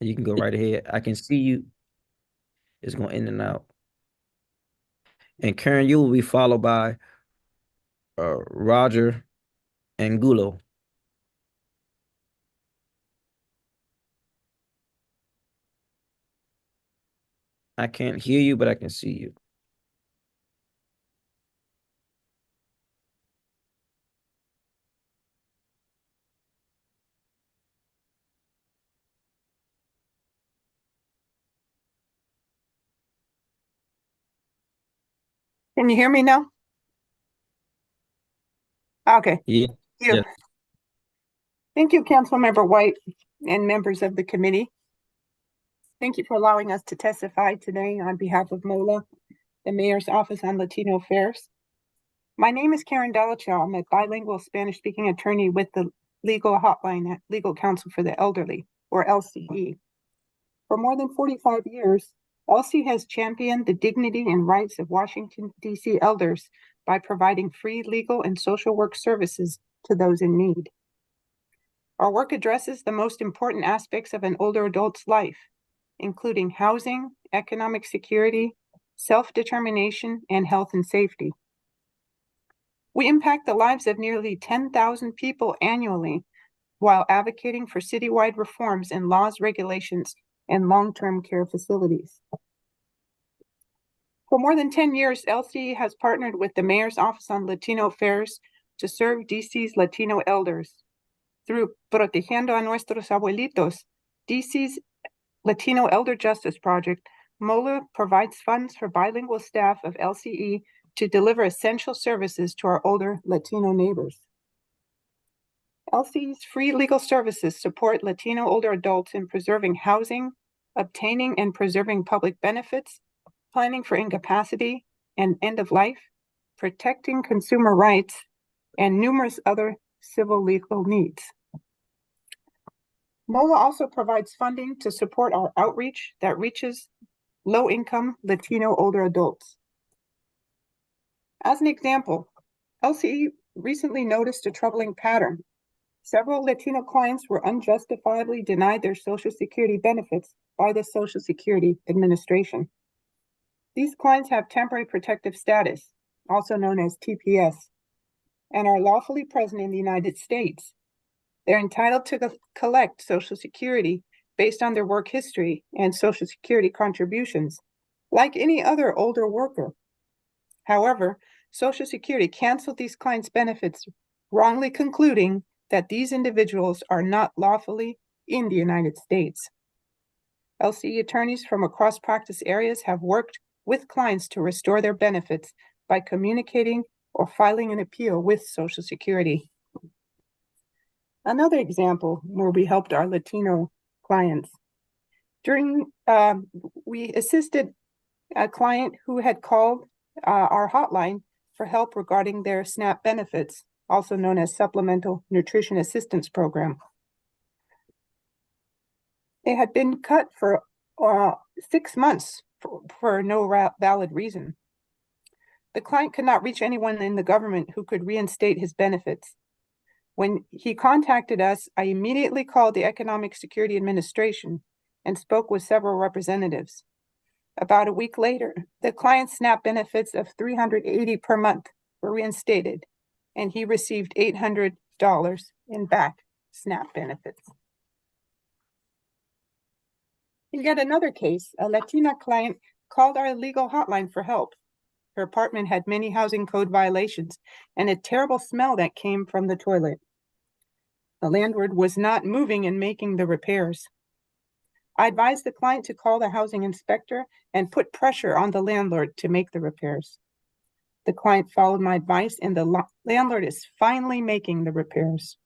You can go right ahead. I can see you. It's going in and out. And Karen, you will be followed by Roger Angulo. I can't hear you, but I can see you. Can you hear me now? Okay. Yeah. Thank you. Thank you, Councilmember White and members of the committee. Thank you for allowing us to testify today on behalf of MOLA, the Mayor's Office on Latino Affairs. My name is Karen Delachow. I'm a bilingual Spanish-speaking attorney with the Legal Hotline at Legal Counsel for the Elderly, or LCE. For more than 45 years, LC has championed the dignity and rights of Washington, D.C. elders by providing free legal and social work services to those in need. Our work addresses the most important aspects of an older adult's life, including housing, economic security, self-determination, and health and safety. We impact the lives of nearly 10,000 people annually while advocating for citywide reforms in laws, regulations, and long-term care facilities. For more than 10 years, LCE has partnered with the Mayor's Office on Latino Affairs to serve DC's Latino elders. Through Protegiendo a Nuestros Abuelitos, DC's Latino Elder Justice Project, MOLA provides funds for bilingual staff of LCE to deliver essential services to our older Latino neighbors. LCE's free legal services support Latino older adults in preserving housing, obtaining and preserving public benefits, planning for incapacity and end of life, protecting consumer rights, and numerous other civil legal needs. MOLA also provides funding to support our outreach that reaches low-income Latino older adults. As an example, LCE recently noticed a troubling pattern. Several Latino clients were unjustifiably denied their Social Security benefits by the Social Security Administration. These clients have temporary protective status, also known as TPS, and are lawfully present in the United States. They're entitled to collect Social Security based on their work history and Social Security contributions, like any other older worker. However, Social Security canceled these clients' benefits, wrongly concluding that these individuals are not lawfully in the United States. LCE attorneys from across practice areas have worked with clients to restore their benefits by communicating or filing an appeal with Social Security. Another example where we helped our Latino clients. We assisted a client who had called our hotline for help regarding their SNAP benefits, also known as Supplemental Nutrition Assistance Program. They had been cut for 6 months for no valid reason. The client could not reach anyone in the government who could reinstate his benefits. When he contacted us, I immediately called the Economic Security Administration and spoke with several representatives. About a week later, the client's SNAP benefits of $380 per month were reinstated, and he received $800 in back SNAP benefits. In yet another case, a Latina client called our legal hotline for help. Her apartment had many housing code violations and a terrible smell that came from the toilet. The landlord was not moving and making the repairs. I advised the client to call the housing inspector and put pressure on the landlord to make the repairs. The client followed my advice, and the landlord is finally making the repairs.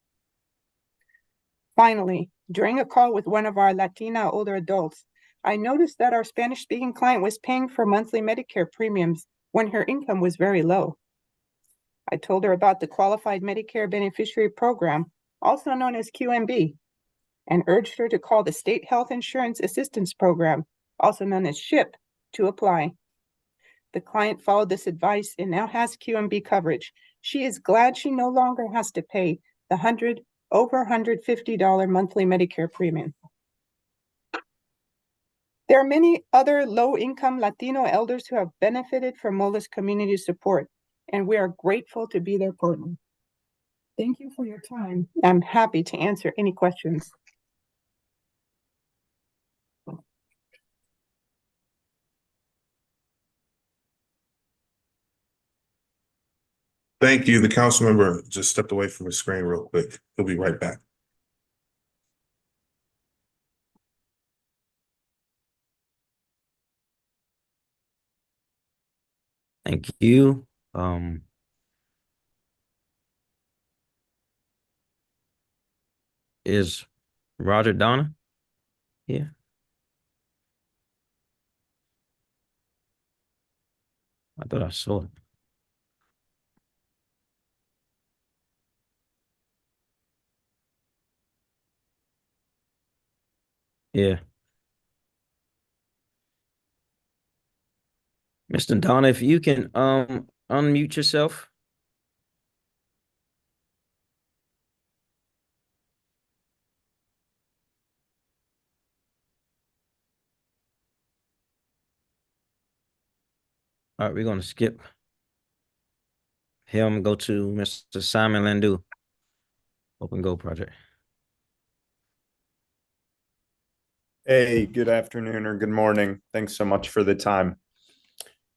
Finally, during a call with one of our Latina older adults, I noticed that our Spanish-speaking client was paying for monthly Medicare premiums when her income was very low. I told her about the Qualified Medicare Beneficiary Program, also known as QMB, and urged her to call the State Health Insurance Assistance Program, also known as SHIP, to apply. The client followed this advice and now has QMB coverage. She is glad she no longer has to pay the over $150 monthly Medicare premium. There are many other low-income Latino elders who have benefited from MOLA's community support, and we are grateful to be their partner. Thank you for your time. I'm happy to answer any questions. Thank you. The council member just stepped away from his screen real quick. He'll be right back. Thank you. Is Roger Donna here? I thought I saw it. Yeah. Mr. Donna, if you can unmute yourself. All right, we're gonna skip him and go to Mr. Simon Landu, Open Goal Project. Hey, good afternoon or good morning. Thanks so much for the time.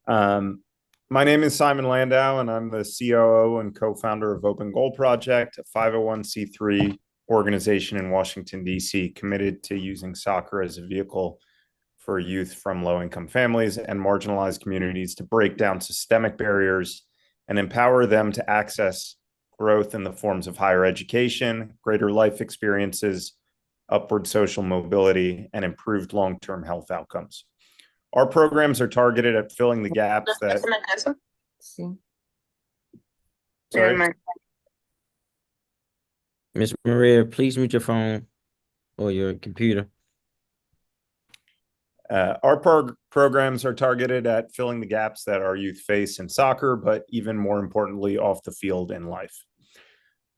My name is Simon Landau, and I'm the COO and co-founder of Open Goal Project, a 501c3 organization in Washington, D.C., committed to using soccer as a vehicle for youth from low-income families and marginalized communities to break down systemic barriers and empower them to access growth in the forms of higher education, greater life experiences, upward social mobility, and improved long-term health outcomes. Our programs are targeted at filling the gaps that... Sorry. Ms. Maria, please mute your phone or your computer. Our programs are targeted at filling the gaps that our youth face in soccer, but even more importantly, off the field in life.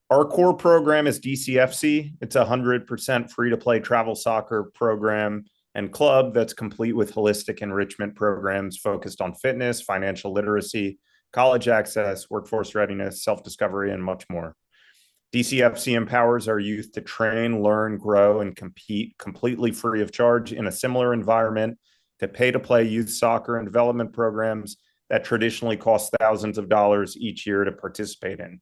Our core program is DCFC. It's a 100% free-to-play travel soccer program and club that's complete with holistic enrichment programs focused on fitness, financial literacy, college access, workforce readiness, self-discovery, and much more. DCFC empowers our youth to train, learn, grow, and compete completely free of charge in a similar environment to pay-to-play youth soccer and development programs that traditionally cost thousands of dollars each year to participate in.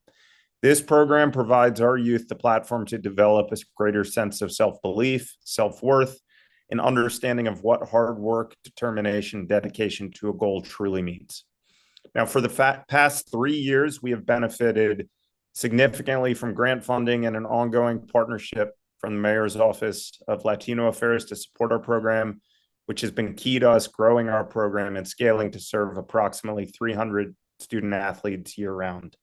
This program provides our youth the platform to develop a greater sense of self-belief, self-worth, and understanding of what hard work, determination, dedication to a goal truly means. Now, for the past 3 years, we have benefited significantly from grant funding and an ongoing partnership from the Mayor's Office of Latino Affairs to support our program, which has been key to us growing our program and scaling to serve approximately 300 student athletes year-round.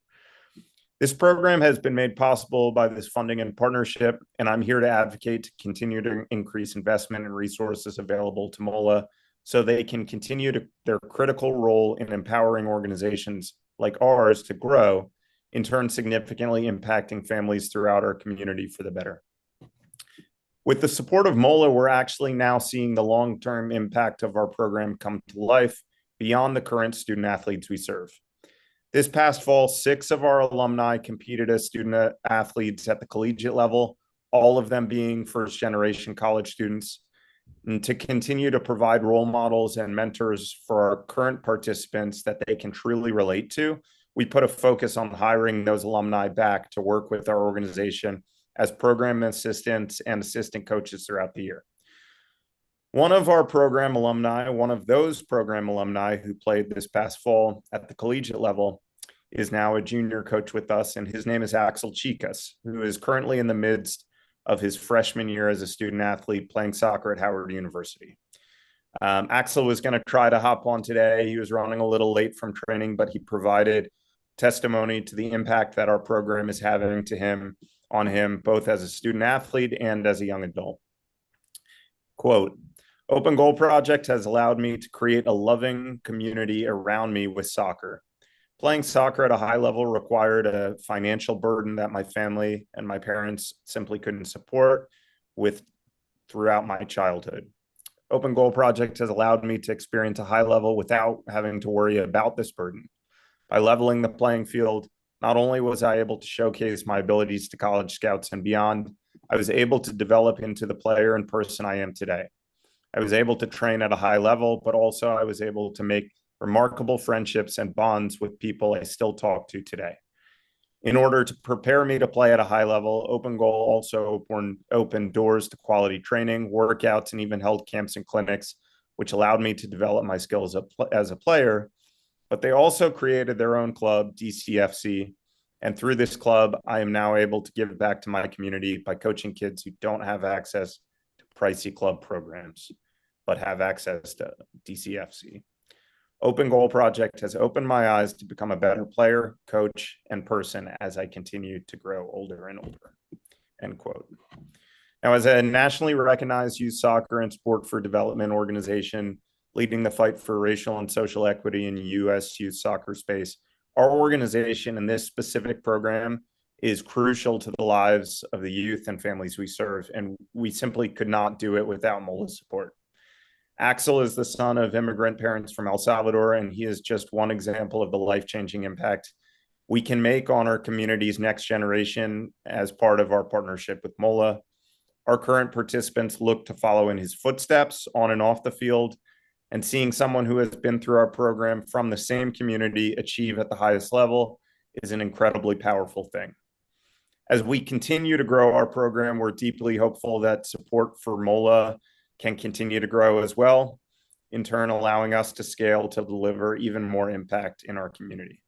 This program has been made possible by this funding and partnership, and I'm here to advocate to continue to increase investment and resources available to MOLA so they can continue their critical role in empowering organizations like ours to grow, in turn significantly impacting families throughout our community for the better. With the support of MOLA, we're actually now seeing the long-term impact of our program come to life beyond the current student athletes we serve. This past fall, 6 of our alumni competed as student athletes at the collegiate level, all of them being first-generation college students. And to continue to provide role models and mentors for our current participants that they can truly relate to, we put a focus on hiring those alumni back to work with our organization as program assistants and assistant coaches throughout the year. One of those program alumni who played this past fall at the collegiate level is now a junior coach with us, and his name is Axel Chicas, who is currently in the midst of his freshman year as a student athlete playing soccer at Howard University. Axel was going to try to hop on today. He was running a little late from training, but he provided testimony to the impact that our program is having on him, both as a student athlete and as a young adult. Quote, Open Goal Project has allowed me to create a loving community around me with soccer. Playing soccer at a high level required a financial burden that my family and my parents simply couldn't support throughout my childhood. Open Goal Project has allowed me to experience a high level without having to worry about this burden. By leveling the playing field, not only was I able to showcase my abilities to college scouts and beyond, I was able to develop into the player and person I am today. I was able to train at a high level, but also I was able to make remarkable friendships and bonds with people I still talk to today. In order to prepare me to play at a high level, Open Goal also opened doors to quality training, workouts, and even held camps and clinics, which allowed me to develop my skills as a player. But they also created their own club, DCFC. And through this club, I am now able to give back to my community by coaching kids who don't have access to pricey club programs, but have access to DCFC. Open Goal Project has opened my eyes to become a better player, coach, and person as I continue to grow older and older, end quote. Now, as a nationally recognized youth soccer and sport for development organization, leading the fight for racial and social equity in U.S. youth soccer space, our organization in this specific program is crucial to the lives of the youth and families we serve, and we simply could not do it without MOLA's support. Axel is the son of immigrant parents from El Salvador, and he is just one example of the life-changing impact we can make on our community's next generation as part of our partnership with MOLA. Our current participants look to follow in his footsteps on and off the field, and seeing someone who has been through our program from the same community achieve at the highest level is an incredibly powerful thing. As we continue to grow our program, we're deeply hopeful that support for MOLA can continue to grow as well, in turn allowing us to scale to deliver even more impact in our community.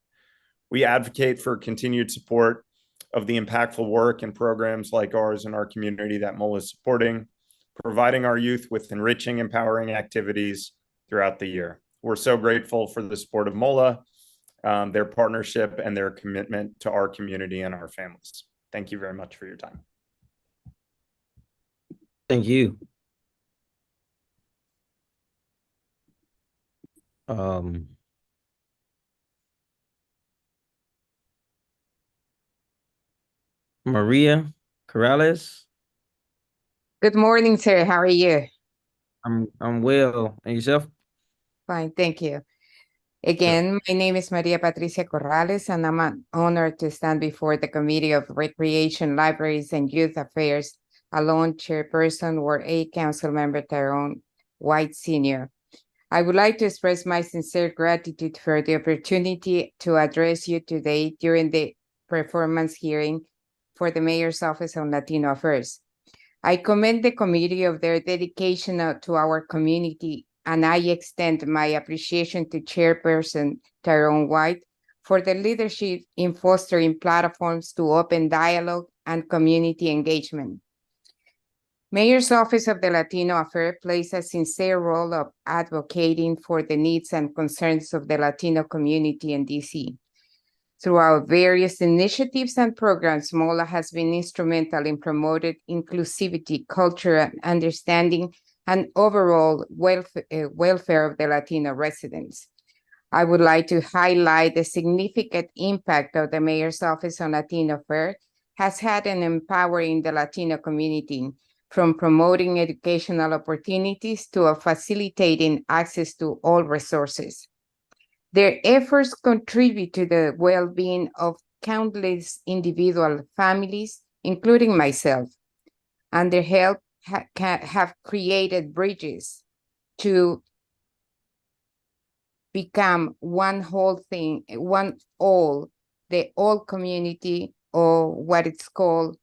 We advocate for continued support of the impactful work and programs like ours in our community that MOLA is supporting, providing our youth with enriching, empowering activities throughout the year. We're so grateful for the support of MOLA, their partnership, and their commitment to our community and our families. Thank you very much for your time. Thank you. Maria Corrales. Good morning, sir. How are you? I'm well. And yourself? Fine, thank you. Again, my name is Maria Patricia Corrales, and I'm honored to stand before the Committee of Recreation, Libraries, and Youth Affairs, alone chairperson or a council member Tyrone White Sr. I would like to express my sincere gratitude for the opportunity to address you today during the performance hearing for the Mayor's Office on Latino Affairs. I commend the committee of their dedication to our community, and I extend my appreciation to Chairperson Tyrone White for the leadership in fostering platforms to open dialogue and community engagement. Mayor's Office of the Latino Affairs plays a sincere role of advocating for the needs and concerns of the Latino community in DC. Through our various initiatives and programs, MOLA has been instrumental in promoting inclusivity, culture, and understanding, and overall welfare of the Latino residents. I would like to highlight the significant impact of the Mayor's Office on Latino Affairs has had in empowering the Latino community, from promoting educational opportunities to facilitating access to all resources. Their efforts contribute to the well-being of countless individual families, including myself, and their help have created bridges to become one whole thing, the all community, or what it's called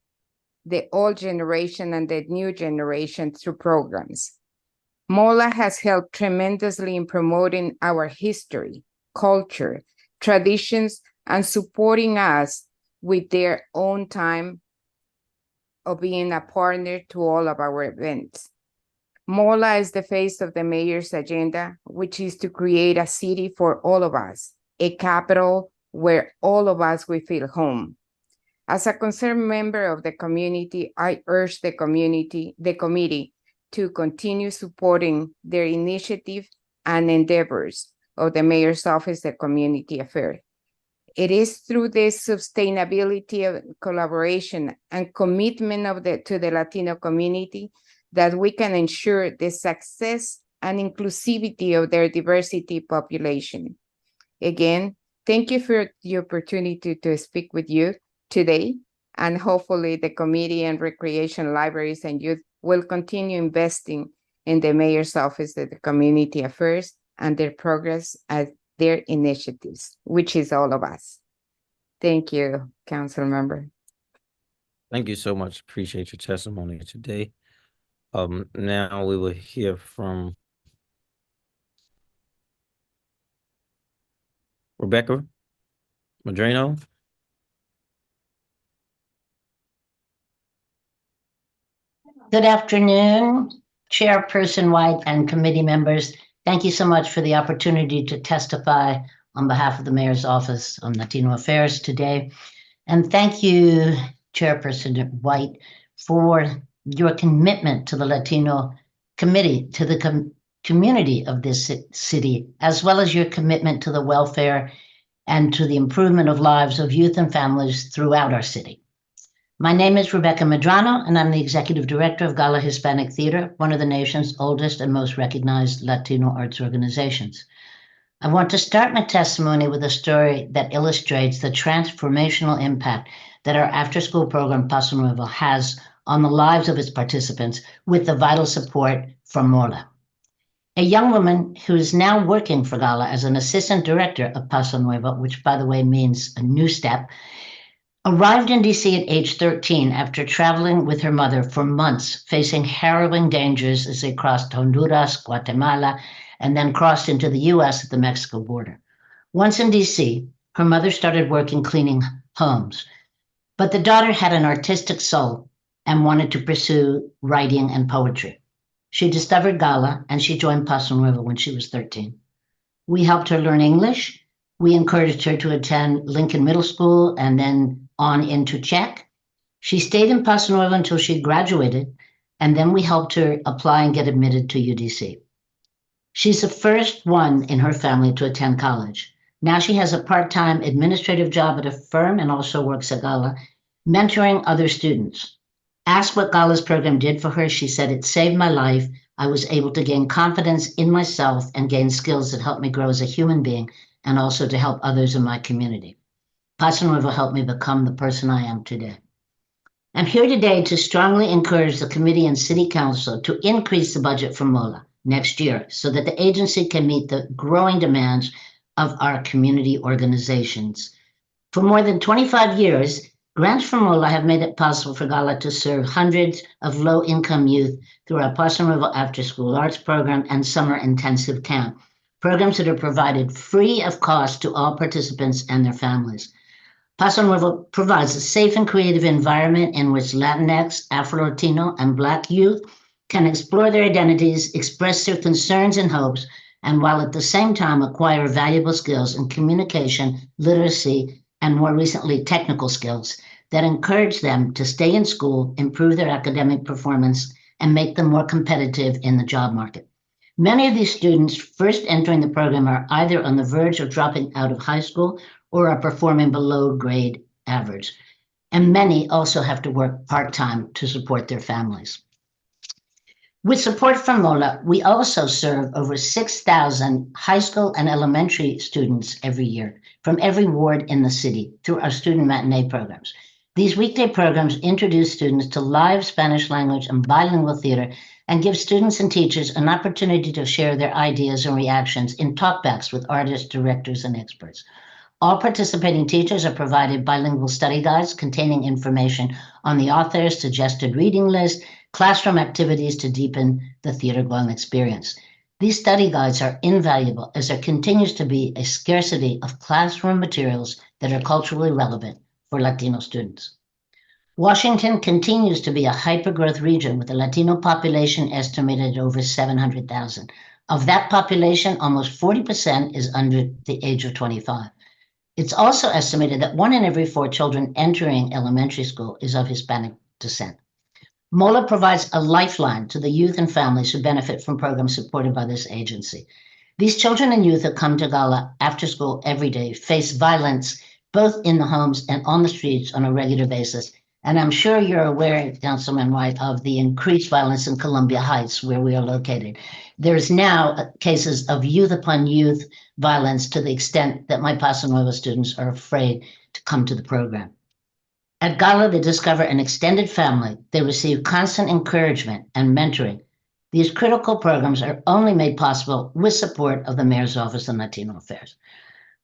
the old generation and the new generation through programs. MOLA has helped tremendously in promoting our history, culture, traditions, and supporting us with their own time of being a partner to all of our events. MOLA is the face of the mayor's agenda, which is to create a city for all of us, a capital where all of us will feel home. As a concerned member of the community, I urge the committee to continue supporting their initiative and endeavors of the Mayor's Office of Community Affairs. It is through this sustainability of collaboration and commitment to the Latino community that we can ensure the success and inclusivity of their diversity population. Again, thank you for the opportunity to speak with you today, and hopefully the Committee on Recreation, Libraries, and Youth will continue investing in the Mayor's Office of the Community Affairs and their progress as their initiatives, which is all of us. Thank you, Council Member. Thank you so much. Appreciate your testimony today. Now we will hear from Rebecca Madrino. Good afternoon, Chairperson White and committee members. Thank you so much for the opportunity to testify on behalf of the Mayor's Office on Latino Affairs today. And thank you, Chairperson White, for your commitment to the Latino committee, to the community of this city, as well as your commitment to the welfare and to the improvement of lives of youth and families throughout our city. My name is Rebecca Medrano, and I'm the Executive Director of Gala Hispanic Theater, one of the nation's oldest and most recognized Latino arts organizations. I want to start my testimony with a story that illustrates the transformational impact that our after-school program, Paso Nuevo, has on the lives of its participants with the vital support from Mola. A young woman who is now working for Gala as an assistant director of Paso Nuevo, which by the way means a new step, arrived in DC at age 13 after traveling with her mother for months, facing harrowing dangers as they crossed Honduras, Guatemala, and then crossed into the US at the Mexico border. Once in DC, her mother started working cleaning homes, but the daughter had an artistic soul and wanted to pursue writing and poetry. She discovered Gala and she joined Paso Nuevo when she was 13. We helped her learn English. We encouraged her to attend Lincoln Middle School and then on into Czech. She stayed in Paso Nuevo until she graduated, and then we helped her apply and get admitted to UDC. She's the first one in her family to attend college. Now she has a part-time administrative job at a firm and also works at Gala, mentoring other students. Asked what Gala's program did for her, she said, "It saved my life. I was able to gain confidence in myself and gain skills that helped me grow as a human being and also to help others in my community. Paso Nuevo helped me become the person I am today." I'm here today to strongly encourage the committee and city council to increase the budget for MOLA next year so that the agency can meet the growing demands of our community organizations. For more than 25 years, grants from MOLA have made it possible for Gala to serve hundreds of low-income youth through our Paso Nuevo after-school arts program and summer intensive camp, programs that are provided free of cost to all participants and their families. Paso Nuevo provides a safe and creative environment in which Latinx, Afro-Latino, and Black youth can explore their identities, express their concerns and hopes, and while at the same time acquire valuable skills in communication, literacy, and more recently, technical skills that encourage them to stay in school, improve their academic performance, and make them more competitive in the job market. Many of these students first entering the program are either on the verge of dropping out of high school or are performing below grade average. And many also have to work part-time to support their families. With support from MOLA, we also serve over 6,000 high school and elementary students every year from every ward in the city through our student matinee programs. These weekday programs introduce students to live Spanish language and bilingual theater and give students and teachers an opportunity to share their ideas and reactions in talkbacks with artists, directors, and experts. All participating teachers are provided bilingual study guides containing information on the author's suggested reading list, classroom activities to deepen the theater-going experience. These study guides are invaluable as there continues to be a scarcity of classroom materials that are culturally relevant for Latino students. Washington continues to be a hyper-growth region with a Latino population estimated at over 700,000. Of that population, almost 40% is under the age of 25. It's also estimated that 1 in every 4 children entering elementary school is of Hispanic descent. MOLA provides a lifeline to the youth and families who benefit from programs supported by this agency. These children and youth who come to Gala after school every day face violence both in the homes and on the streets on a regular basis, And I'm sure you're aware, Councilman White, of the increased violence in Columbia Heights, where we are located. There's now cases of youth upon youth violence to the extent that my Paso Nuevo students are afraid to come to the program. At Gala, they discover an extended family. They receive constant encouragement and mentoring. These critical programs are only made possible with support of the Mayor's Office on Latino Affairs.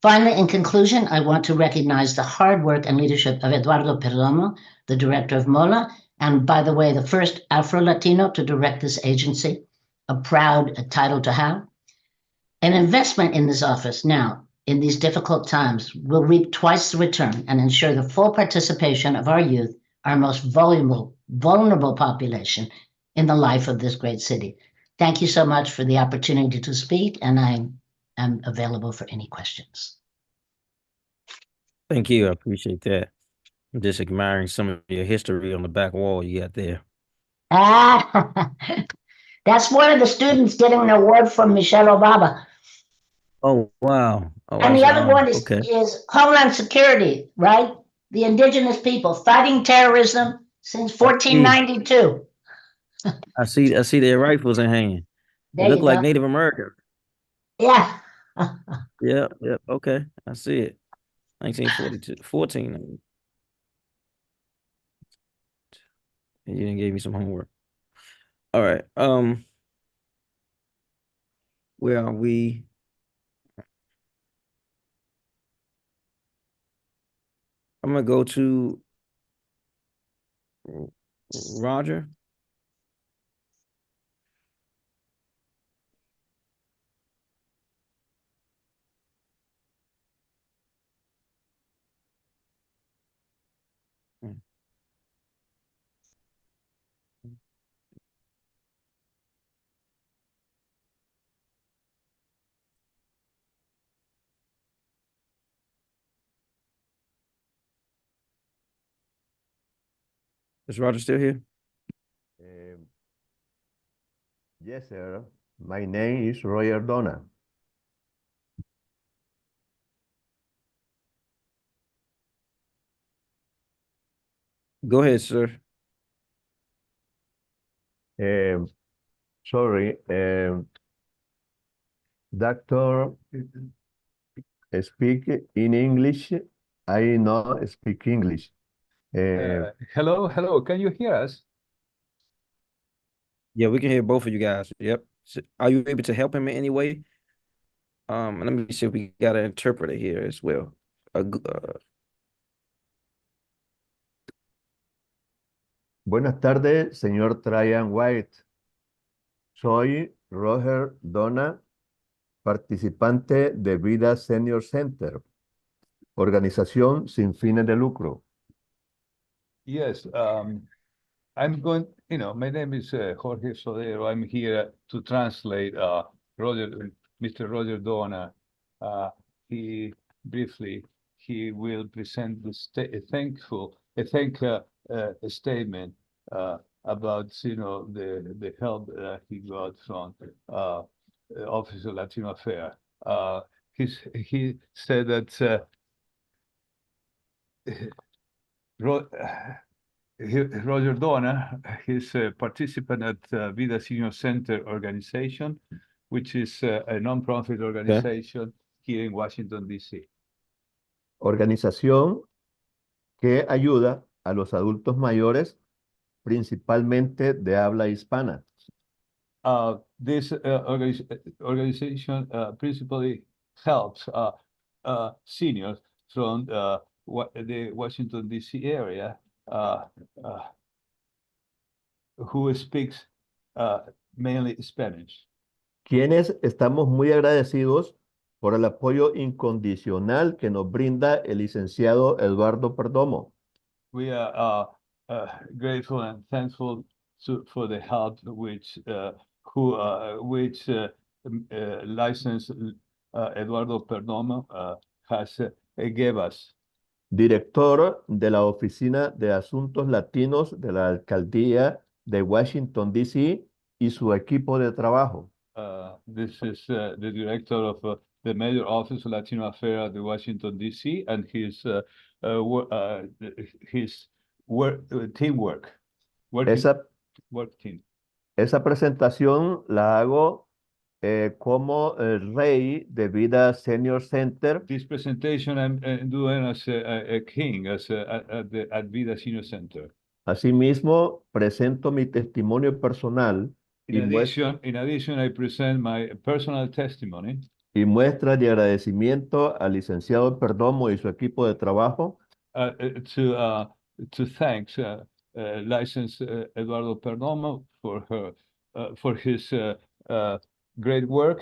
Finally, in conclusion, I want to recognize the hard work and leadership of Eduardo Perdomo, the director of MOLA, and by the way, the first Afro-Latino to direct this agency, a proud title to have. An investment in this office now, in these difficult times, will reap twice the return and ensure the full participation of our youth, our most vulnerable population, in the life of this great city. Thank you so much for the opportunity to speak, and I'm available for any questions. Thank you. I appreciate that. I'm just admiring some of your history on the back wall you got there. Ah, that's one of the students getting an award from Michelle Obama. Oh, wow. Oh, And the that's other one okay. is Homeland Security, right? The indigenous people fighting terrorism since 1492. I see their rifles in hand. They There look you like go. Native American. Yeah. Yeah, okay. I see it. 1942, 14. You didn't give me some homework. All right. Where are we? I'm gonna go to Roger. Is Roger still here? Yes, sir. My name is Roger Donna. Go ahead, sir. Sorry, doctor, speak in English. I not speak English. Hello, can you hear us? Yeah, we can hear both of you guys. Yep. Are you able to help him in any way? Let me see if we got an interpreter here as well. Buenas tardes, señor Tryan White. Soy Roger Donna, participante de Vida Senior Center, organización sin fines de lucro. Yes, I'm going, my name is Jorge Sodero. I'm here to translate Mr. Roger Donna. He will present a statement about, the help he got from Office of Latino Affairs. He said that Roger Donna is a participant at Vida Senior Center organization, which is a non-profit organization here in Washington, D.C. Organización que ayuda a los adultos mayores, principalmente de habla hispana. This organization principally helps seniors from the Washington, D.C. area who speaks mainly Spanish. Quienes estamos muy agradecidos por el apoyo incondicional que nos brinda el licenciado Eduardo Perdomo. We are grateful and thankful for the help which licensed Eduardo Perdomo has gave us. Director de la Oficina de Asuntos Latinos de la Alcaldía de Washington, D.C. y su equipo de trabajo. This is the director of the Mayor Office of Latino Affairs at the Washington, D.C. and his teamwork. Work team. Esa presentación la hago como el rey de Vida Senior Center. This presentation I'm doing as a king at Vida Senior Center. Asimismo, presento mi testimonio personal In addition, I present my personal testimony y muestra de agradecimiento al licenciado Perdomo y su equipo de trabajo to thank License Eduardo Perdomo for his great work.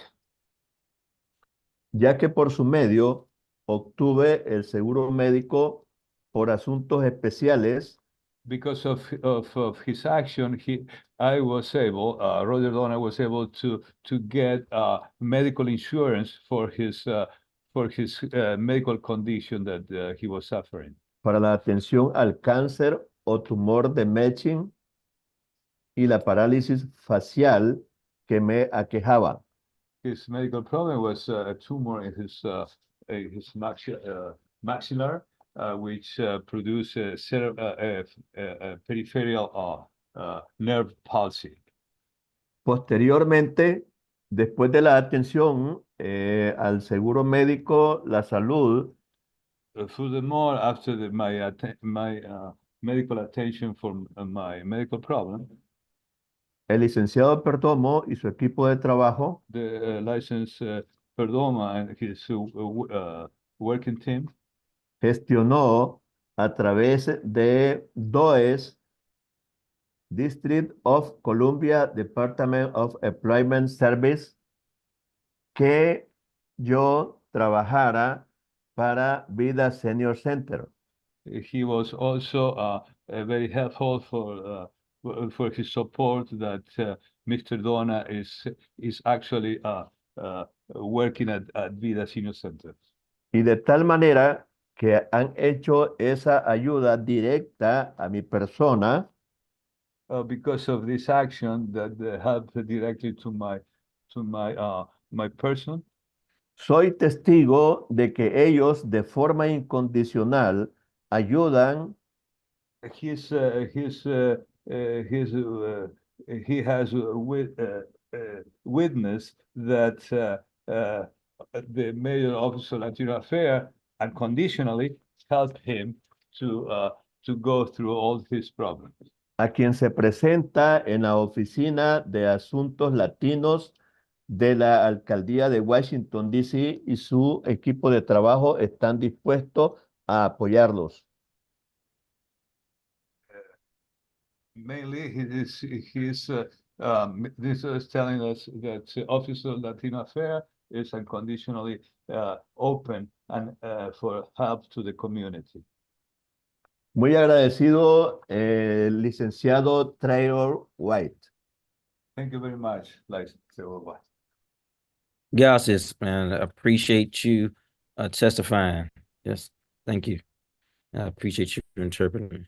Ya que por su medio obtuve el seguro médico por asuntos especiales. Because of his action, Roger Dona was able to get medical insurance for his medical condition that he was suffering. Para la atención al cáncer o tumor de Mechin y la parálisis facial que me aquejaba. His medical problem was a tumor in his maxillar, which produced peripheral nerve palsy. Posteriormente, después de la atención al seguro médico, la salud, furthermore, after my medical attention for my medical problem, el licenciado Perdomo y su equipo de trabajo the license Perdomo and his working team gestionó a través de DOES, District of Columbia Department of Employment Service, que yo trabajara para Vida Senior Center. He was also very helpful for his support that Mr. Dona is actually working at Vida Senior Center. Y de tal manera que han hecho esa ayuda directa a mi persona. Because of this action that helped directly to my person. Soy testigo de que ellos de forma incondicional ayudan. He has witnessed that the Mayor Office of Latino Affairs unconditionally helped him to go through all his problems. A quien se presenta en la Oficina de Asuntos Latinos de la Alcaldía de Washington, D.C. y su equipo de trabajo están dispuestos a apoyarlos. Mainly, this is telling us that the Office of Latino Affairs is unconditionally open and for help to the community. Muy agradecido, licenciado Trevor White. Thank you very much, Trevor White. Gracias, man. I appreciate you testifying. Yes, thank you. I appreciate you interpreting.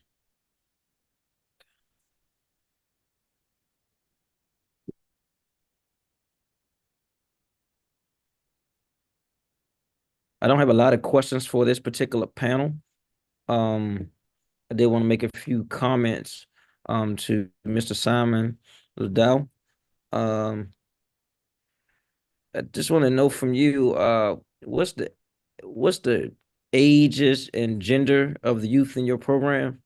I don't have a lot of questions for this particular panel. I did want to make a few comments to Mr. Simon Liddell. I just want to know from you, what's the ages and gender of the youth in your program?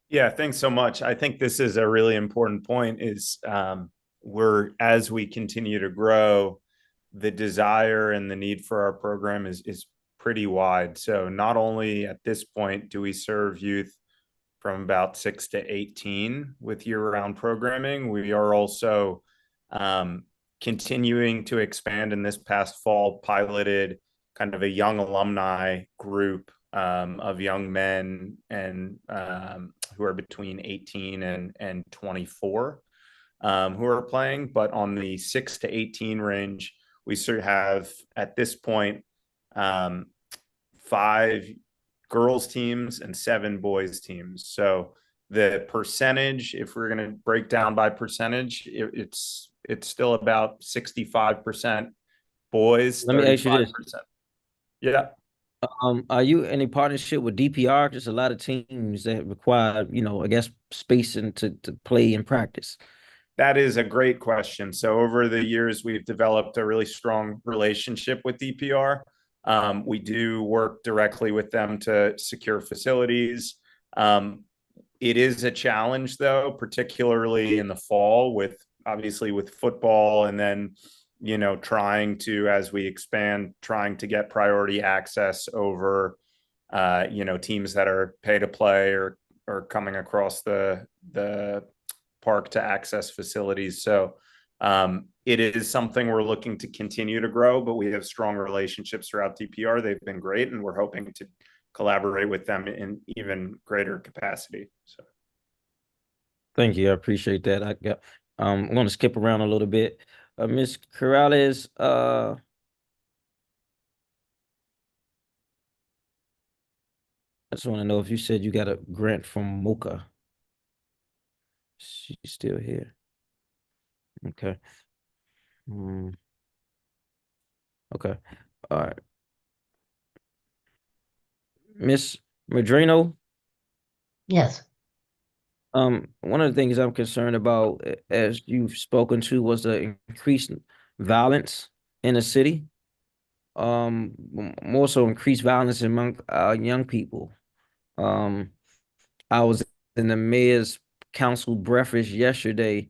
Yeah, thanks so much. I think this is a really important point is as we continue to grow, the desire and the need for our program is pretty wide. So not only at this point do we serve youth from about 6 to 18 with year-round programming, we are also continuing to expand. In this past fall, piloted kind of a young alumni group of young men and who are between 18 and 24 who are playing. But on the 6 to 18 range, we sort of have at this point 5 girls teams and 7 boys teams. So the percentage, if we're going to break down by percentage, it's still about 65% boys. Let me ask you this. Yeah. Are you in a partnership with DPR? Just a lot of teams that require, I guess, space and to play and practice. That is a great question. So over the years, we've developed a really strong relationship with DPR. We do work directly with them to secure facilities. It is a challenge, though, particularly in the fall obviously with football, and then, trying to, as we expand, trying to get priority access over, teams that are pay to play or coming across the park to access facilities. So it is something we're looking to continue to grow, but we have strong relationships throughout DPR. They've been great, and we're hoping to collaborate with them in even greater capacity. So Thank you. I appreciate that. I'm going to skip around a little bit. Ms. Corrales, I just want to know if you said you got a grant from MOCA. She's still here. Okay. Okay. All right. Miss Madrino? Yes. One of the things I'm concerned about, as you've spoken to, was the increased violence in the city. More so increased violence among young people. I was in the mayor's council breakfast yesterday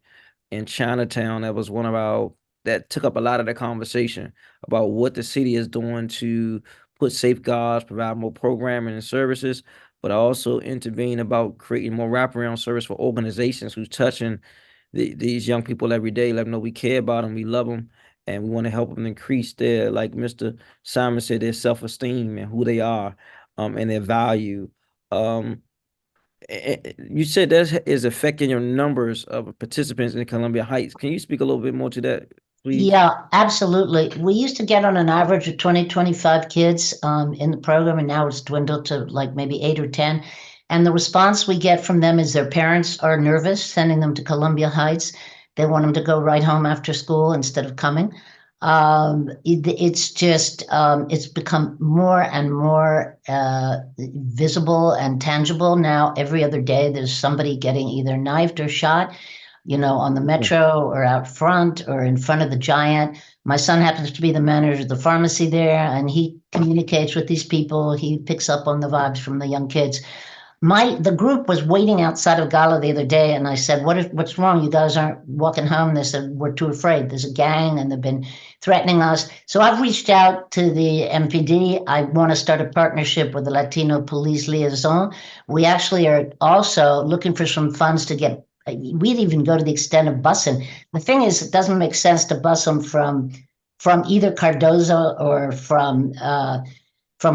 in Chinatown. That took up a lot of the conversation about what the city is doing to put safeguards, provide more programming and services, but also intervene about creating more wraparound service for organizations who's touching these young people every day. Let them know we care about them, we love them, and we want to help them increase their, like Mr. Simon said, their self-esteem and who they are, and their value. You said that is affecting your numbers of participants in Columbia Heights. Can you speak a little bit more to that, please? Yeah, absolutely. We used to get on an average of 20, 25 kids in the program, and now it's dwindled to like maybe 8 or 10. And the response we get from them is their parents are nervous sending them to Columbia Heights. They want them to go right home after school instead of coming. It's just, it's become more and more visible and tangible. Now, every other day, there's somebody getting either knifed or shot, on the metro or out front or in front of the Giant. My son happens to be the manager of the pharmacy there, and he communicates with these people. He picks up on the vibes from the young kids. The group was waiting outside of Gala the other day, and I said, what's wrong? You guys aren't walking home? They said, we're too afraid. There's a gang, and they've been threatening us. So I've reached out to the MPD. I want to start a partnership with the Latino Police Liaison. We actually are also looking for some funds to get, we'd even go to the extent of busing. The thing is, it doesn't make sense to bus them from either Cardozo or from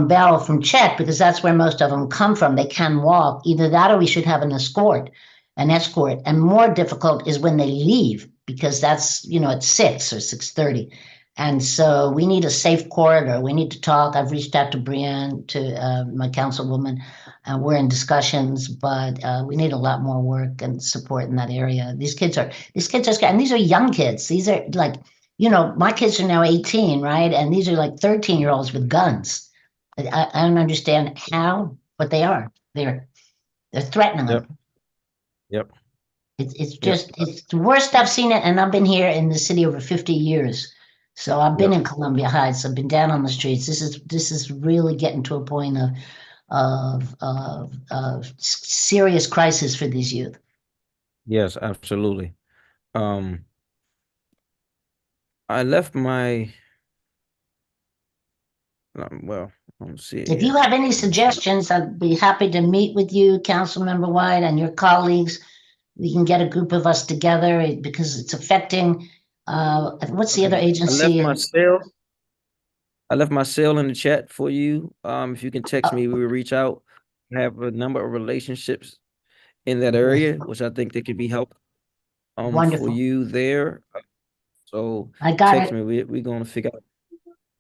Bell, from Chet, because that's where most of them come from. They can walk. Either that or we should have an escort. And more difficult is when they leave, because that's, at 6 or 6:30. And so we need a safe corridor. We need to talk. I've reached out to Brianne, to my councilwoman, and we're in discussions, but we need a lot more work and support in that area. These kids are scared, and these are young kids. These are like, my kids are now 18, right? And these are like 13-year-olds with guns. I don't understand how, but they are. They're threatening them. Yep. It's just, it's the worst I've seen it, and I've been here in the city over 50 years. So I've been in Columbia Heights. I've been down on the streets. This is really getting to a point of serious crisis for these youth. Yes, absolutely. I left my well, let's see. If you have any suggestions, I'd be happy to meet with you, Councilmember White, and your colleagues. We can get a group of us together because it's affecting, what's the other agency? I left my cell in the chat for you. If you can text me, we will reach out. I have a number of relationships in that area, which I think they could be helpful for you there. So I got text it. me. We're gonna figure out,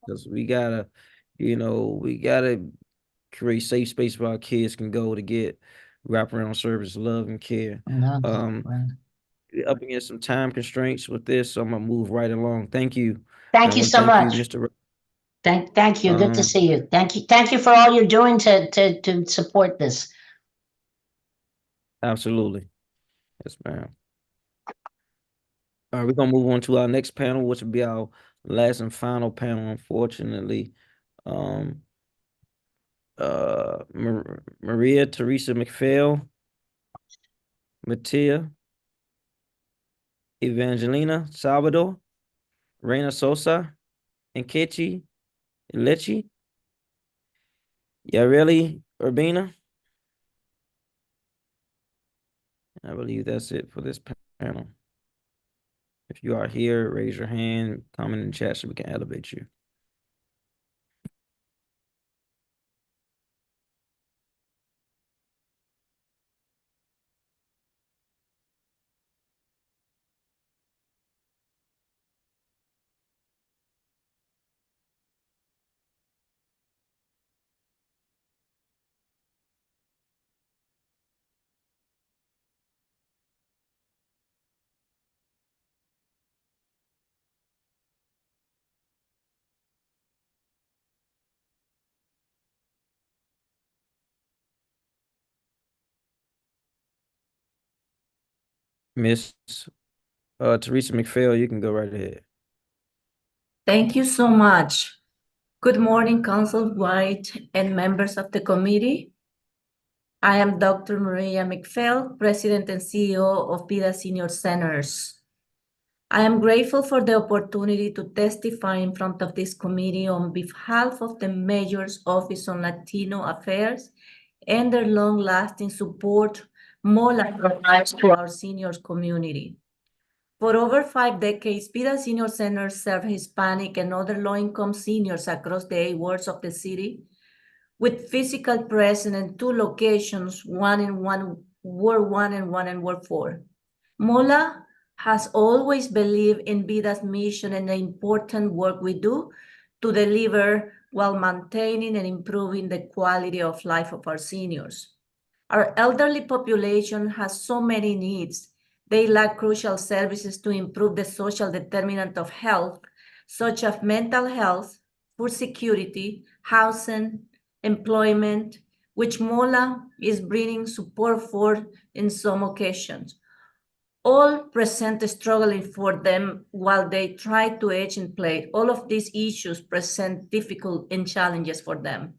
because we gotta create safe space where our kids can go to get wraparound service, love, and care. Up against some time constraints with this, so I'm gonna move right along. Thank you. Thank you so much. Mr. Thank you. Good to see you. Thank you for all you're doing to support this. Absolutely. Yes, ma'am. All right, we're gonna move on to our next panel, which will be our last and final panel, unfortunately. Maria Teresa McPhail, Mattia, Evangelina Salvador, Reina Sosa, Nkechi Lechi, Yareli Urbina. I believe that's it for this panel. If you are here, raise your hand, comment in the chat so we can elevate you. Miss Teresa McPhail, you can go right ahead. Thank you so much. Good morning, Council White and members of the committee. I am Dr. Maria McPhail, President and CEO of Vida Senior Centers. I am grateful for the opportunity to testify in front of this committee on behalf of the Mayor's Office on Latino Affairs and their long-lasting support MOLA provides to our seniors community. For over 5 decades, Vida Senior Centers serve Hispanic and other low-income seniors across the 8 wards of the city, with physical presence in 2 locations, one in Ward 1 and one in Ward 4. MOLA has always believed in Vida's mission and the important work we do to deliver while maintaining and improving the quality of life of our seniors. Our elderly population has so many needs. They lack crucial services to improve the social determinant of health, such as mental health, food security, housing, employment, which MOLA is bringing support for in some occasions. All present struggling for them while they try to age in place. All of these issues present difficult and challenges for them.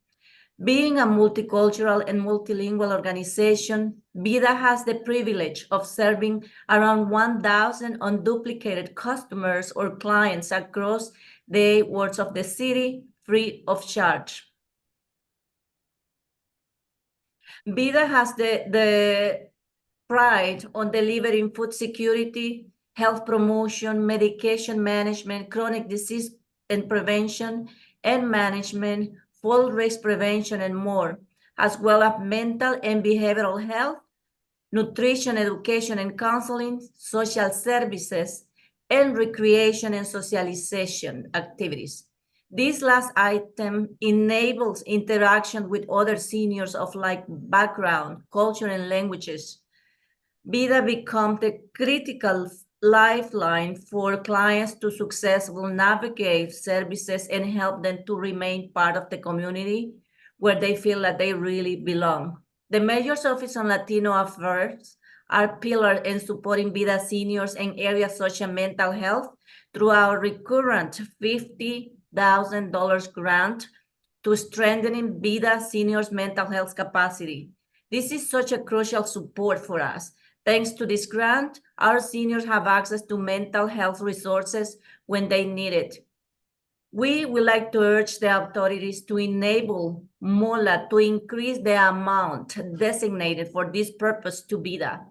Being a multicultural and multilingual organization, Vida has the privilege of serving around 1,000 unduplicated customers or clients across the 8 wards of the city, free of charge. Vida has the pride on delivering food security, health promotion, medication management, chronic disease and prevention and management, fall risk prevention, and more, as well as mental and behavioral health, nutrition, education and counseling, social services, and recreation and socialization activities. This last item enables interaction with other seniors of like background, culture, and languages. Vida becomes the critical lifeline for clients to successfully navigate services and help them to remain part of the community where they feel that they really belong. The Mayor's Office on Latino Affairs are pillars in supporting Vida seniors in areas such as mental health through our recurrent $50,000 grant to strengthening Vida seniors' mental health capacity. This is such a crucial support for us. Thanks to this grant, our seniors have access to mental health resources when they need it. We would like to urge the authorities to enable MOLA to increase the amount designated for this purpose to Vida.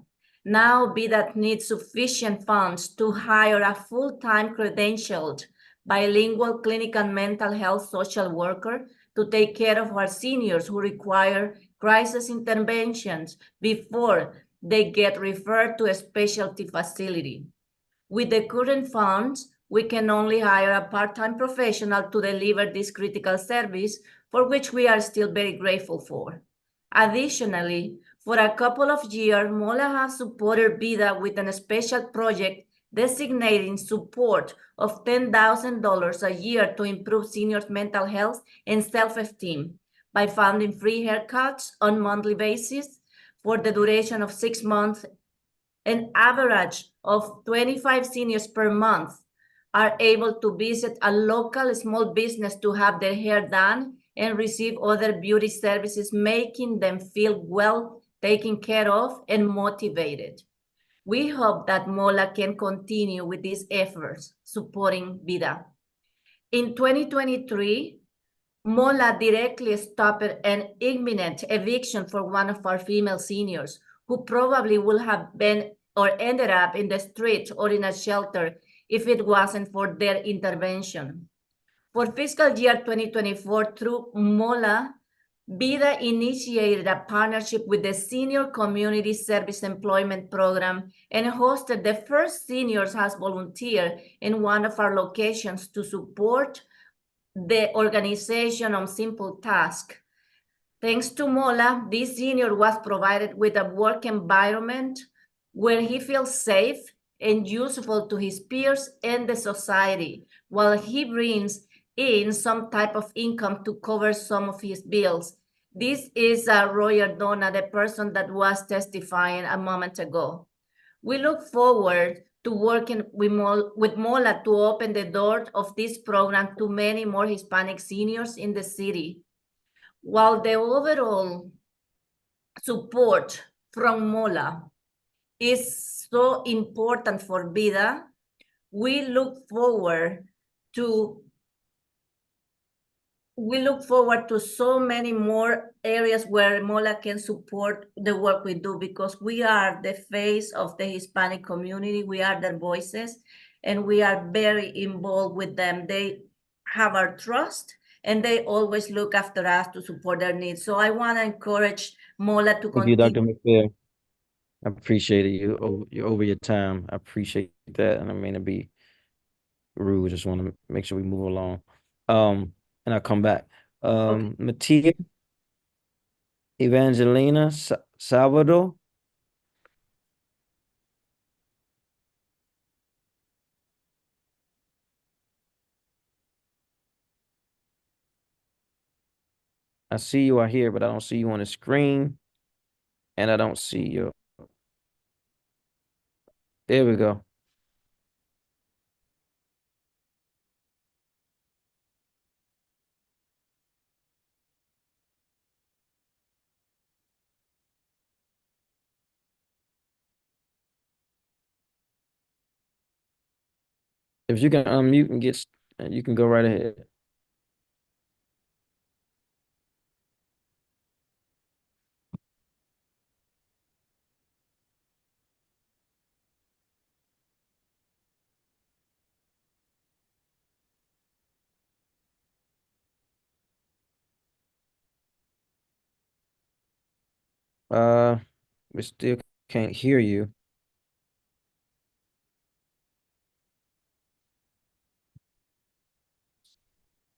Now Vida needs sufficient funds to hire a full-time credentialed bilingual clinical mental health social worker to take care of our seniors who require crisis interventions before they get referred to a specialty facility. With the current funds, we can only hire a part-time professional to deliver this critical service, for which we are still very grateful for. Additionally, for a couple of years, MOLA has supported Vida with a special project designating support of $10,000 a year to improve seniors' mental health and self-esteem by funding free haircuts on a monthly basis for the duration of 6 months. An average of 25 seniors per month are able to visit a local small business to have their hair done and receive other beauty services, making them feel well taken care of and motivated. We hope that MOLA can continue with these efforts supporting VIDA. In 2023, MOLA directly stopped an imminent eviction for one of our female seniors who probably would have been or ended up in the street or in a shelter if it wasn't for their intervention. For fiscal year 2024, through MOLA, VIDA initiated a partnership with the Senior Community Service Employment Program and hosted the first seniors as volunteer in one of our locations to support the organization on simple tasks. Thanks to MOLA, this senior was provided with a work environment where he feels safe and useful to his peers and the society, while he brings in some type of income to cover some of his bills. This is Roy Ordona, the person that was testifying a moment ago. We look forward to working with MOLA to open the door of this program to many more Hispanic seniors in the city. While the overall support from MOLA is so important for VIDA, we look forward to so many more areas where MOLA can support the work we do, because we are the face of the Hispanic community. We are their voices, and we are very involved with them. They have our trust, and they always look after us to support their needs. So I want to encourage MOLA to Thank you, Dr. continue. McPhail. I appreciate it. You're over your time. I appreciate that. And I mean to be rude. Just want to make sure we move along. And I'll come back. Mattia, Evangelina, Salvador. I see you are here, but I don't see you on the screen. And I don't see you. There we go. If you can unmute and you can go right ahead. We still can't hear you.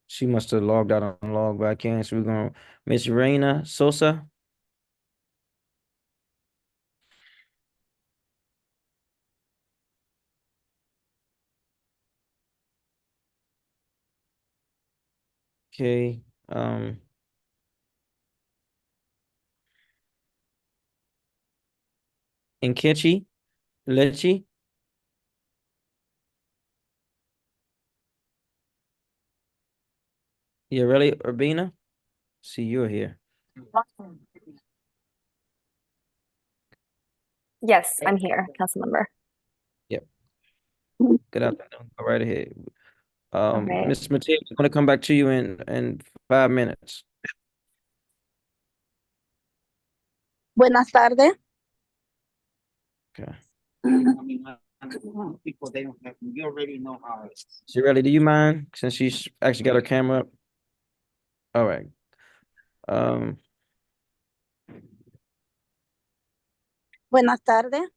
She must have logged out and logged back in. So we're going to Miss Reina Sosa. Okay. Nkechi Lechi. You ready, Urbina? See, you're here. Yes, I'm here, council member. Yep. Good afternoon. Go right ahead. right. Mr. Mateo, I'm going to come back to you in 5 minutes. Buenas tardes. Okay. People, they don't have, you already know how it is. Shirley, do you mind, since she's actually got her camera up? All right. Buenas tardes.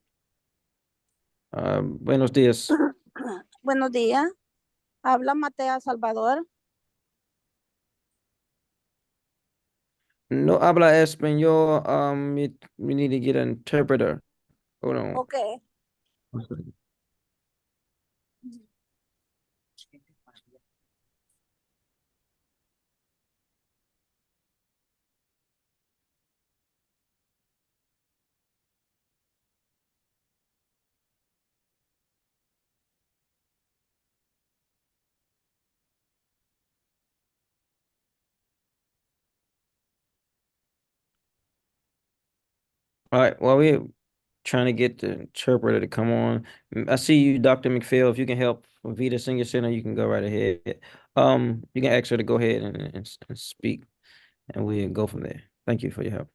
Buenos días. Buenos días. Habla Matea Salvador. No habla español. We need to get an interpreter. Hold on. Okay. All right, while we're trying to get the interpreter to come on, I see you, Dr. McPhail. If you can help Vita Senior Center, you can go right ahead. You can ask her to go ahead and speak, and we'll go from there. Thank you for your help.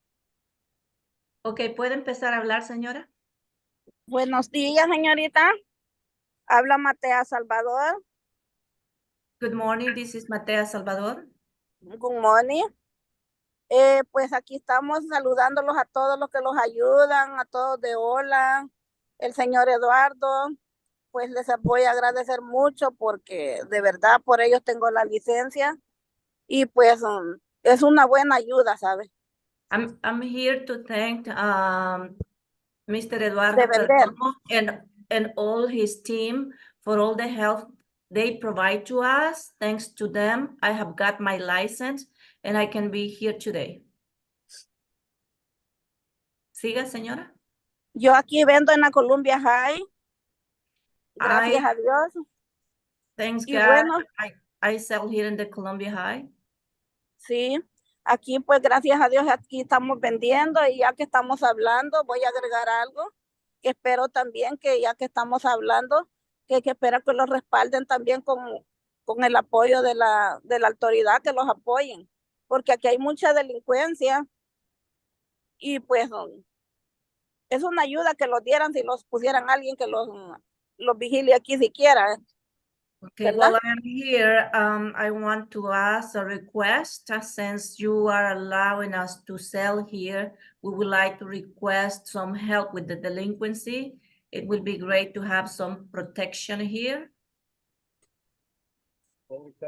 Ok, ¿puede empezar a hablar, señora? Buenos días, señorita. Habla Matea Salvador. Good morning, this is Matea Salvador. Good morning. Pues aquí estamos saludándolos a todos los que los ayudan, a todos de hola, el señor Eduardo, pues les voy a agradecer mucho porque de verdad por ellos tengo la licencia y pues es una buena ayuda, ¿sabes? I'm here to thank Mr. De Eduardo vender. Perdomo and all his team for all the help they provide to us. Thanks to them, I have got my license and I can be here today. Siga, señora. Yo aquí vendo en la Columbia High. Gracias a Dios. Thanks Y God, bueno, I sell here in the Columbia High. sí, aquí pues gracias a Dios aquí estamos vendiendo y ya que estamos hablando voy a agregar algo que espero también que ya que estamos hablando que espero que los respalden también con el apoyo de la autoridad, que los apoyen, porque aquí hay mucha delincuencia y pues es una ayuda que los dieran si los pusieran alguien que los vigile aquí siquiera. Okay, while I am here, I want to ask a request. Since you are allowing us to sell here, we would like to request some help with the delinquency. It will be great to have some protection here.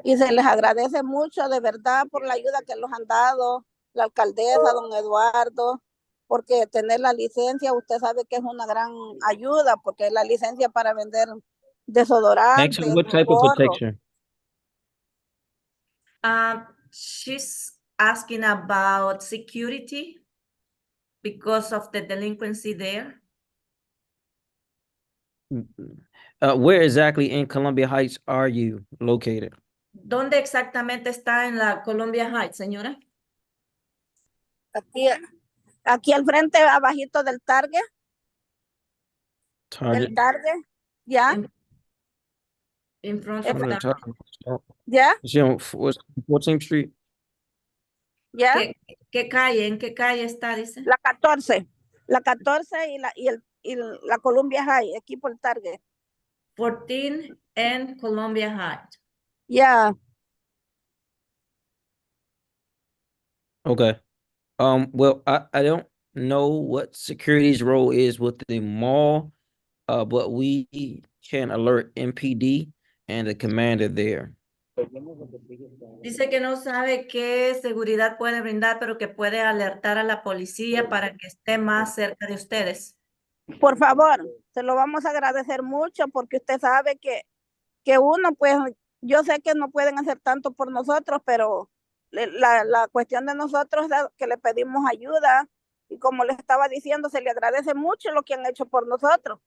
Y se les agradece mucho de verdad por la ayuda que los han dado, la alcaldesa, don Eduardo, porque tener la licencia, usted sabe que es una gran ayuda, porque la licencia para vender desodorantes, Actually, what type of gorros. protection? She's asking about security because of the delinquency there. Where exactly in Columbia Heights are you located? ¿Dónde exactamente está en la Columbia Heights, señora? Aquí al frente, abajito del Target. Target. El Target, ¿ya? In front What of are they the... talking about? ¿Ya? Is she on 14th Street? ¿Ya? ¿Qué calle? ¿En qué calle está, dice? La 14. La 14 y la Columbia High, aquí por el Target. 14 and Columbia Heights. Yeah. Okay. Well, I don't know what security's role is with the mall, but we can alert MPD and the commander there. Dice que no sabe qué seguridad puede brindar, pero que puede alertar a la policía para que esté más cerca de ustedes. Por favor, se lo vamos a agradecer mucho porque usted sabe que uno, pues, yo sé que no pueden hacer tanto por nosotros, pero la cuestión de nosotros es que le pedimos ayuda y como les estaba diciendo, se le agradece mucho lo que han hecho por nosotros.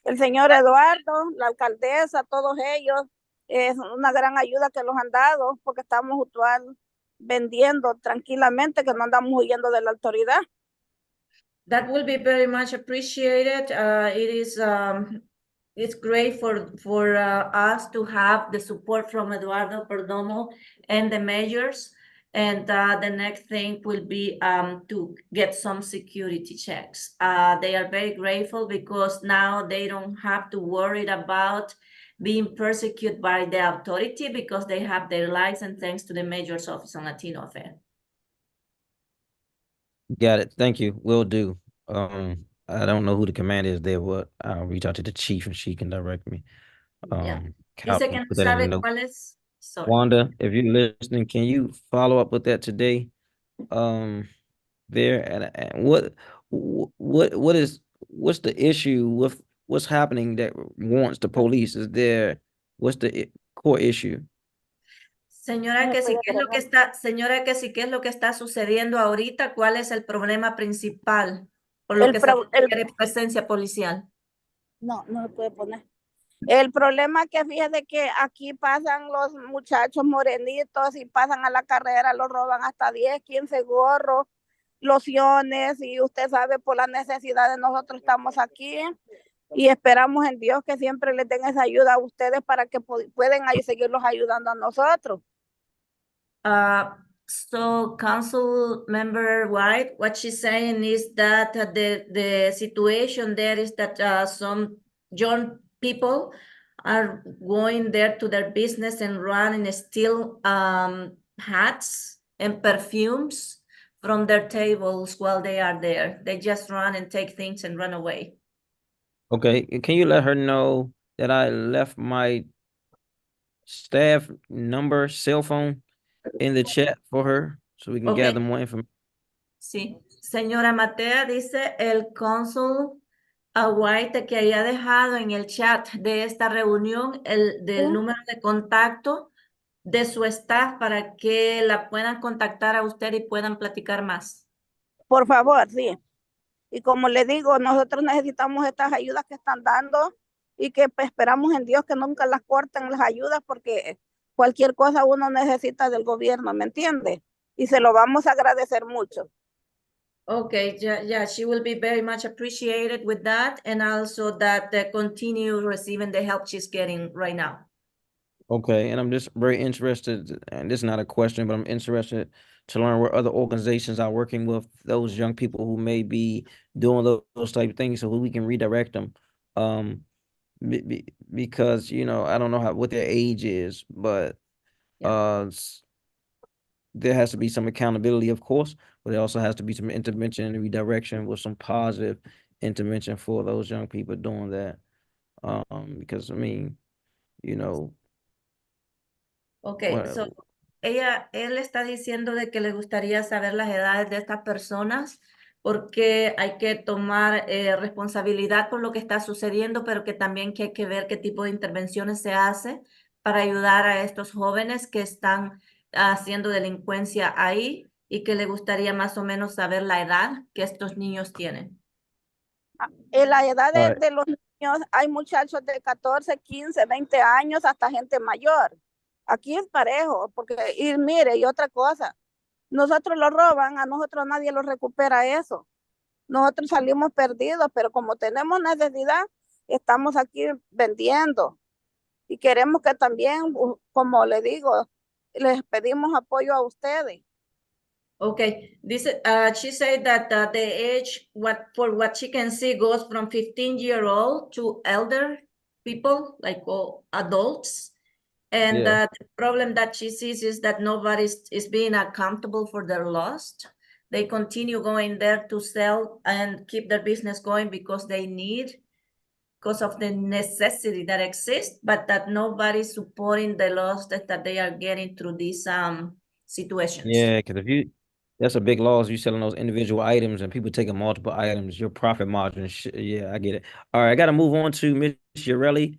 El señor Eduardo, la alcaldesa, todos ellos, es una gran ayuda que los han dado porque estamos actual vendiendo tranquilamente, que no andamos huyendo de la autoridad. That will be very much appreciated. It's great for us to have the support from Eduardo Perdomo and the measures. And the next thing will be to get some security checks. They are very grateful because now they don't have to worry about being persecuted by the authority because they have their license thanks to the Mayor's Office on Latino Affairs. Got it. Thank you. Will do. I don't know who the commander is there, but I'll reach out to the chief and she can direct me. Dice que no sabe cuál es. Sorry. Wanda, if you're listening, can you follow up with that today? There and what's the issue with what's happening that warrants the police? What's the core issue? Señora, que sí, ¿qué es lo que está, señora, que sí, qué es lo que está sucediendo ahorita? ¿Cuál es el problema principal por lo que se requiere presencia policial? No se puede poner. El problema que fíjate que aquí pasan los muchachos morenitos y pasan a la carrera, los roban hasta 10, 15 gorros, lociones y usted sabe, por la necesidad de nosotros estamos aquí y esperamos en Dios que siempre les den esa ayuda a ustedes para que puedan seguirlos ayudando a nosotros. So Council Member White, what she's saying is that the situation there is that some young people are going there to their business and run and steal hats and perfumes from their tables while they are there. They just run and take things and run away. Okay, can you let her know that I left my staff number, cell phone in the chat for her so we can Okay. gather more information? Sí, señora Matea, dice el cónsul White que haya dejado en el chat de esta reunión del número de contacto de su staff para que la puedan contactar a usted y puedan platicar más. Por favor, sí. Y como le digo, nosotros necesitamos estas ayudas que están dando y que pues, esperamos en Dios que nunca las corten las ayudas porque cualquier cosa uno necesita del gobierno, ¿me entiende? Y se lo vamos a agradecer mucho. Okay, yeah, she will be very much appreciated with that, and also that continue receiving the help she's getting right now. Okay, and I'm just very interested, and this is not a question, but I'm interested to learn what other organizations are working with those young people who may be doing those type of things so we can redirect them. Because, you know, I don't know what their age is, but there has to be some accountability, of course, but there also has to be some intervention and redirection with some positive intervention for those young people doing that. Because I mean, you know. Okay, so él está diciendo de que le gustaría saber las edades de estas personas porque hay que tomar responsabilidad por lo que está sucediendo, pero que también que hay que ver qué tipo de intervenciones se hace para ayudar a estos jóvenes que están haciendo delincuencia ahí y que le gustaría más o menos saber la edad que estos niños tienen. En la edad de los niños hay muchachos de 14, 15, 20 años hasta gente mayor. Aquí es parejo, porque, y mire, y otra cosa, nosotros lo roban, a nosotros nadie lo recupera eso. Nosotros salimos perdidos, pero como tenemos necesidad, estamos aquí vendiendo. Y queremos que también, como le digo, les pedimos apoyo a ustedes. Okay, this she said that the age, for what she can see, goes from 15-year-old to elder people, like adults. And the problem that she sees is that nobody is being accountable for their loss. They continue going there to sell and keep their business going because they need, because of the necessity that exists, but that nobody's supporting the loss that they are getting through these situations. Yeah, because that's a big loss. You're selling those individual items and people taking multiple items, your profit margin. Yeah, I get it. All right, I got to move on to Miss Urelli.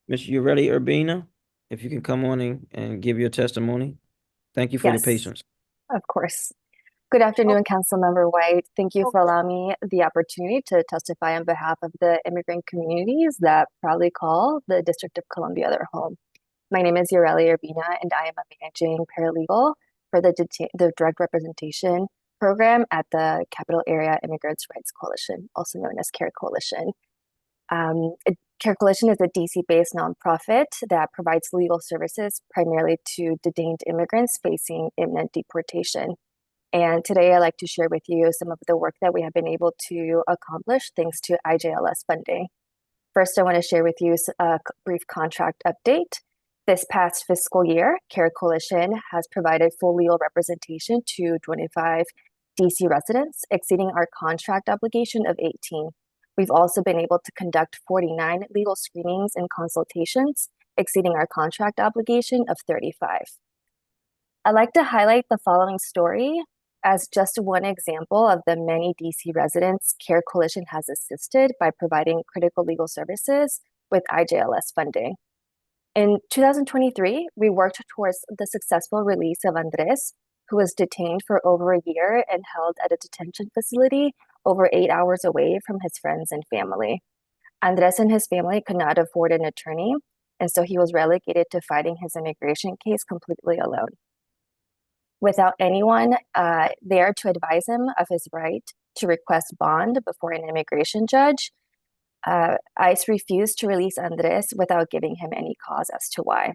Miss Urelli Urbina, if you can come on and give your testimony. Thank you for your patience. Of course. Good afternoon, Councilmember White. Thank you for allowing me the opportunity to testify on behalf of the immigrant communities that proudly call the District of Columbia their home. My name is Urelli Urbina, and I am a managing paralegal for the Direct Representation Program at the Capital Area Immigrants' Rights Coalition, also known as CARE Coalition. CARE Coalition is a DC-based nonprofit that provides legal services primarily to detained immigrants facing imminent deportation. And today I'd like to share with you some of the work that we have been able to accomplish thanks to IJLS funding. First, I want to share with you a brief contract update. This past fiscal year, CARE Coalition has provided full legal representation to 25 DC residents, exceeding our contract obligation of 18. We've also been able to conduct 49 legal screenings and consultations, exceeding our contract obligation of 35. I'd like to highlight the following story as just one example of the many DC residents CARE Coalition has assisted by providing critical legal services with IJLS funding. In 2023, we worked towards the successful release of Andres, who was detained for over a year and held at a detention facility over 8 hours away from his friends and family. Andres and his family could not afford an attorney, and so he was relegated to fighting his immigration case completely alone. without anyone there to advise him of his right to request bond before an immigration judge. ICE refused to release Andres without giving him any cause as to why.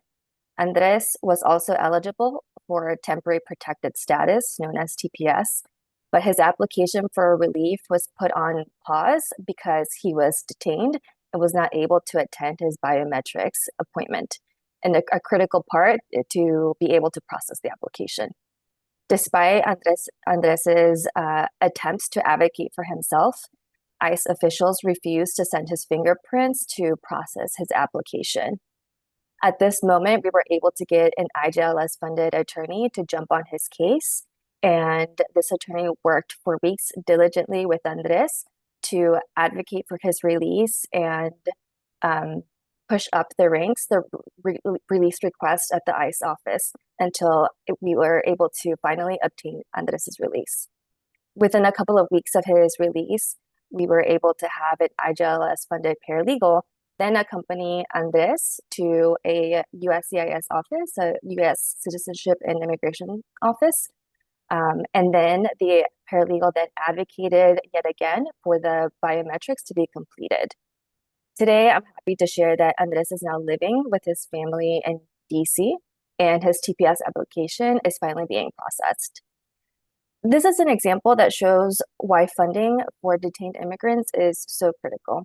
Andres was also eligible for temporary protected status, known as TPS, but his application for relief was put on pause because he was detained and was not able to attend his biometrics appointment, and a critical part to be able to process the application. Despite Andres's attempts to advocate for himself, ICE officials refused to send his fingerprints to process his application. At this moment, we were able to get an IJLS-funded attorney to jump on his case, and this attorney worked for weeks diligently with Andres to advocate for his release and push up the ranks, the release request at the ICE office, until we were able to finally obtain Andres's release. Within a couple of weeks of his release, we were able to have an IJLS-funded paralegal then accompany Andres to a USCIS office, a U.S. Citizenship and Immigration Office. And then the paralegal then advocated yet again for the biometrics to be completed. Today, I'm happy to share that Andres is now living with his family in DC, and his TPS application is finally being processed. This is an example that shows why funding for detained immigrants is so critical.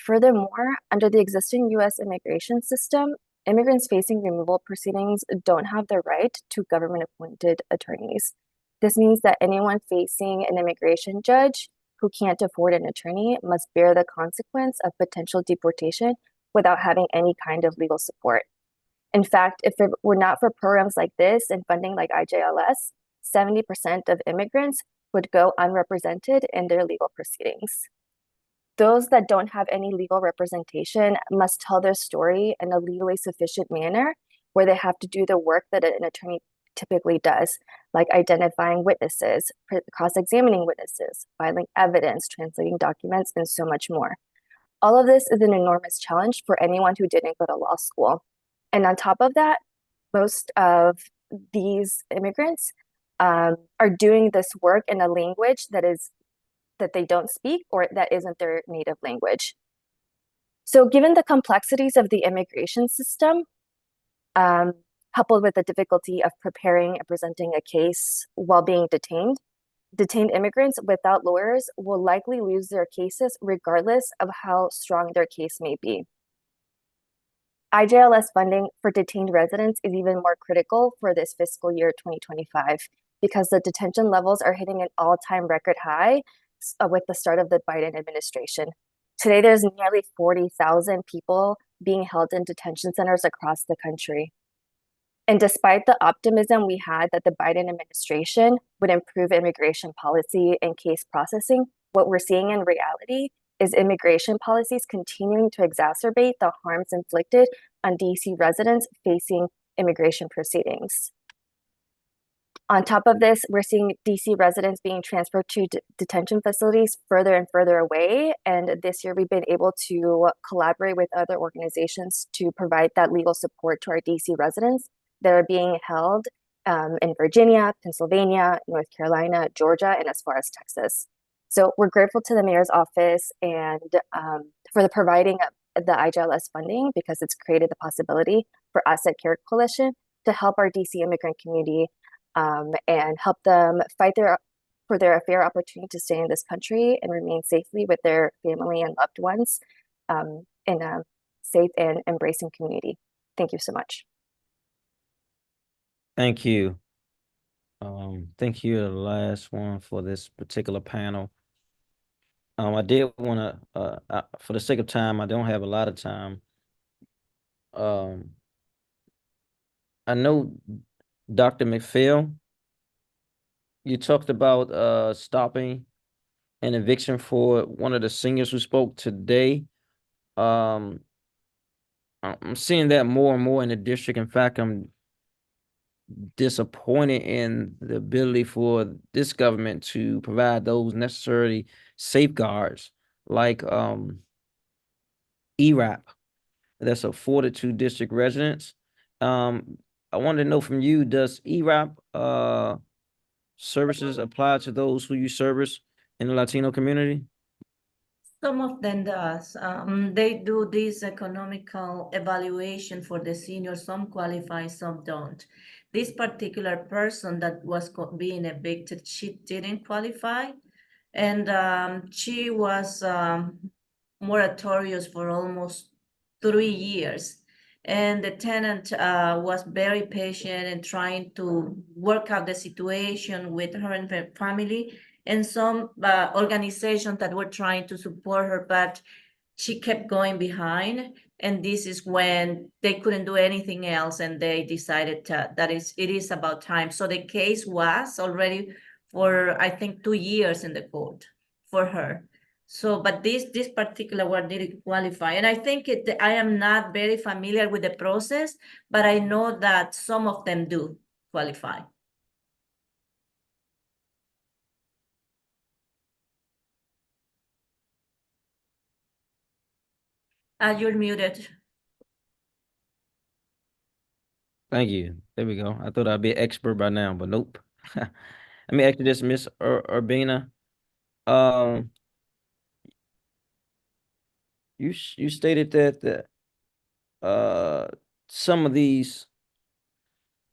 Furthermore, under the existing U.S. immigration system, immigrants facing removal proceedings don't have the right to government-appointed attorneys. This means that anyone facing an immigration judge who can't afford an attorney must bear the consequence of potential deportation without having any kind of legal support. In fact, if it were not for programs like this and funding like IJLS, 70% of immigrants would go unrepresented in their legal proceedings. Those that don't have any legal representation must tell their story in a legally sufficient manner, where they have to do the work that an attorney typically does, like identifying witnesses, cross-examining witnesses, filing evidence, translating documents, and so much more. All of this is an enormous challenge for anyone who didn't go to law school. And on top of that, most of these immigrants are doing this work in a language that they don't speak or that isn't their native language. So given the complexities of the immigration system, coupled with the difficulty of preparing and presenting a case while being detained immigrants without lawyers will likely lose their cases regardless of how strong their case may be. IJLS funding for detained residents is even more critical for this fiscal year 2025 because the detention levels are hitting an all-time record high with the start of the Biden administration. Today, there's nearly 40,000 people being held in detention centers across the country. And despite the optimism we had that the Biden administration would improve immigration policy and case processing, what we're seeing in reality is immigration policies continuing to exacerbate the harms inflicted on DC residents facing immigration proceedings. On top of this, we're seeing DC residents being transferred to detention facilities further and further away. And this year, we've been able to collaborate with other organizations to provide that legal support to our DC residents that are being held in Virginia, Pennsylvania, North Carolina, Georgia, and as far as Texas. So we're grateful to the mayor's office and for the providing the IJLS funding, because it's created the possibility for Asset Care Coalition to help our DC immigrant community and help them fight for their fair opportunity to stay in this country and remain safely with their family and loved ones in a safe and embracing community. Thank you so much. Thank you. Thank you, the last one for this particular panel. I did want to, for the sake of time, I don't have a lot of time. I know Dr. McPhail, you talked about stopping an eviction for one of the seniors who spoke today. I'm seeing that more and more in the district. In fact, I'm disappointed in the ability for this government to provide those necessary safeguards like ERAP that's afforded to district residents. I wanted to know from you, does ERAP services apply to those who you service in the Latino community? Some of them does. They do this economical evaluation for the seniors. Some qualify, some don't. This particular person that was being evicted, she didn't qualify, and she was moratorious for almost 3 years. And the tenant was very patient and trying to work out the situation with her and her family, and some organizations that were trying to support her, but she kept going behind. And this is when they couldn't do anything else, and they decided that it is about time. So the case was already for, I think, 2 years in the court for her. So, but this particular one didn't qualify. And I think I am not very familiar with the process, but I know that some of them do qualify. You're muted. Thank you. There we go. I thought I'd be an expert by now, but nope. Let me ask you this, Miss Urbina. You stated that some of these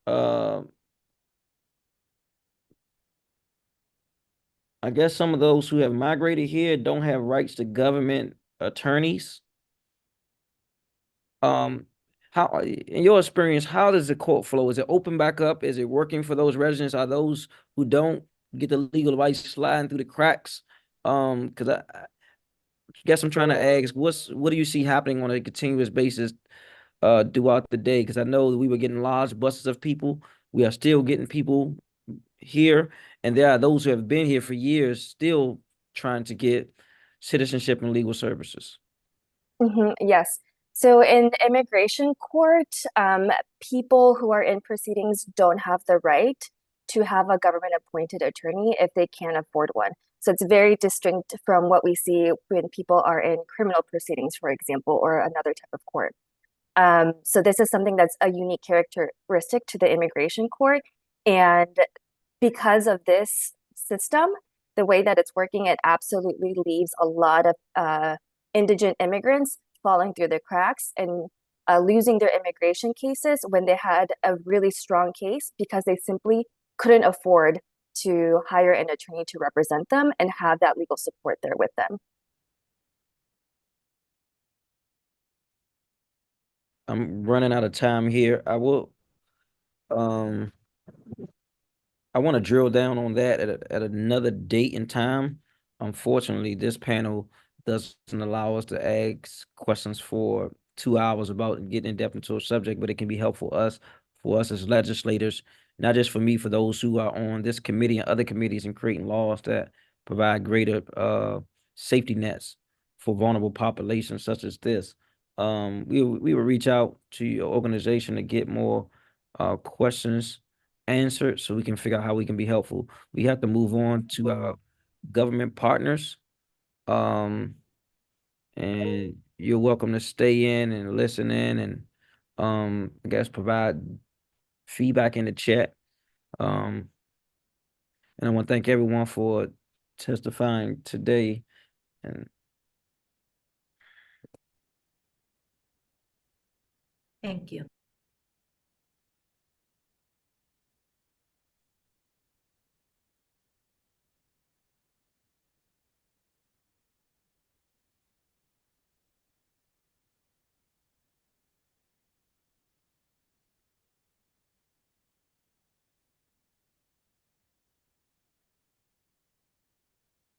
I guess some of those who have migrated here don't have rights to government attorneys. How, in your experience, how does the court flow? Is it open back up? Is it working for those residents? Are those who don't get the legal advice sliding through the cracks? Because I guess I'm trying to ask, what do you see happening on a continuous basis throughout the day? Because I know that we were getting large buses of people. We are still getting people here, and there are those who have been here for years still trying to get citizenship and legal services. Yes. So in the immigration court, people who are in proceedings don't have the right to have a government appointed attorney if they can't afford one. So it's very distinct from what we see when people are in criminal proceedings, for example, or another type of court. So this is something that's a unique characteristic to the immigration court. And because of this system, the way that it's working, it absolutely leaves a lot of indigent immigrants falling through the cracks and losing their immigration cases when they had a really strong case because they simply couldn't afford to hire an attorney to represent them and have that legal support there with them. I'm running out of time here. I want to drill down on that at another date and time. Unfortunately, this panel doesn't allow us to ask questions for 2 hours about getting in depth into a subject, but it can be helpful for us as legislators, not just for me, for those who are on this committee and other committees and creating laws that provide greater safety nets for vulnerable populations such as this. We will reach out to your organization to get more questions answered so we can figure out how we can be helpful. We have to move on to our government partners. And you're welcome to stay in and listen in and I guess provide feedback in the chat. And I want to thank everyone for testifying today. And Thank you.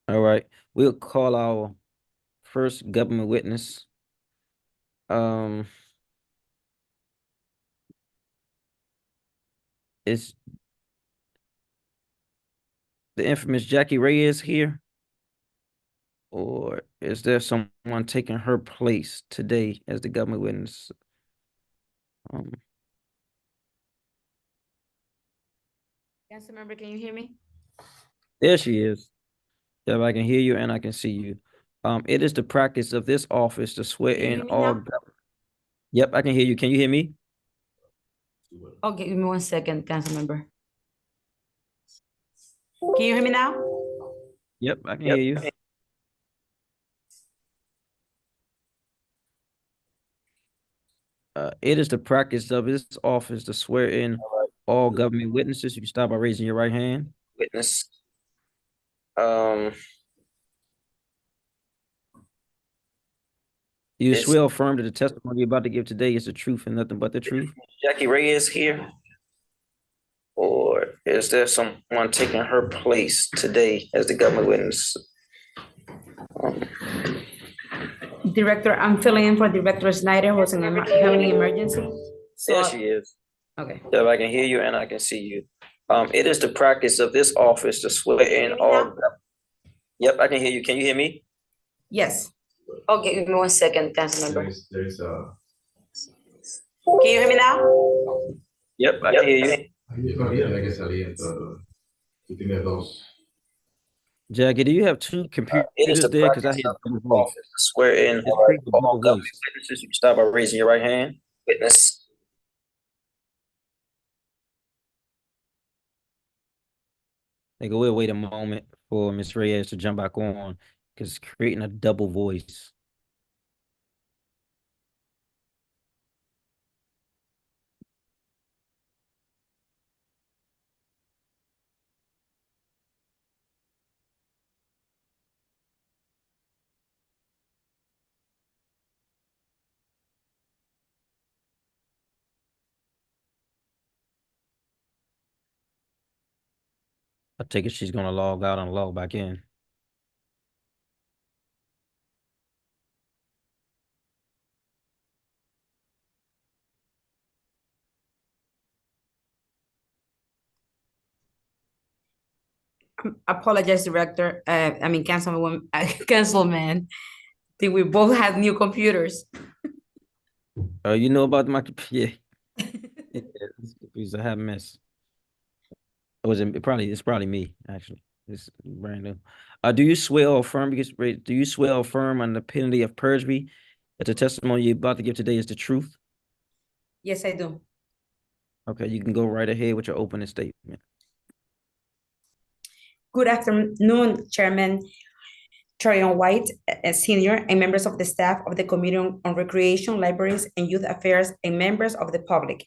all right, we'll call our first government witness. Is the infamous Jackie Reyes here? Or is there someone taking her place today as the government witness? Councilmember, can you hear me? There she is. Yep, I can hear you and I can see you. It is the practice of this office to swear Can you in hear me all. now? Yep, I can hear you. Can you hear me? Okay, give me 1 second, council member. Can you hear me now? Yep, I can hear you. It is the practice of this office to swear in all government witnesses. You can start by raising your right hand. Witness. You It's- swear or affirm that the testimony you're about to give today is the truth and nothing but the truth. Jackie Reyes here? Or is there someone taking her place today as the government witness? Director, I'm filling in for Director Snyder, who's having an emergency. There she is. Okay. Yeah, I can hear you and I can see you. It is the practice of this office to swear in all. Yep, I can hear you. Can you hear me? Yes. Okay, give me 1 second, council member. There's Can you hear me now? Yep, I can hear you. Jackie, do you have two computers It is the there? Because I practice hear of double the voice. office to swear in It's crazy, all double government voice. witnesses. You can start by raising your right hand. Witness. Like, we'll wait a moment for Ms. Reyes to jump back on because it's creating a double voice. I take it she's gonna log out and log back in. Apologize, Director. Councilwoman, Councilman. I think we both have new computers. You know about my yeah. It's a hot mess. It's probably me, actually. It's brand new. Do you swear or affirm on the penalty of perjury that the testimony you're about to give today is the truth? Yes, I do. Okay, you can go right ahead with your opening statement. Good afternoon, Chairman Tryon White, Senior, and members of the staff of the Committee on Recreation, Libraries, and Youth Affairs, and members of the public.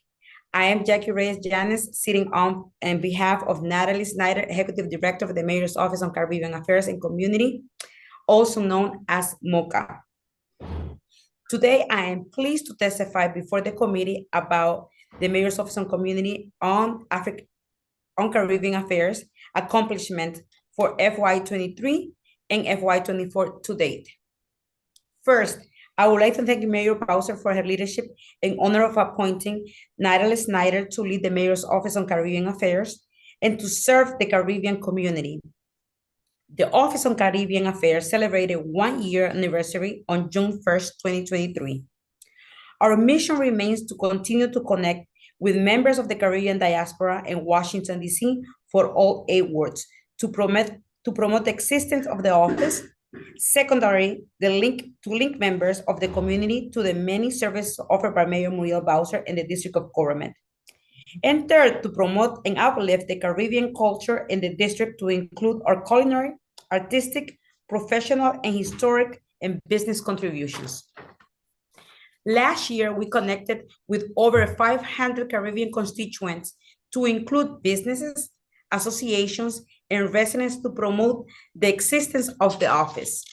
I am Jackie Reyes Janes, sitting on behalf of Natalie Snyder, Executive Director of the Mayor's Office on Caribbean Affairs and Community, also known as MOCA. Today, I am pleased to testify before the committee about the Mayor's Office on Community on Caribbean Affairs accomplishment for FY23 and FY24 to date. First, I would like to thank Mayor Bowser for her leadership in honor of appointing Natalie Snyder to lead the Mayor's Office on Caribbean Affairs and to serve the Caribbean community. The Office on Caribbean Affairs celebrated 1 year anniversary on June 1st, 2023. Our mission remains to continue to connect with members of the Caribbean diaspora in Washington, D.C. for all 8 wards to promote the existence of the office. Secondary, to link members of the community to the many services offered by Mayor Muriel Bowser in the District of Government. And third, to promote and uplift the Caribbean culture in the district to include our culinary, artistic, professional, and historic and business contributions. Last year, we connected with over 500 Caribbean constituents to include businesses, associations, and residents to promote the existence of the office.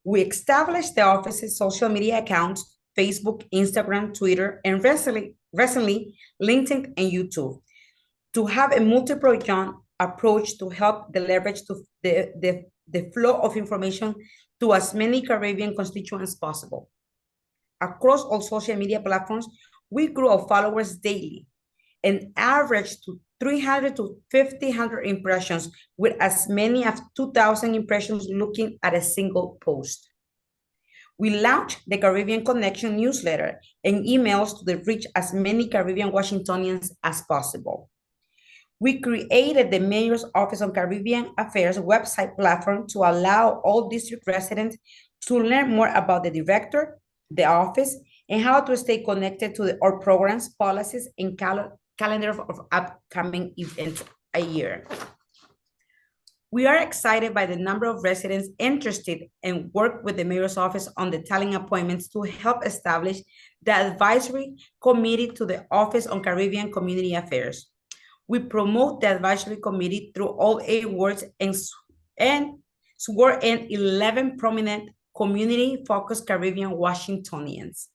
We established the office's social media accounts, Facebook, Instagram, Twitter, and recently LinkedIn and YouTube, to have a multi-pronged approach to help the leverage to the flow of information to as many Caribbean constituents as possible. Across all social media platforms, we grew our followers daily and averaged to 300 to 1,500 impressions, with as many as 2,000 impressions looking at a single post. We launched the Caribbean Connection newsletter and emails to reach as many Caribbean Washingtonians as possible. We created the Mayor's Office on Caribbean Affairs website platform to allow all district residents to learn more about the director, the office, and how to stay connected to our programs, policies, and calendar of upcoming events a year. We are excited by the number of residents interested and work with the mayor's office on the talent appointments to help establish the advisory committee to the Office on Caribbean Community Affairs. We promote the advisory committee through all 8 awards and swore in 11 prominent community-focused Caribbean Washingtonians.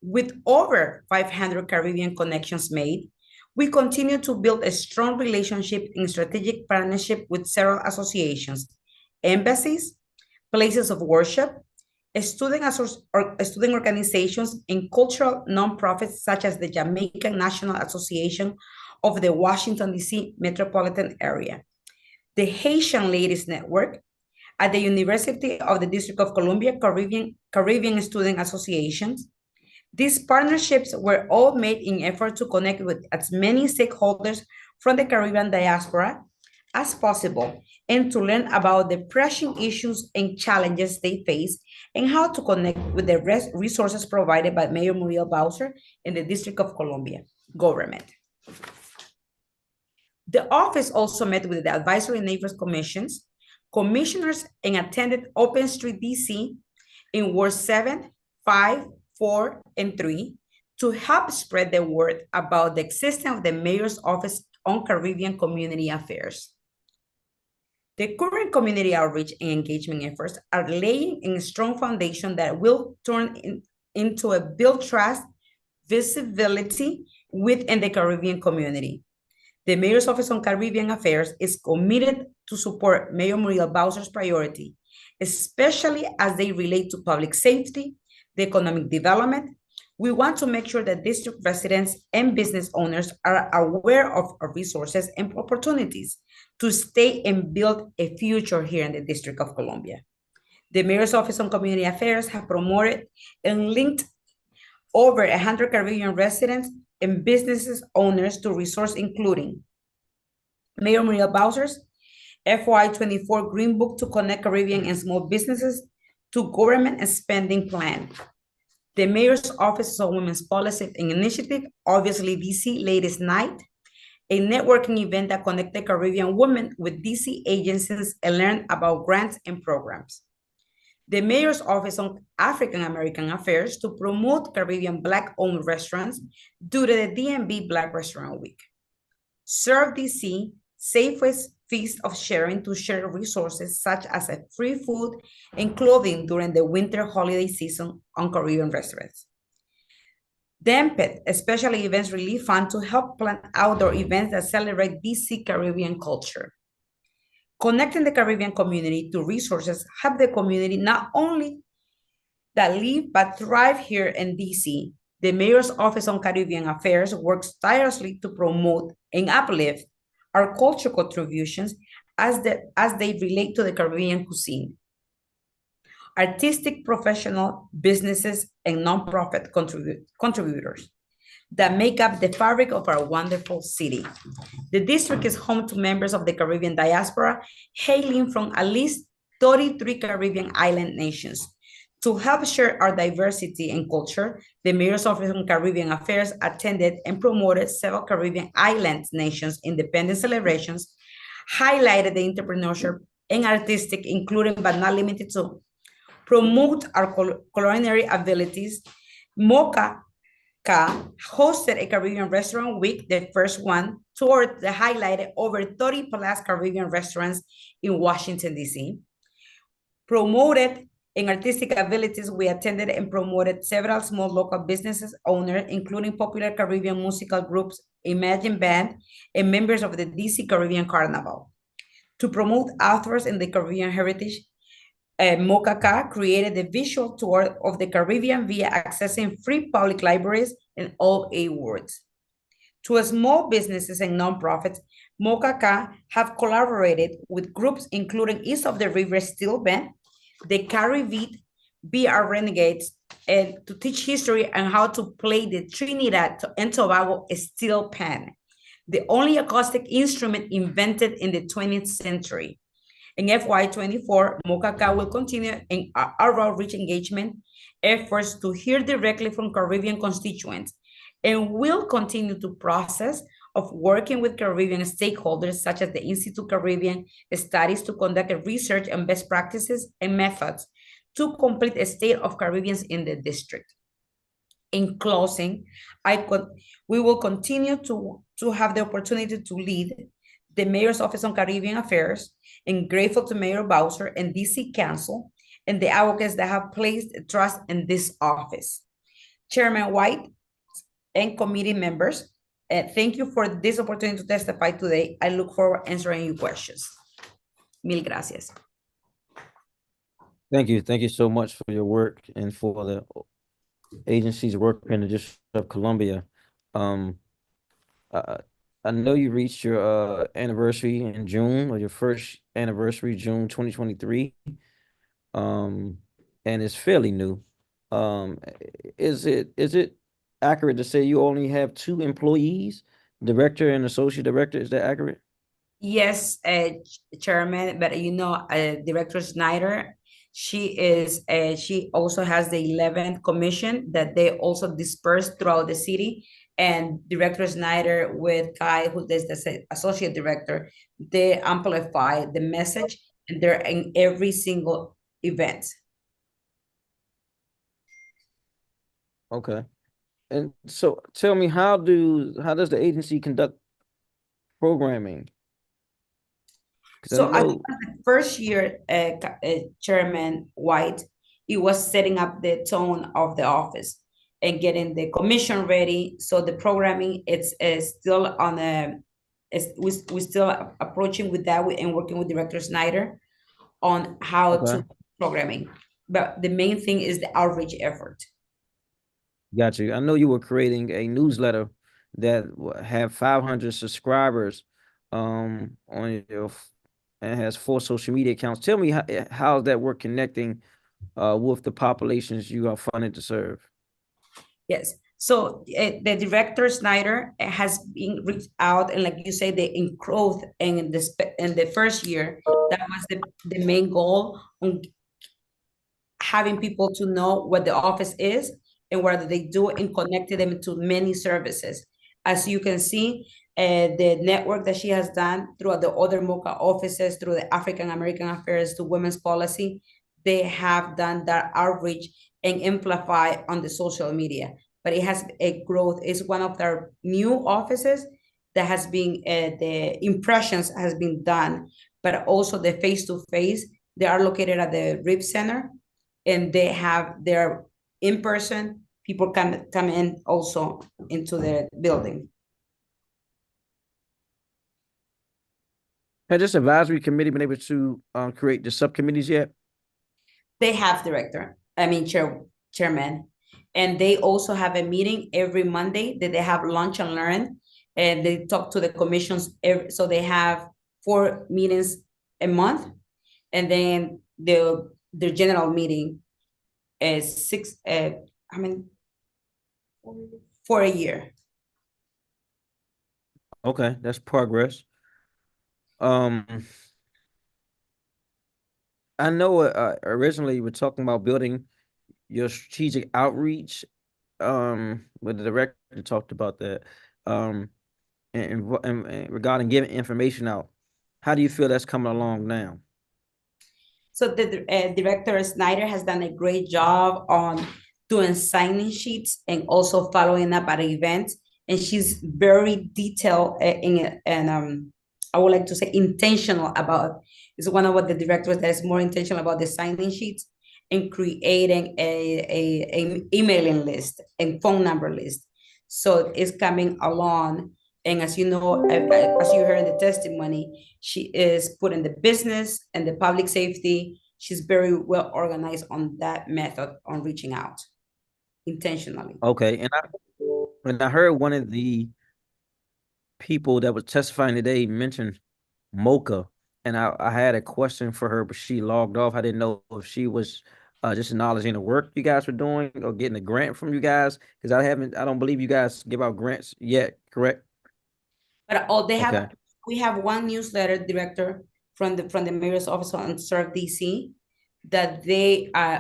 With over 500 Caribbean connections made, we continue to build a strong relationship in strategic partnership with several associations, embassies, places of worship, student organizations, and cultural nonprofits such as the Jamaican National Association of the Washington, D.C. metropolitan area, the Haitian Ladies Network, at the University of the District of Columbia Caribbean Student Associations. These partnerships were all made in effort to connect with as many stakeholders from the Caribbean diaspora as possible and to learn about the pressing issues and challenges they face and how to connect with the resources provided by Mayor Muriel Bowser and the District of Columbia government. The office also met with the Advisory Neighbors Commissions, commissioners, and attended Open Street DC in Ward 7, 5, 4, and 3 to help spread the word about the existence of the Mayor's Office on Caribbean Community Affairs. The current community outreach and engagement efforts are laying a strong foundation that will turn into a build trust, visibility within the Caribbean community. The Mayor's Office on Caribbean Affairs is committed to support Mayor Muriel Bowser's priority, especially as they relate to public safety, the economic development. We want to make sure that district residents and business owners are aware of our resources and opportunities to stay and build a future here in the District of Columbia. The Mayor's Office on Community Affairs have promoted and linked over 100 Caribbean residents and businesses owners to resources including Mayor Muriel Bowser's FY24 Green Book to connect Caribbean and small businesses to government and spending plan. The Mayor's Office on Women's Policy and Initiative, obviously DC Ladies Night, a networking event that connected Caribbean women with DC agencies and learn about grants and programs. The Mayor's Office on African American Affairs to promote Caribbean Black-owned restaurants due to the DMV Black Restaurant Week. Serve DC, Safeway's Feast of Sharing to share resources such as a free food and clothing during the winter holiday season on Caribbean restaurants. DEMPET, a special events relief fund to help plan outdoor events that celebrate DC Caribbean culture. Connecting the Caribbean community to resources help the community not only that live but thrive here in DC. The Mayor's Office on Caribbean Affairs works tirelessly to promote and uplift our cultural contributions as they relate to the Caribbean cuisine. Artistic, professional, businesses, and nonprofit contributors that make up the fabric of our wonderful city. The district is home to members of the Caribbean diaspora hailing from at least 33 Caribbean island nations. To help share our diversity and culture, the Mayor's Office on Caribbean Affairs attended and promoted several Caribbean island nations' independence celebrations, highlighted the entrepreneurship and artistic, including but not limited to, promote our culinary abilities. Mocha hosted a Caribbean Restaurant Week, the first one, toward the highlighted over 30 plus Caribbean restaurants in Washington, D.C. Promoted in artistic abilities, we attended and promoted several small local businesses owners, including popular Caribbean musical groups, Imagine Band, and members of the DC Caribbean Carnival. To promote authors in the Caribbean heritage, Mocha created a visual tour of the Caribbean via accessing free public libraries and all 8 wards. To small businesses and nonprofits, Mocha have collaborated with groups including East of the River Steel Band, the Caribbean BR Renegades, and to teach history and how to play the Trinidad and Tobago steel pan, the only acoustic instrument invented in the 20th century. In FY 24, MOCACA will continue in our outreach engagement efforts to hear directly from Caribbean constituents, and will continue to process of working with Caribbean stakeholders such as the Institute Caribbean Studies to conduct a research on best practices and methods to complete a state of Caribbeans in the district. In closing, we will continue to have the opportunity to lead the Mayor's Office on Caribbean Affairs, and grateful to Mayor Bowser and DC Council and the advocates that have placed trust in this office. Chairman White and committee members, thank you for this opportunity to testify today. I look forward to answering your questions. Mil gracias. Thank you. Thank you so much for your work and for the agency's work in the District of Columbia. I know you reached your anniversary in June, or your first anniversary, June 2023. And it's fairly new. Is it accurate to say you only have 2 employees, director and associate director? Is that accurate? Yes, Chairman, but Director Snyder, she also has the 11th commission that they also dispersed throughout the city. And Director Snyder with Kai, who is the associate director, they amplify the message, and they're in every single event. Okay. And so tell me, how does the agency conduct programming? So I think the first year, Chairman White, he was setting up the tone of the office and getting the commission ready. So the programming, it's still on we're still approaching with that and working with Director Snyder on how to programming. But the main thing is the outreach effort. Got you. I know you were creating a newsletter that have 500 subscribers on your, and has 4 social media accounts. Tell me how's that work connecting with the populations you are funded to serve? Yes. So the Director Snyder has been reached out, and like you say, the growth in the first year, that was the main goal, on having people to know what the office is and what they do, and connected them to many services. As you can see, the network that she has done throughout the other MOCA offices, through the African American Affairs to Women's Policy, they have done that outreach and amplify on the social media. But it has a growth. It's one of our new offices that has been, the impressions has been done, but also the face-to-face. They are located at the RIP Center, and they have their in-person, people come in also into the building. Has this advisory committee been able to create the subcommittees yet? They have chairman, and they also have a meeting every Monday that they have lunch and learn, and they talk to the commissions. So they have 4 meetings a month, and then their general meeting is 6, for a year. Okay, that's progress. I know originally we're talking about building your strategic outreach, but the director talked about that, and regarding giving information out. How do you feel that's coming along now? So the Director Snyder has done a great job on doing signing sheets and also following up at events, and she's very detailed and I would like to say intentional about. Is one of the directors that is more intentional about the signing sheets and creating a emailing list and phone number list. So it's coming along. And as you know, as you heard in the testimony, she is putting the business and the public safety. She's very well organized on that method on reaching out intentionally. Okay, and I heard one of the people that was testifying today mentioned MOCA, and I had a question for her, but she logged off. I didn't know if she was just acknowledging the work you guys were doing or getting a grant from you guys, because I don't believe you guys give out grants yet, correct? But we have one newsletter, Director, from the mayor's office on Serve DC, that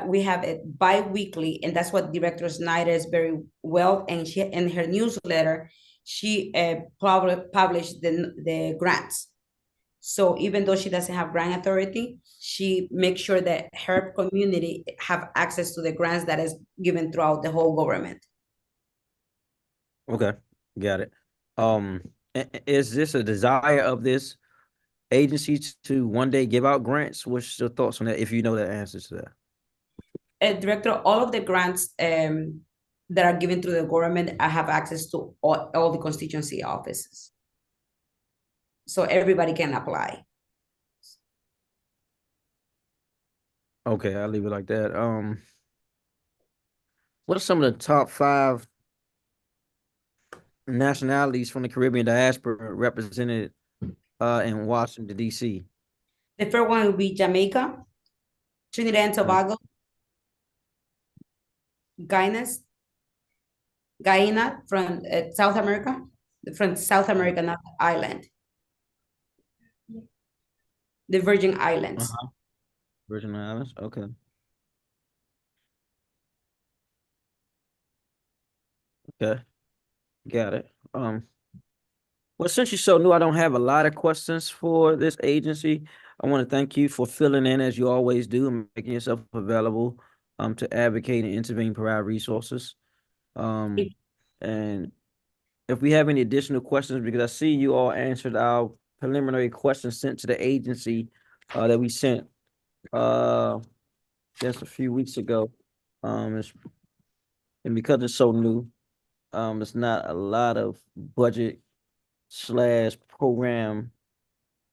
we have it bi-weekly, and that's what Director Snyder is very well, and she in her newsletter, she published the grants. So even though she doesn't have grant authority, she makes sure that her community have access to the grants that is given throughout the whole government. Okay, got it. Is this a desire of this agency to one day give out grants? What's your thoughts on that, if you know the answers to that? Director, all of the grants that are given through the government, I have access to all the constituency offices. So everybody can apply. Okay, I'll leave it like that. What are some of the top 5 nationalities from the Caribbean diaspora represented in Washington, D.C.? The first one will be Jamaica, Trinidad and Tobago, Guyana from South America, not island. The Virgin Islands. Virgin Islands, okay. Okay, got it. Well, since you're so new, I don't have a lot of questions for this agency. I want to thank you for filling in as you always do and making yourself available to advocate and intervene, provide resources. And if we have any additional questions, because I see you all answered our preliminary questions sent to the agency that we sent just a few weeks ago. And because it's so new, it's not a lot of budget/program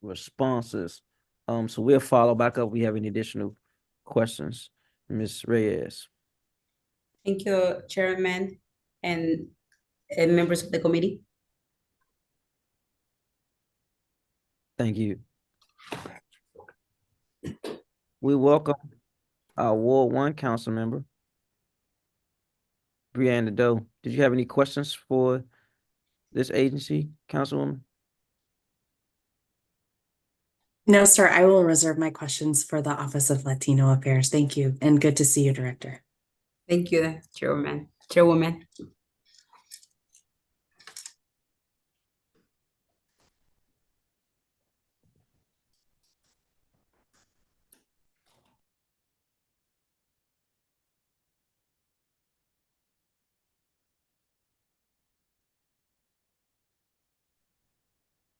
responses. So we'll follow back up if we have any additional questions. Ms. Reyes. Thank you, Chairman and members of the committee. Thank you. We welcome our Ward 1 council member, Brianna Doe. Did you have any questions for this agency, Councilwoman? No, sir, I will reserve my questions for the Office of Latino Affairs. Thank you, and good to see you, Director. Thank you, Chairwoman.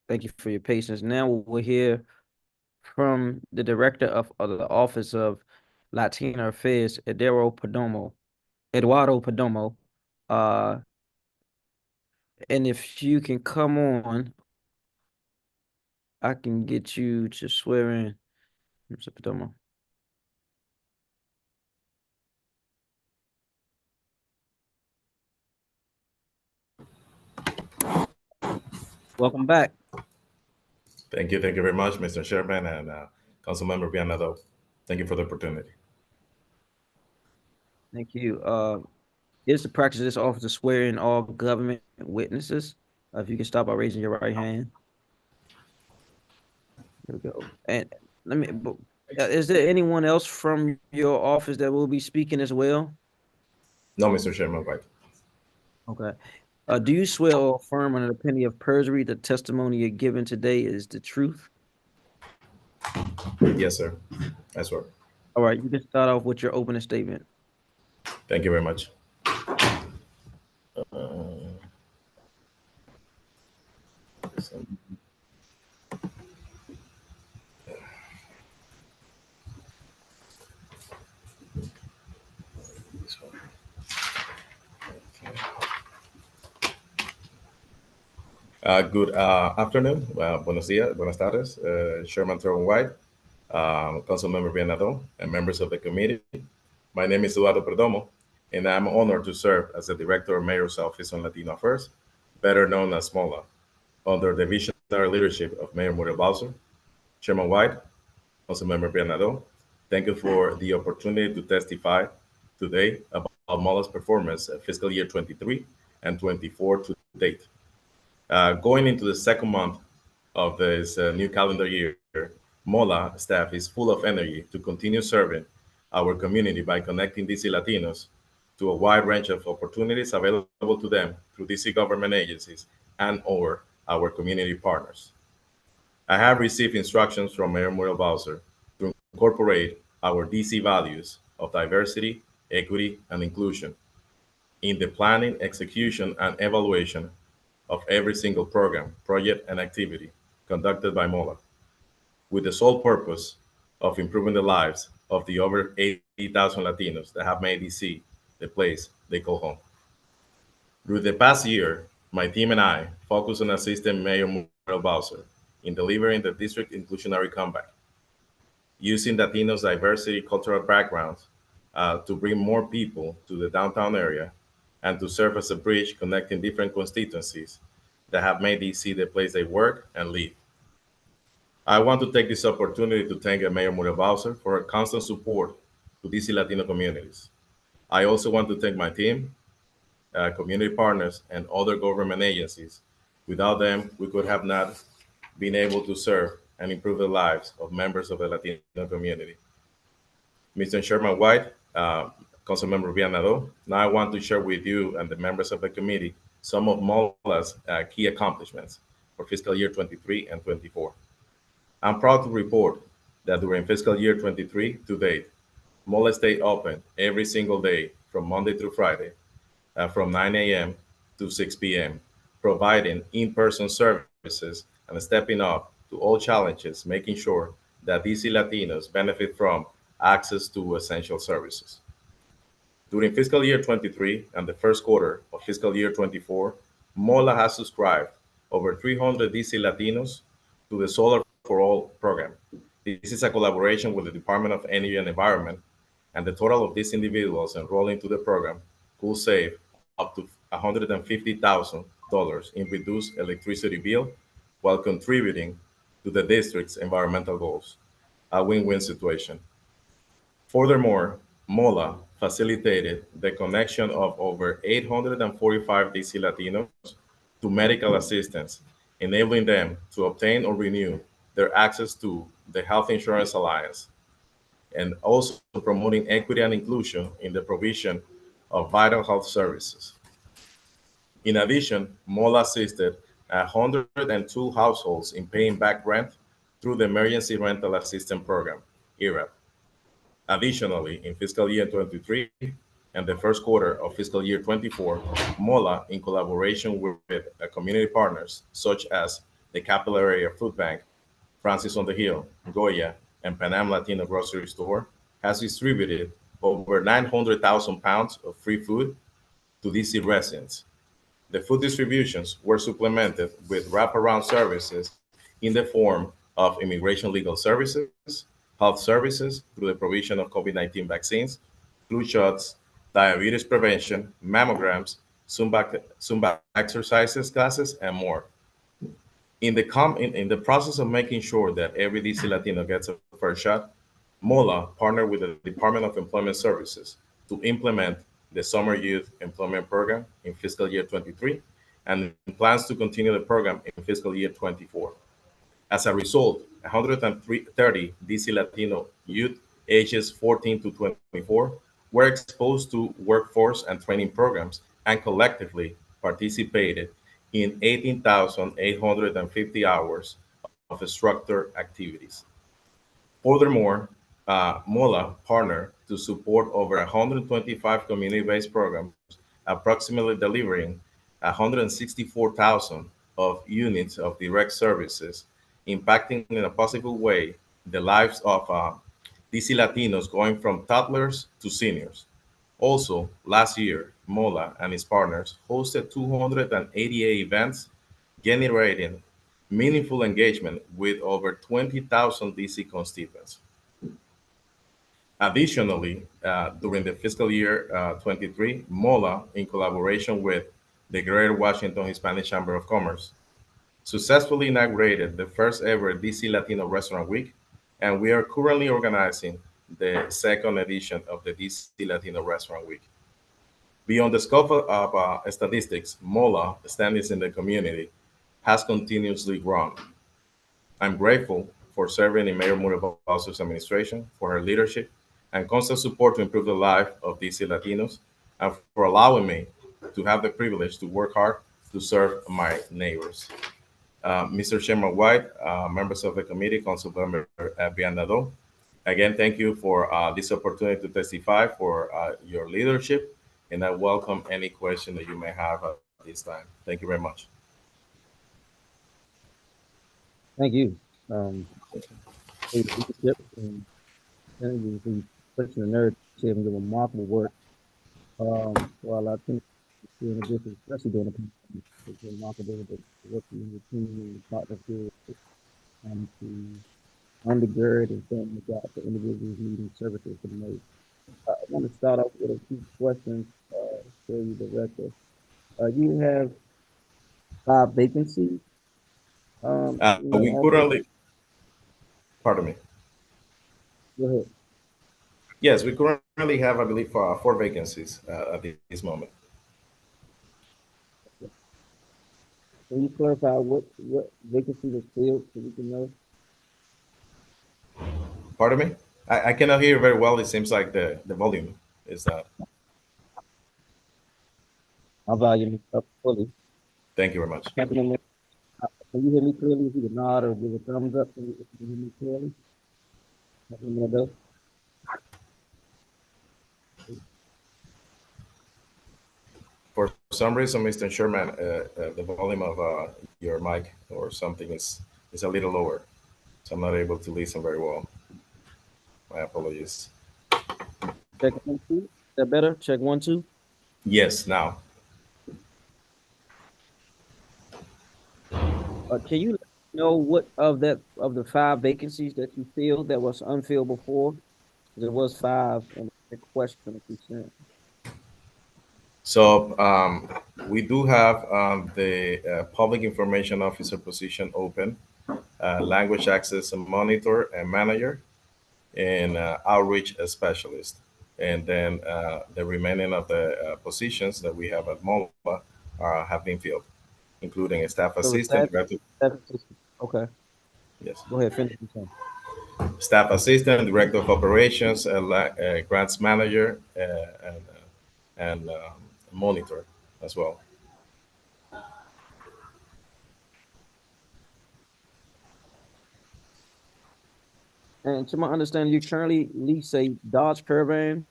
Thank you for your patience. Now we'll hear from the Director of the Office of Latino Affairs, Eduardo Perdomo. And if you can come on, I can get you to swear in, Mr. Perdomo. Welcome back. Thank you very much, Mr. Chairman and Councilmember Vianado. Thank you for the opportunity. Thank you. It's the practice of this office to swear in all government witnesses. If you can start by raising your right hand. There we go. And is there anyone else from your office that will be speaking as well? No, Mr. Chairman, right. Okay. Do you swear or affirm under the penalty of perjury the testimony you're giving today is the truth? Yes, sir. I swear. All right, you can start off with your opening statement. Thank you very much. Good afternoon, buenos días, buenas tardes, Chairman Thurman White, Councilmember Vianado, and members of the committee. My name is Eduardo Perdomo, and I'm honored to serve as the Director of Mayor's Office on Latino Affairs, better known as MOLA, under the visionary leadership of Mayor Muriel Bowser. Chairman White, Councilmember Vianado, thank you for the opportunity to testify today about MOLA's performance fiscal year 23 and 24 to date. Going into the second month of this new calendar year, MOLA staff is full of energy to continue serving our community by connecting DC Latinos to a wide range of opportunities available to them through DC government agencies and or our community partners. I have received instructions from Mayor Muriel Bowser to incorporate our DC values of diversity, equity, and inclusion in the planning, execution, and evaluation of every single program, project, and activity conducted by MOLA, with the sole purpose of improving the lives of the over 80,000 Latinos that have made DC the place they call home. Through the past year, my team and I focused on assisting Mayor Muriel Bowser in delivering the district inclusionary comeback, using Latinos' diversity cultural backgrounds to bring more people to the downtown area and to serve as a bridge connecting different constituencies that have made DC the place they work and live. I want to take this opportunity to thank Mayor Muriel Bowser for her constant support to DC Latino communities. I also want to thank my team, community partners, and other government agencies. Without them, we could have not been able to serve and improve the lives of members of the Latino community. Mr. Chairman White, Councilmember Vianado, now I want to share with you and the members of the committee some of MOLA's key accomplishments for fiscal year 23 and 24. I'm proud to report that during fiscal year 23 to date, MOLA stayed open every single day from Monday through Friday, from 9 a.m. to 6 p.m., providing in-person services and stepping up to all challenges, making sure that DC Latinos benefit from access to essential services. During fiscal year 23 and the first quarter of fiscal year 24, MOLA has subscribed over 300 DC Latinos to the Solar for All program. This is a collaboration with the Department of Energy and Environment, and the total of these individuals enrolled into the program could save up to $150,000 in reduced electricity bill while contributing to the district's environmental goals, a win-win situation. Furthermore, MOLA facilitated the connection of over 845 DC Latinos to medical assistance, enabling them to obtain or renew their access to the Health Insurance Alliance, and also promoting equity and inclusion in the provision of vital health services. In addition, MOLA assisted 102 households in paying back rent through the Emergency Rental Assistance Program, ERAP. Additionally, in fiscal year 23 and the first quarter of fiscal year 24, MOLA, in collaboration with community partners such as the Capital Area Food Bank, Francis on the Hill, Goya, and Pan Am Latino Grocery Store, has distributed over 900,000 pounds of free food to DC residents. The food distributions were supplemented with wraparound services in the form of immigration legal services, health services through the provision of COVID-19 vaccines, flu shots, diabetes prevention, mammograms, Zumba exercises classes, and more. In the process of making sure that every DC Latino gets a fair shot, MOLA partnered with the Department of Employment Services to implement the Summer Youth Employment Program in fiscal year 23 and plans to continue the program in fiscal year 24. As a result, 130 DC Latino youth ages 14 to 24 were exposed to workforce and training programs and collectively participated in 18,850 hours of structured activities. Furthermore, MOLA partnered to support over 125 community-based programs, approximately delivering 164,000 of units of direct services, impacting in a positive way the lives of DC Latinos going from toddlers to seniors. Also, last year, MOLA and its partners hosted 288 events, generating meaningful engagement with over 20,000 DC constituents. Additionally, during the fiscal year 23, MOLA, in collaboration with the Greater Washington Hispanic Chamber of Commerce, successfully inaugurated the first ever DC Latino Restaurant Week, and we are currently organizing the second edition of the DC Latino Restaurant Week. Beyond the scope of statistics, MOLA standings in the community has continuously grown. I'm grateful for serving in Mayor Murabal's administration, for her leadership and constant support to improve the life of DC Latinos, and for allowing me to have the privilege to work hard to serve my neighbors. Mr. Chairman White, members of the committee, Councilmember Vianado, again, thank you for this opportunity to testify for your leadership, and I welcome any question that you may have at this time. Thank you very much. Thank you. For your leadership and for pushing the narrative and your remarkable work. For our Latino in the district, especially during the pandemic, it's remarkable the work you and your team and your partnership to undergird and stand in the gap for individuals needing services for the most. I want to start off with a few questions for you, Director. You have 5 vacancies. We currently, pardon me. Go ahead. Yes, we currently have, I believe, 4 vacancies at this moment. Can you clarify what vacancy was filled so we can know? Pardon me? I cannot hear very well. It seems like the volume is not. My volume is up fully. Thank you very much. Can you hear me clearly? If you could nod or give a thumbs up, can you hear me clearly? For some reason, Mr. Sherman, the volume of your mic or something is a little lower, so I'm not able to listen very well. My apologies. Check 1, 2. Is that better? Check 1, 2. Yes, now. Can you let me know what of the 5 vacancies that you filled that was unfilled before? There was 5 in the question that you sent. So we do have the public information officer position open, language access and monitor and manager, and outreach specialist. And then the remaining of the positions that we have at MOLA have been filled, including a staff assistant. Okay. Yes. Go ahead, finish. Staff assistant, director of operations, grants manager, and monitor as well. And to my understanding, you currently lease a Dodge Caravan.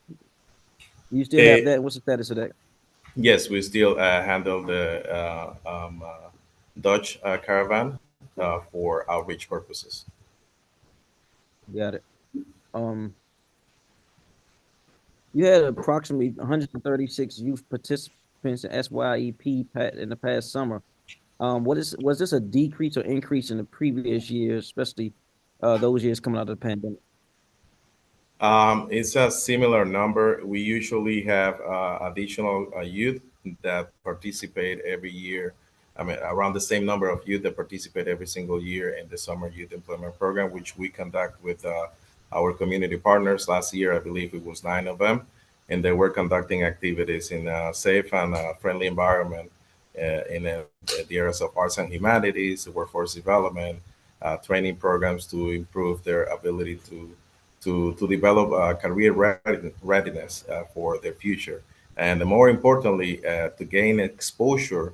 You still have that? What's the status of that? Yes, we still handle the Dodge Caravan for outreach purposes. Got it. You had approximately 136 youth participants in SYEP in the past summer. Was this a decrease or increase in the previous years, especially those years coming out of the pandemic? It's a similar number. We usually have additional youth that participate every year. I mean, around the same number of youth that participate every single year in the Summer Youth Employment Program, which we conduct with our community partners. Last year, I believe it was 9 of them, and they were conducting activities in a safe and friendly environment in the areas of arts and humanities, workforce development, training programs to improve their ability to develop career readiness for their future. And more importantly, to gain exposure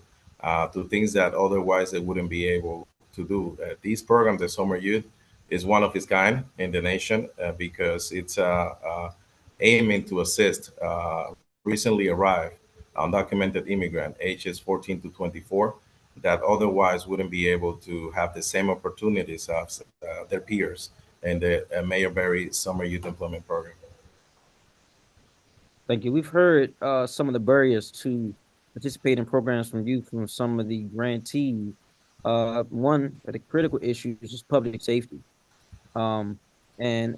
to things that otherwise they wouldn't be able to do. These programs, the Summer Youth, is one of its kind in the nation because it's aiming to assist recently arrived undocumented immigrant ages 14 to 24 that otherwise wouldn't be able to have the same opportunities as their peers in the Mayor Berry Summer Youth Employment Program. Thank you. We've heard some of the barriers to participate in programs from youth from some of the grantees. One of the critical issues is just public safety. And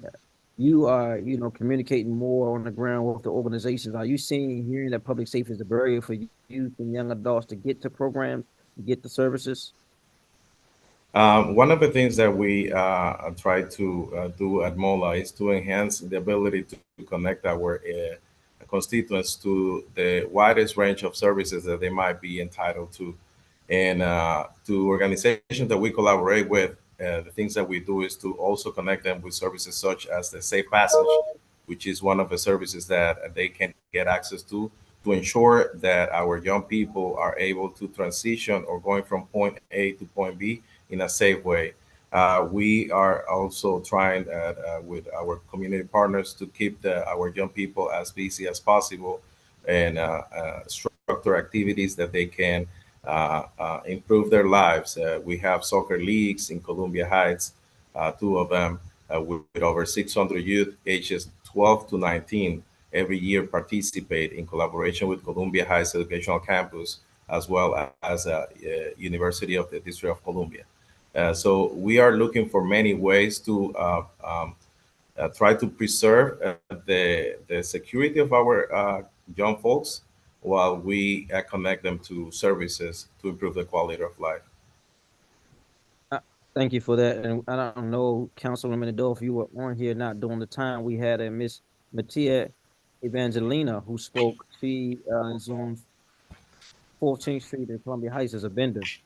you are, communicating more on the ground with the organizations. Are you hearing that public safety is a barrier for youth and young adults to get to programs, to get the services? One of the things that we try to do at MOLA is to enhance the ability to connect our constituents to the widest range of services that they might be entitled to. And to organizations that we collaborate with, the things that we do is to also connect them with services such as the Safe Passage, which is one of the services that they can get access to ensure that our young people are able to transition or going from point A to point B in a safe way. We are also trying with our community partners to keep our young people as busy as possible and structure activities that they can improve their lives. We have soccer leagues in Columbia Heights, two of them, with over 600 youth ages 12 to 19 every year participate in collaboration with Columbia Heights Educational Campus, as well as University of the District of Columbia. So we are looking for many ways to try to preserve the security of our young folks while we connect them to services to improve the quality of life. Thank you for that. And I don't know, Councilwoman Adolph, you were on here not during the time we had a Miss Mattia Evangelina who spoke. She is on 14th Street in Columbia Heights as a vendor. She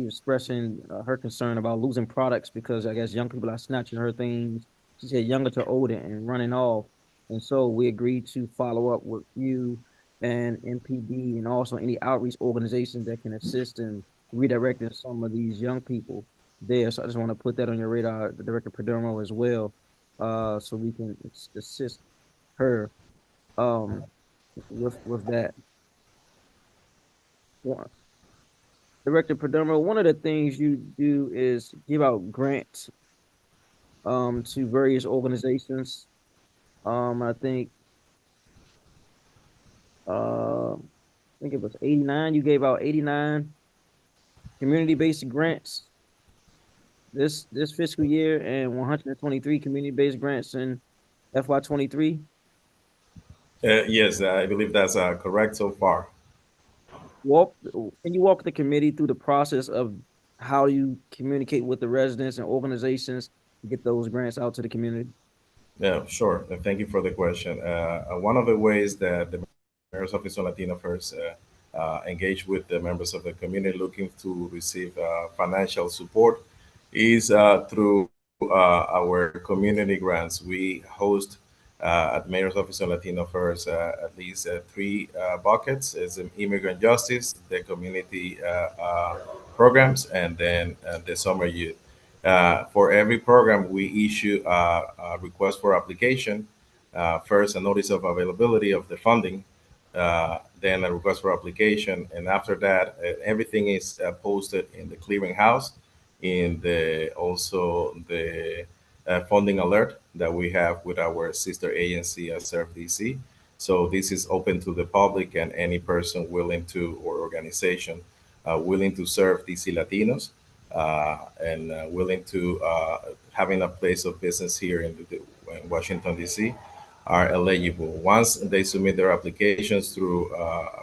was expressing her concern about losing products because I guess young people are snatching her things. She said younger to older and running off. And so we agreed to follow up with you and MPD and also any outreach organizations that can assist in redirecting some of these young people there. So I just want to put that on your radar, the Director Perdomo as well, so we can assist her with that. Yeah. Director Perdomo, one of the things you do is give out grants to various organizations. I think it was 89. You gave out 89 community-based grants this fiscal year and 123 community-based grants in FY23. Yes, I believe that's correct so far. Can you walk the committee through the process of how you communicate with the residents and organizations to get those grants out to the community? Yeah, sure. Thank you for the question. One of the ways that the Mayor's Office on Latino Affairs engage with the members of the community looking to receive financial support is through our community grants. We host at Mayor's Office on Latino Affairs at least three buckets: is immigrant justice, the community programs, and then the summer youth. For every program, we issue a request for application. First, a notice of availability of the funding, then a request for application, and after that, everything is posted in the clearinghouse, in also the funding alert that we have with our sister agency, Serve DC. So this is open to the public and any person willing to, or organization willing to serve DC Latinos and willing to having a place of business here in Washington, DC are eligible. Once they submit their applications through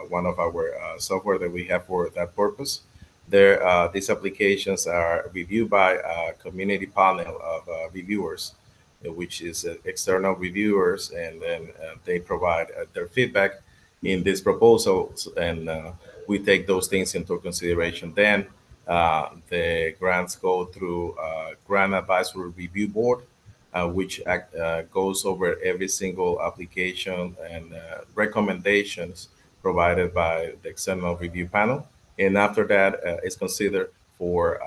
one of our software that we have for that purpose, these applications are reviewed by a community panel of reviewers, which is external reviewers, and then they provide their feedback in these proposals, and we take those things into consideration. Then the grants go through Grant Advisory Review Board, which goes over every single application and recommendations provided by the external review panel. And after that, it's considered for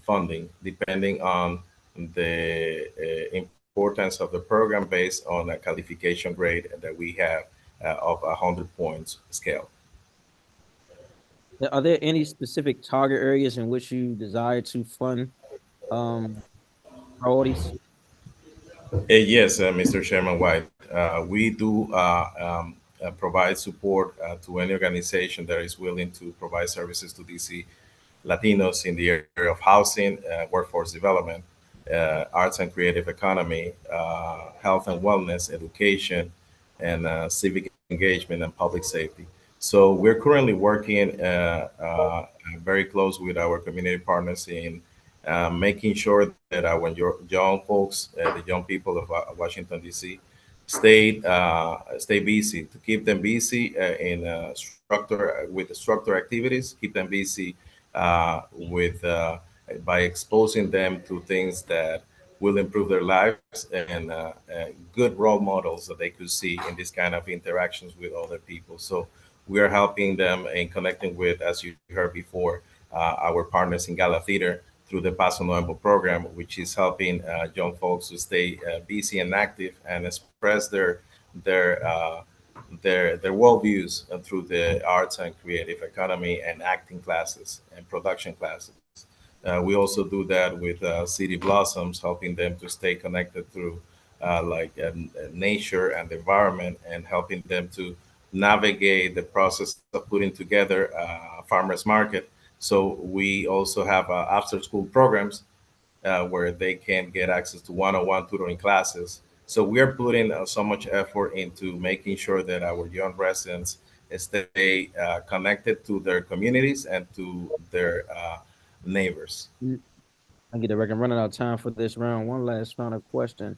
funding, depending on the importance of the program based on a qualification grade that we have of 100 points scale. Are there any specific target areas in which you desire to fund priorities? Yes, Mr. Chairman White. We do provide support to any organization that is willing to provide services to DC Latinos in the area of housing, workforce development, arts and creative economy, health and wellness, education, and civic engagement and public safety. So we're currently working very close with our community partners in making sure that our young folks, the young people of Washington, D.C., stay busy, to keep them busy in structure with the structure activities, keep them busy with by exposing them to things that will improve their lives and good role models that they could see in this kind of interactions with other people. So we are helping them in connecting with, as you heard before, our partners in Gala Theater through the Paso Nuevo program, which is helping young folks to stay busy and active and express their uh, their worldviews through the arts and creative economy and acting classes and production classes. We also do that with City Blossoms, helping them to stay connected through nature and the environment, and helping them to navigate the process of putting together a farmers market. So we also have after school programs where they can get access to one-on-one tutoring classes. So we are putting so much effort into making sure that our young residents stay connected to their communities and to their neighbors. I get the record. Running out of time for this round. One last final question.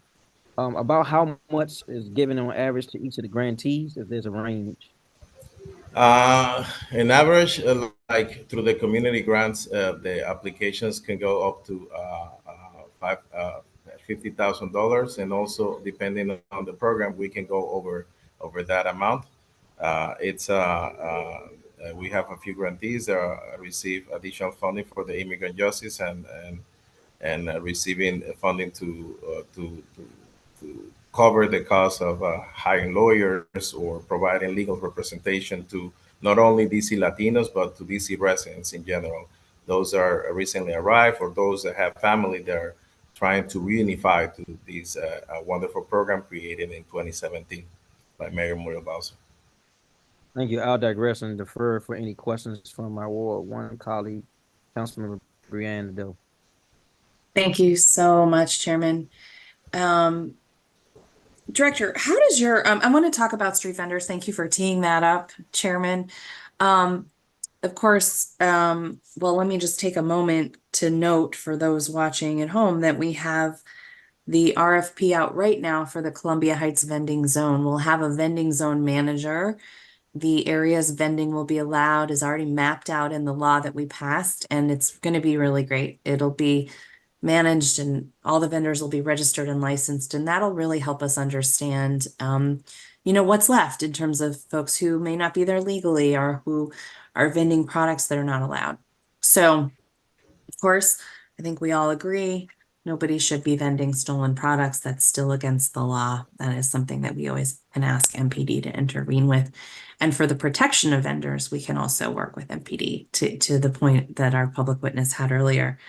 About how much is given on average to each of the grantees, if there's a range? In average, like through the community grants, the applications can go up to $50,000, and also depending on the program, we can go over that amount. It's We have a few grantees that receive additional funding for the immigrant justice and receiving funding to cover the cost of hiring lawyers or providing legal representation to not only DC Latinos, but to DC residents in general. Those are recently arrived or those that have family that are trying to reunify to this wonderful program created in 2017 by Mayor Muriel Bowser. Thank you. I'll digress and defer for any questions from my Ward 1 colleague, Councilmember Brianne Doe. Thank you so much, Chairman. Director, how does your, I want to talk about street vendors. Thank you for teeing that up, Chairman. Of course, well, let me just take a moment to note for those watching at home that we have the RFP out right now for the Columbia Heights vending zone. We'll have a vending zone manager. The areas vending will be allowed is already mapped out in the law that we passed, and it's going to be really great. It'll be managed and all the vendors will be registered and licensed, and that'll really help us understand what's left in terms of folks who may not be there legally or who are vending products that are not allowed. So of course, I think we all agree nobody should be vending stolen products. That's still against the law. That is something that we always can ask MPD to intervene with. And for the protection of vendors, we can also work with MPD to the point that our public witness had earlier.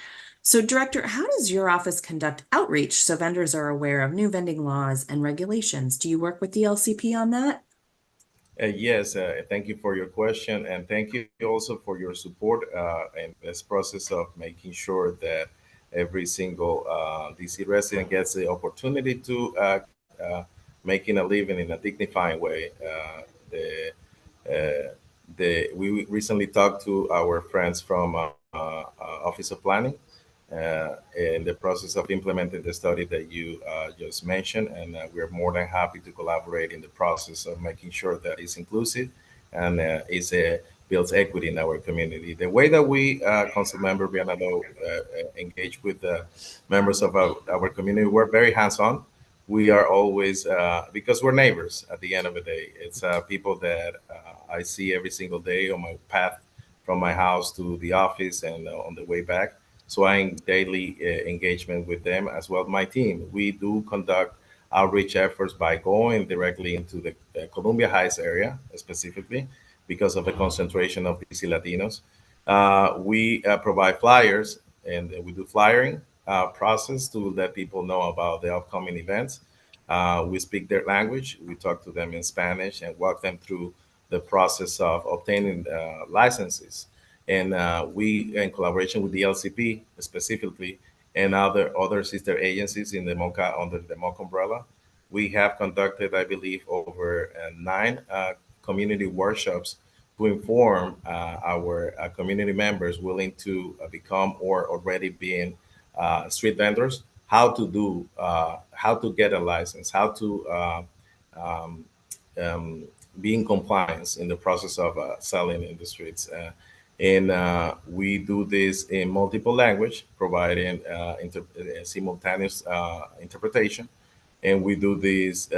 So, Director, how does your office conduct outreach so vendors are aware of new vending laws and regulations? Do you work with the LCP on that? Yes, thank you for your question, and thank you also for your support in this process of making sure that every single DC resident gets the opportunity to making a living in a dignified way. We recently talked to our friends from Office of Planning in the process of implementing the study that you just mentioned, and we're more than happy to collaborate in the process of making sure that it's inclusive and builds equity in our community. The way that we, Councilmember Vianado, engage with the members of our community, we're very hands-on. We are always, because we're neighbors at the end of the day. It's people that I see every single day on my path from my house to the office and on the way back. So I'm in daily engagement with them as well as my team. We do conduct outreach efforts by going directly into the Columbia Heights area specifically because of the concentration of DC Latinos. We provide flyers and we do flyering process to let people know about the upcoming events. We speak their language. We talk to them in Spanish and walk them through the process of obtaining licenses. And we, in collaboration with the LCP specifically, and other sister agencies in the MOCA under the MOCA umbrella, we have conducted, I believe, over 9 community workshops to inform our community members willing to become or already being street vendors how to get a license, how to be in compliance in the process of selling in the streets. And we do this in multiple language, providing simultaneous interpretation. And we do this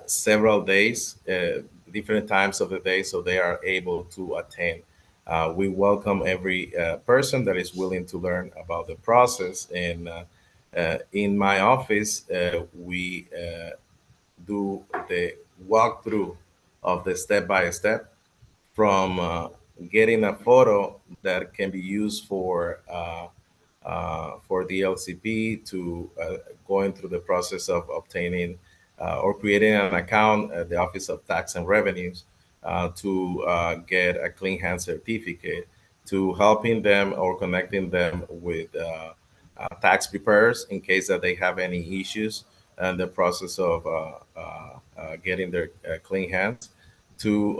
several days, different times of the day, so they are able to attend. We welcome every person that is willing to learn about the process. And in my office, we do the walkthrough of the step by step, from getting a photo that can be used for the LCP, to going through the process of obtaining or creating an account at the Office of Tax and Revenues, to get a clean hand certificate, to helping them or connecting them with tax preparers in case that they have any issues and the process of getting their clean hands, to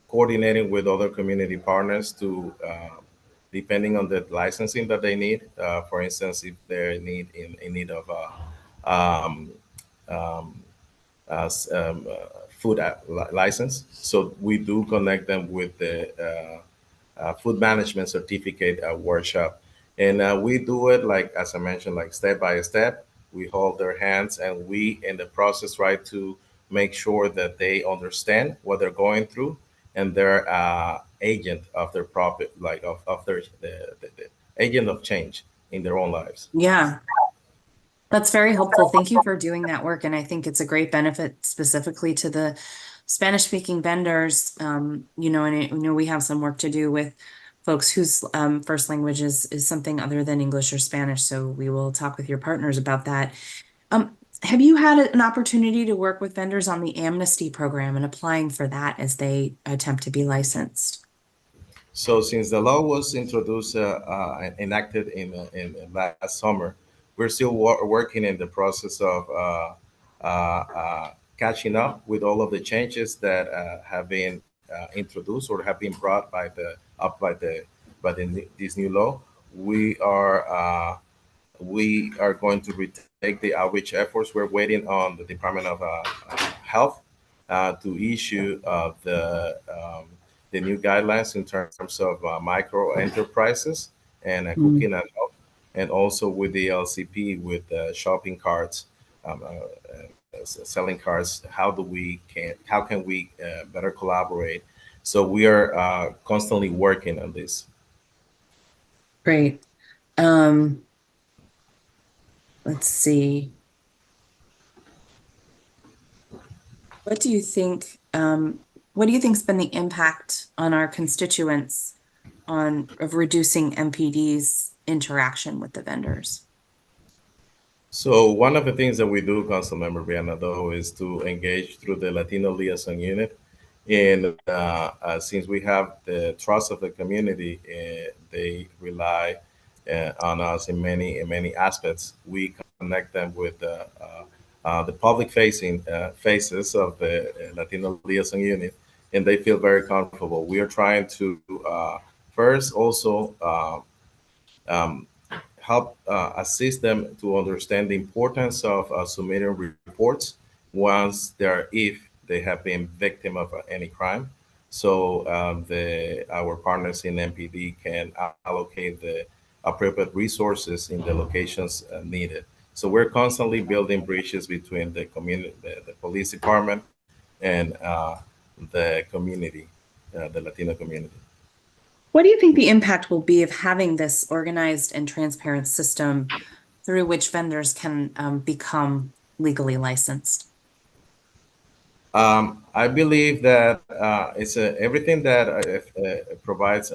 coordinating with other community partners to depending on the licensing that they need. For instance, if they're in need of um, um, food license, so we do connect them with the food management certificate workshop. And we do it, like, as I mentioned, like step by step. We hold their hands, and we, in the process, try to make sure that they understand what they're going through, and they're agent of their profit, like of their the agent of change in their own lives. Yeah, that's very helpful. Thank you for doing that work. And I think it's a great benefit specifically to the Spanish-speaking vendors. You know, and you know, we have some work to do with folks whose first language is something other than English or Spanish. So we will talk with your partners about that. Have you had an opportunity to work with vendors on the amnesty program and applying for that as they attempt to be licensed? So since the law was introduced, enacted in last summer, we're still working in the process of catching up with all of the changes that have been introduced or have been brought by this new law. We are going to retake the outreach efforts. We're waiting on the Department of Health to issue the new guidelines in terms of micro enterprises and cooking at home, and also with the LCP with shopping carts, selling carts. How can we better collaborate? So we are constantly working on this. Great. Let's see. What do you think? What do you think's been the impact on our constituents of reducing MPD's interaction with the vendors? So one of the things that we do, Councilmember Brianna, though, is to engage through the Latino liaison unit. And since we have the trust of the community, they rely on us in many aspects. We connect them with the public-facing faces of the Latino liaison unit, and they feel very comfortable. We are trying to first also help assist them to understand the importance of submitting reports if they have been victim of any crime. So our partners in MPD can allocate the appropriate resources in the locations needed. So we're constantly building bridges between the community, the police department, and the community, the Latino community. What do you think the impact will be of having this organized and transparent system through which vendors can become legally licensed? I believe that it's everything that provides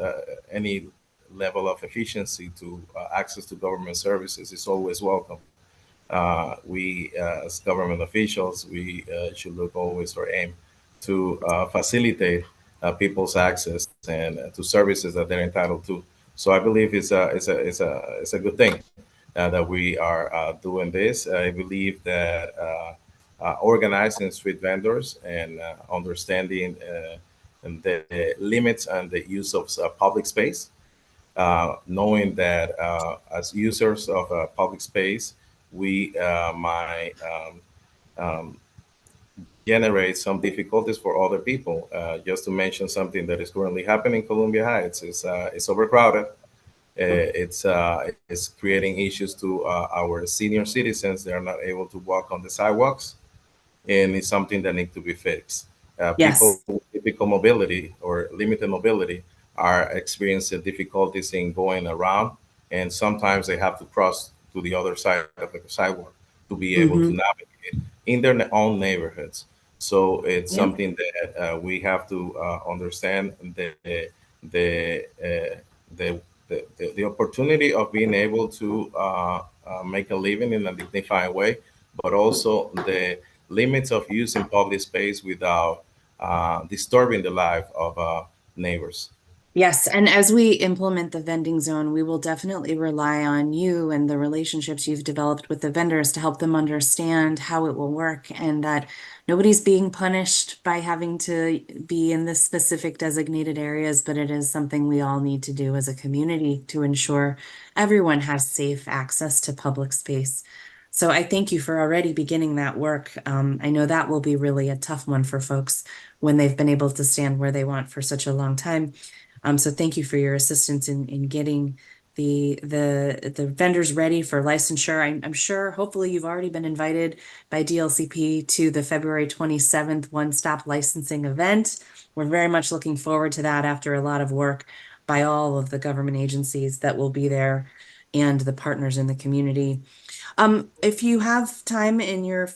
any level of efficiency to access to government services is always welcome. We, as government officials, we should look always or aim to facilitate people's access and to services that they're entitled to. So I believe it's a good thing that we are doing this. I believe that organizing street vendors and understanding the limits and the use of public space, knowing that as users of public space, we might generate some difficulties for other people. Just to mention something that is currently happening in Columbia Heights, it's overcrowded. It's creating issues to our senior citizens. They are not able to walk on the sidewalks, and it's something that needs to be fixed. Yes. People with typical mobility or limited mobility are experiencing difficulties in going around, and sometimes they have to cross to the other side of the sidewalk to be able to navigate in their own neighborhoods. So it's Yeah. something that we have to understand the the, uh, the the opportunity of being able to make a living in a dignified way, but also the limits of using public space without disturbing the life of neighbors. Yes, and as we implement the vending zone, we will definitely rely on you and the relationships you've developed with the vendors to help them understand how it will work, and that nobody's being punished by having to be in the specific designated areas, but it is something we all need to do as a community to ensure everyone has safe access to public space. So I thank you for already beginning that work. I know that will be really a tough one for folks when they've been able to stand where they want for such a long time. So thank you for your assistance in getting the vendors ready for licensure. I'm sure, hopefully you've already been invited by DLCP to the February 27th one-stop licensing event. We're very much looking forward to that after a lot of work by all of the government agencies that will be there and the partners in the community. If you have time in your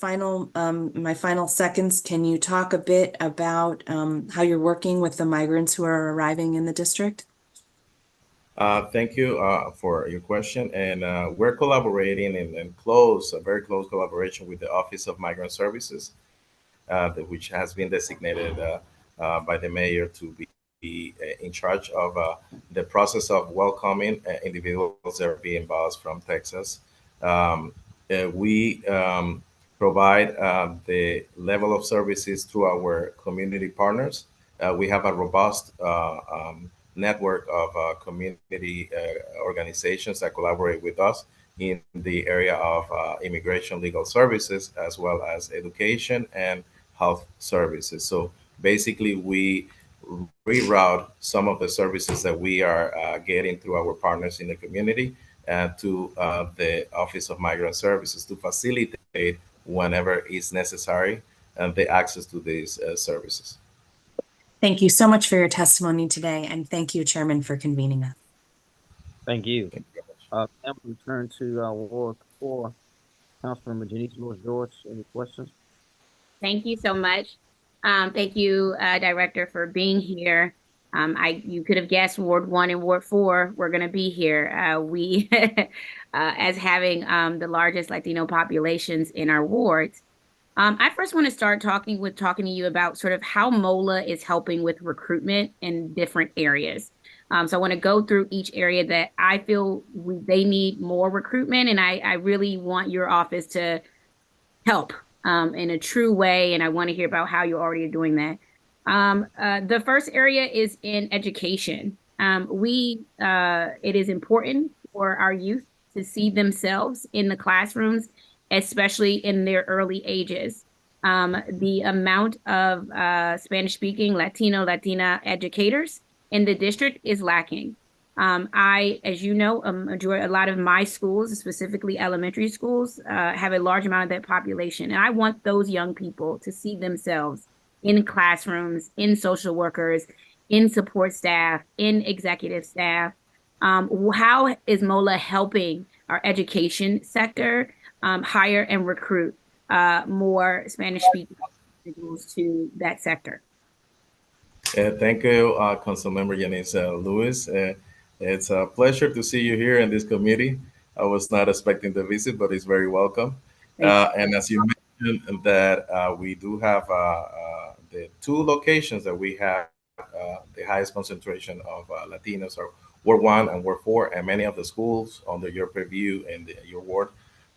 my final seconds, can you talk a bit about how you're working with the migrants who are arriving in the district? Thank you for your question. And we're collaborating in close, a very close collaboration with the Office of Migrant Services, which has been designated by the mayor to be in charge of the process of welcoming individuals that are being bused from Texas. We provide the level of services through our community partners. We have a robust network of community organizations that collaborate with us in the area of immigration legal services, as well as education and health services. So basically, we reroute some of the services that we are getting through our partners in the community to the Office of Migrant Services to facilitate whenever is necessary the access to these services. Thank you so much for your testimony today, and thank you, Chairman, for convening us. Thank you. Now we turn to Ward 4, Councilmember Janice Lewis-George. Any questions? Thank you so much. Thank you, Director, for being here. You could have guessed Ward 1 and Ward 4 were going to be here. We, as having the largest Latino populations in our wards. I first want to start talking to you about sort of how MOLA is helping with recruitment in different areas. So I want to go through each area that I feel they need more recruitment, and I really want your office to help in a true way, and I want to hear about how you already are doing that. The first area is in education. It is important for our youth to see themselves in the classrooms, especially in their early ages. The amount of Spanish-speaking Latina educators in the district is lacking. As you know, a lot of my schools, specifically elementary schools, have a large amount of that population. And I want those young people to see themselves in classrooms, in social workers, in support staff, in executive staff. How is MOLA helping our education sector hire and recruit more Spanish-speaking individuals to that sector? Thank you, Councilmember Janice Lewis. It's a pleasure to see you here in this committee. I was not expecting the visit, but it's very welcome. And as you mentioned, that we do have the two locations that we have the highest concentration of Latinos are Ward 1 and Ward 4, and many of the schools under your purview in your ward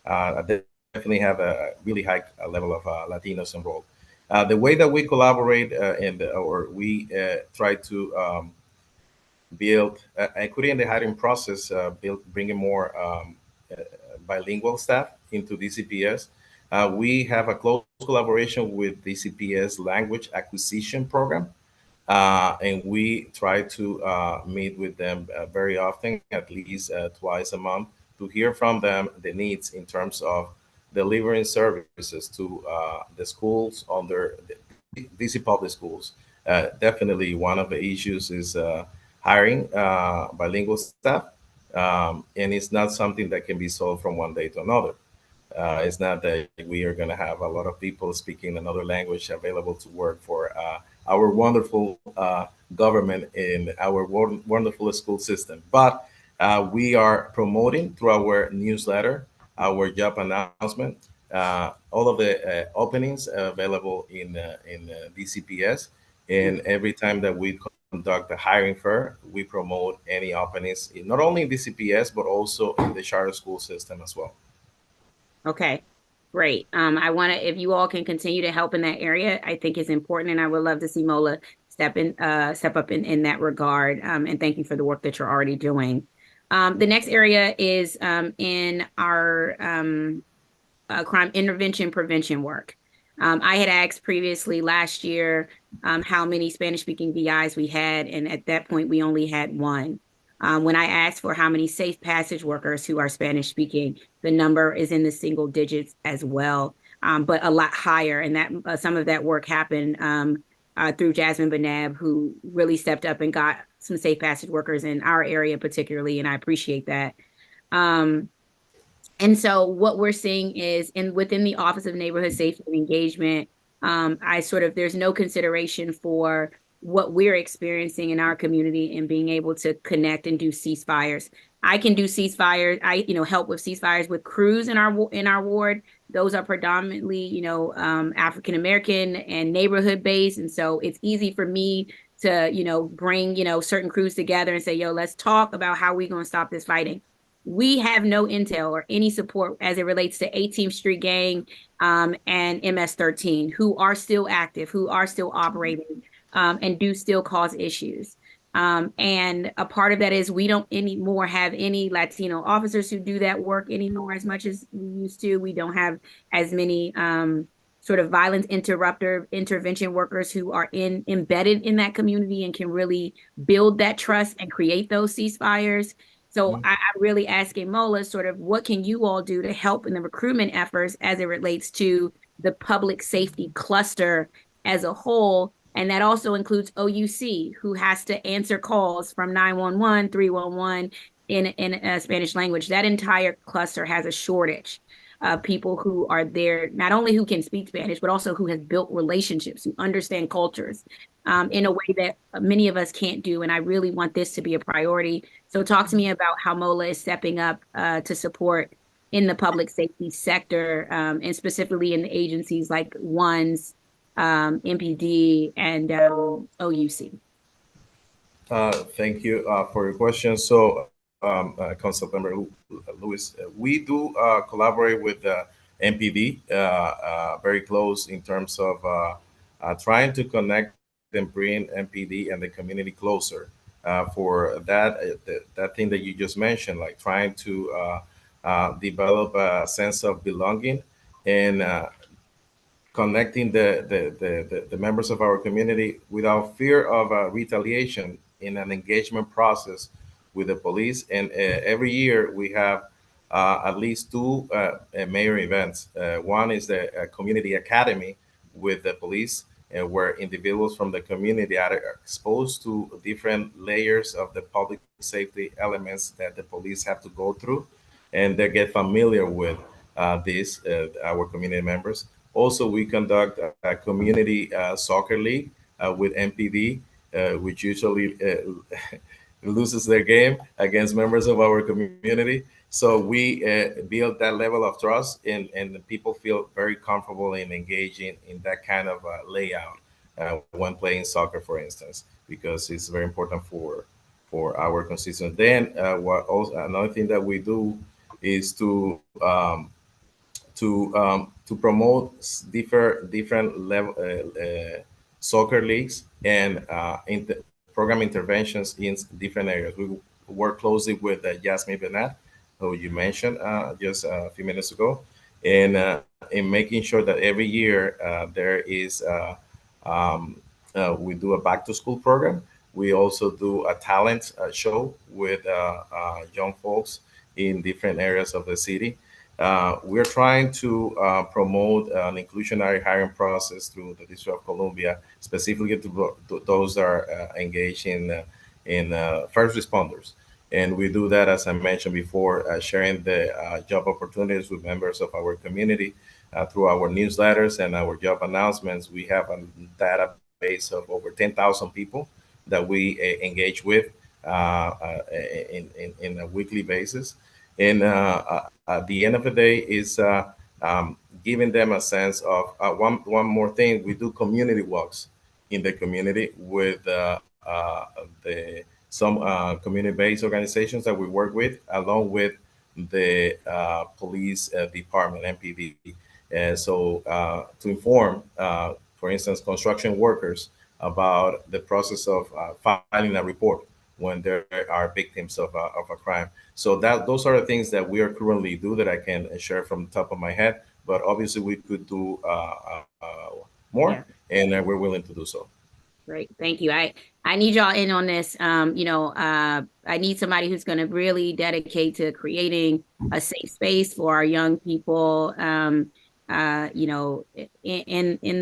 definitely have a really high level of Latinos enrolled. The way that we collaborate we try to build equity in the hiring process, bringing more bilingual staff into DCPS. We have a close collaboration with the CPS Language Acquisition Program, and we try to meet with them very often, at least twice a month, to hear from them the needs in terms of delivering services to the schools under the DC public schools. Definitely one of the issues is hiring bilingual staff, and it's not something that can be solved from one day to another. It's not that we are going to have a lot of people speaking another language available to work for our wonderful government in our wonderful school system. But we are promoting through our newsletter, our job announcement, all of the openings available in DCPS. And every time that we conduct the hiring fair, we promote any openings, not only in DCPS, but also in the charter school system as well. Okay, great. I want to, if you all can continue to help in that area, I think it's important, and I would love to see MOLA step up in that regard. And thank you for the work that you're already doing. The next area is in our crime intervention prevention work. I had asked previously last year how many Spanish-speaking VIs we had, and at that point we only had one. When I asked for how many safe passage workers who are Spanish-speaking, the number is in the single digits as well, but a lot higher. And that some of that work happened through Jasmine Banab, who really stepped up and got some safe passage workers in our area particularly, and I appreciate that. And so what we're seeing is within the Office of Neighborhood Safety and Engagement, there's no consideration for what we're experiencing in our community and being able to connect and do ceasefires. I can do ceasefires. I help with ceasefires with crews in our ward. Those are predominantly African American and neighborhood based, and so it's easy for me to bring certain crews together and say, let's talk about how we're going to stop this fighting. We have no intel or any support as it relates to 18th Street Gang and MS-13, who are still active, who are still operating, and do still cause issues. And a part of that is we don't anymore have any Latino officers who do that work anymore as much as we used to. We don't have as many violence intervention workers who are embedded in that community and can really build that trust and create those ceasefires. So I'm really asking MOLA what can you all do to help in the recruitment efforts as it relates to the public safety cluster as a whole? And that also includes OUC, who has to answer calls from 911, 311 in Spanish language. That entire cluster has a shortage of people who are there, not only who can speak Spanish, but also who has built relationships, who understand cultures in a way that many of us can't do. And I really want this to be a priority. So talk to me about how MOLA is stepping up to support in the public safety sector, and specifically in the agencies like ONES, MPD, and OUC. Thank you for your question. So, Councilmember Lewis, we do collaborate with MPD very close in terms of trying to connect and bring MPD and the community closer for that thing that you just mentioned, like trying to develop a sense of belonging and connecting the members of our community without fear of retaliation in an engagement process with the police. And every year we have at least two mayor events. One is the community academy with the police, where individuals from the community are exposed to different layers of the public safety elements that the police have to go through, and they get familiar with our community members. Also, we conduct a community soccer league with MPD, which usually loses their game against members of our community. So we build that level of trust, and people feel very comfortable in engaging in that kind of layout when playing soccer, for instance, because it's very important for our constituents. Then, another thing that we do is to promote different level soccer leagues and program interventions in different areas. We work closely with Jasmine Bernat, who you mentioned just a few minutes ago, and in making sure that every year there is we do a back to school program. We also do a talent show with young folks in different areas of the city. We're trying to promote an inclusionary hiring process through the District of Columbia, specifically to those that are engaged in first responders. And we do that, as I mentioned before, sharing the job opportunities with members of our community through our newsletters and our job announcements. We have a database of over 10,000 people that we engage with in a weekly basis. And at the end of the day is giving them a sense of one more thing. We do community walks in the community with some community-based organizations that we work with, along with the police department, MPD. So to inform, for instance, construction workers about the process of filing a report when there are victims of a crime. So those are the things that we are currently do that I can share from the top of my head. But obviously, we could do more, and we're willing to do so. Great, thank you. I need y'all in on this. I need somebody who's going to really dedicate to creating a safe space for our young people. In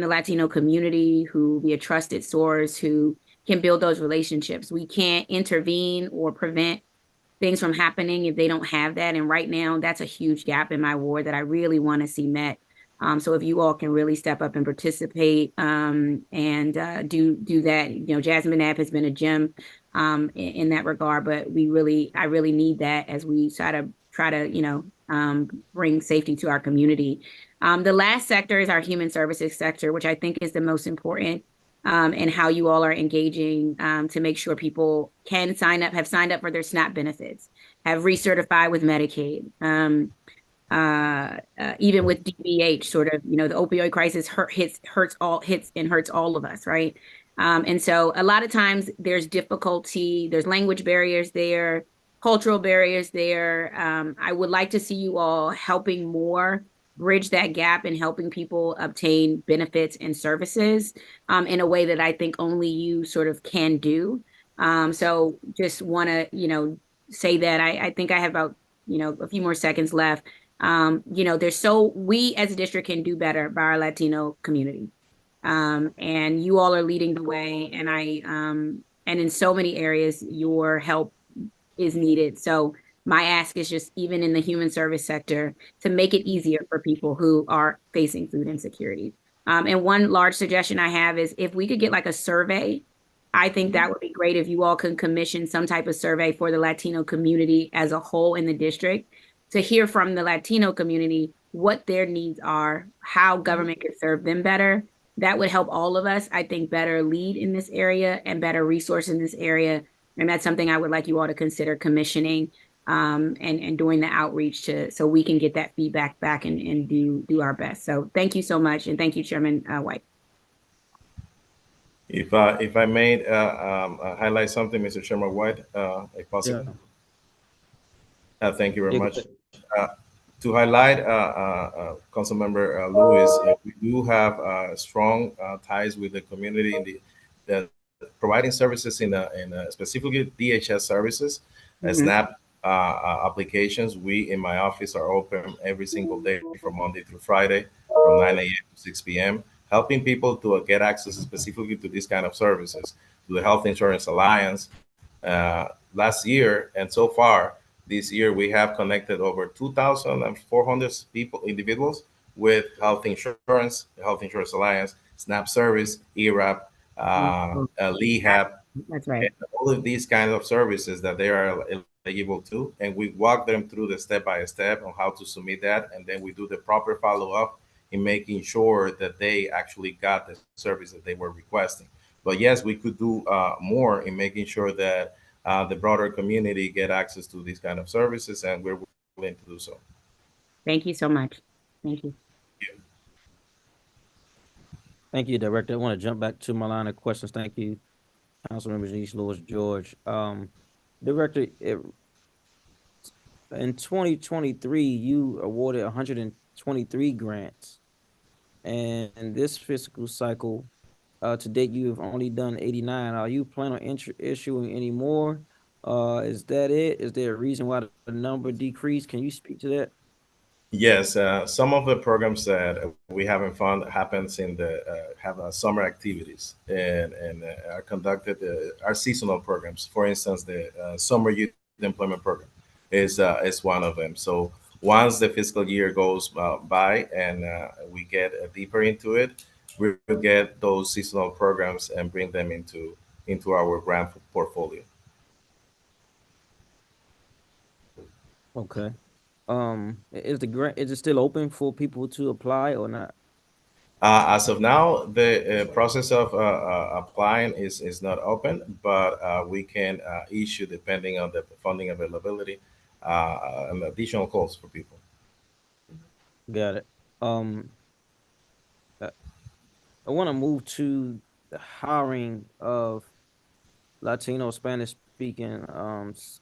the Latino community, who be a trusted source, who can build those relationships. We can't intervene or prevent things from happening if they don't have that. And right now, that's a huge gap in my ward that I really want to see met. So if you all can really step up and participate and do that, Jasmine App has been a gem in that regard, but I really need that as we try to bring safety to our community. The last sector is our human services sector, which I think is the most important, and how you all are engaging to make sure people can have signed up for their SNAP benefits, have recertified with Medicaid. Even with DBH, sort of, the opioid crisis hurts all of us, right? And so a lot of times there's difficulty, there's language barriers there, cultural barriers there. I would like to see you all helping more bridge that gap and helping people obtain benefits and services in a way that I think only you sort of can do. So just want to, say that I think I have about, a few more seconds left. We as a district can do better by our Latino community. And you all are leading the way, and in so many areas, your help is needed. So my ask is just, even in the human service sector, to make it easier for people who are facing food insecurity. And one large suggestion I have is, if we could get like a survey, I think that would be great if you all could commission some type of survey for the Latino community as a whole in the district, to hear from the Latino community what their needs are, how government could serve them better. That would help all of us, I think, better lead in this area and better resource in this area. And that's something I would like you all to consider commissioning and doing the outreach so we can get that feedback back and do our best. So thank you so much. And thank you, Chairman White. If I may highlight something, Mr. Chairman White, if possible. Yeah. Thank you very much. To highlight Councilmember Lewis, we do have strong ties with the community in the providing services in specifically DHS services, SNAP applications. We in my office are open every single day from Monday through Friday from 9 a.m. to 6 p.m., helping people to get access specifically to these kind of services, to the Health Insurance Alliance. Last year and so far, this year, we have connected over 2,400 individuals with health insurance, the Health Insurance Alliance, SNAP service, ERAP, LEHAP. That's right. All of these kinds of services that they are eligible to. And we walk them through the step-by-step on how to submit that. And then we do the proper follow-up in making sure that they actually got the service that they were requesting. But yes, we could do more in making sure that the broader community get access to these kind of services, and we're willing to do so. Thank you so much. Thank you. Thank you, Director. I want to jump back to my line of questions. Thank you, Councilmember Janice Lewis George. Director, in 2023, you awarded 23 grants. And this fiscal cycle, to date, you have only done 89. Are you planning on issuing any more? Is that it? Is there a reason why the number decreased? Can you speak to that? Yes, some of the programs that we haven't found happens in the have summer activities and are conducted are seasonal programs. For instance, the summer youth employment program is one of them. So once the fiscal year goes by and we get deeper into it, we will get those seasonal programs and bring them into our grant portfolio. Okay. Is the grant, is it still open for people to apply or not? As of now, the process of applying is not open, but we can issue, depending on the funding availability, an additional cost for people. Got it. Uh, I want to move to the hiring of Latino Spanish speaking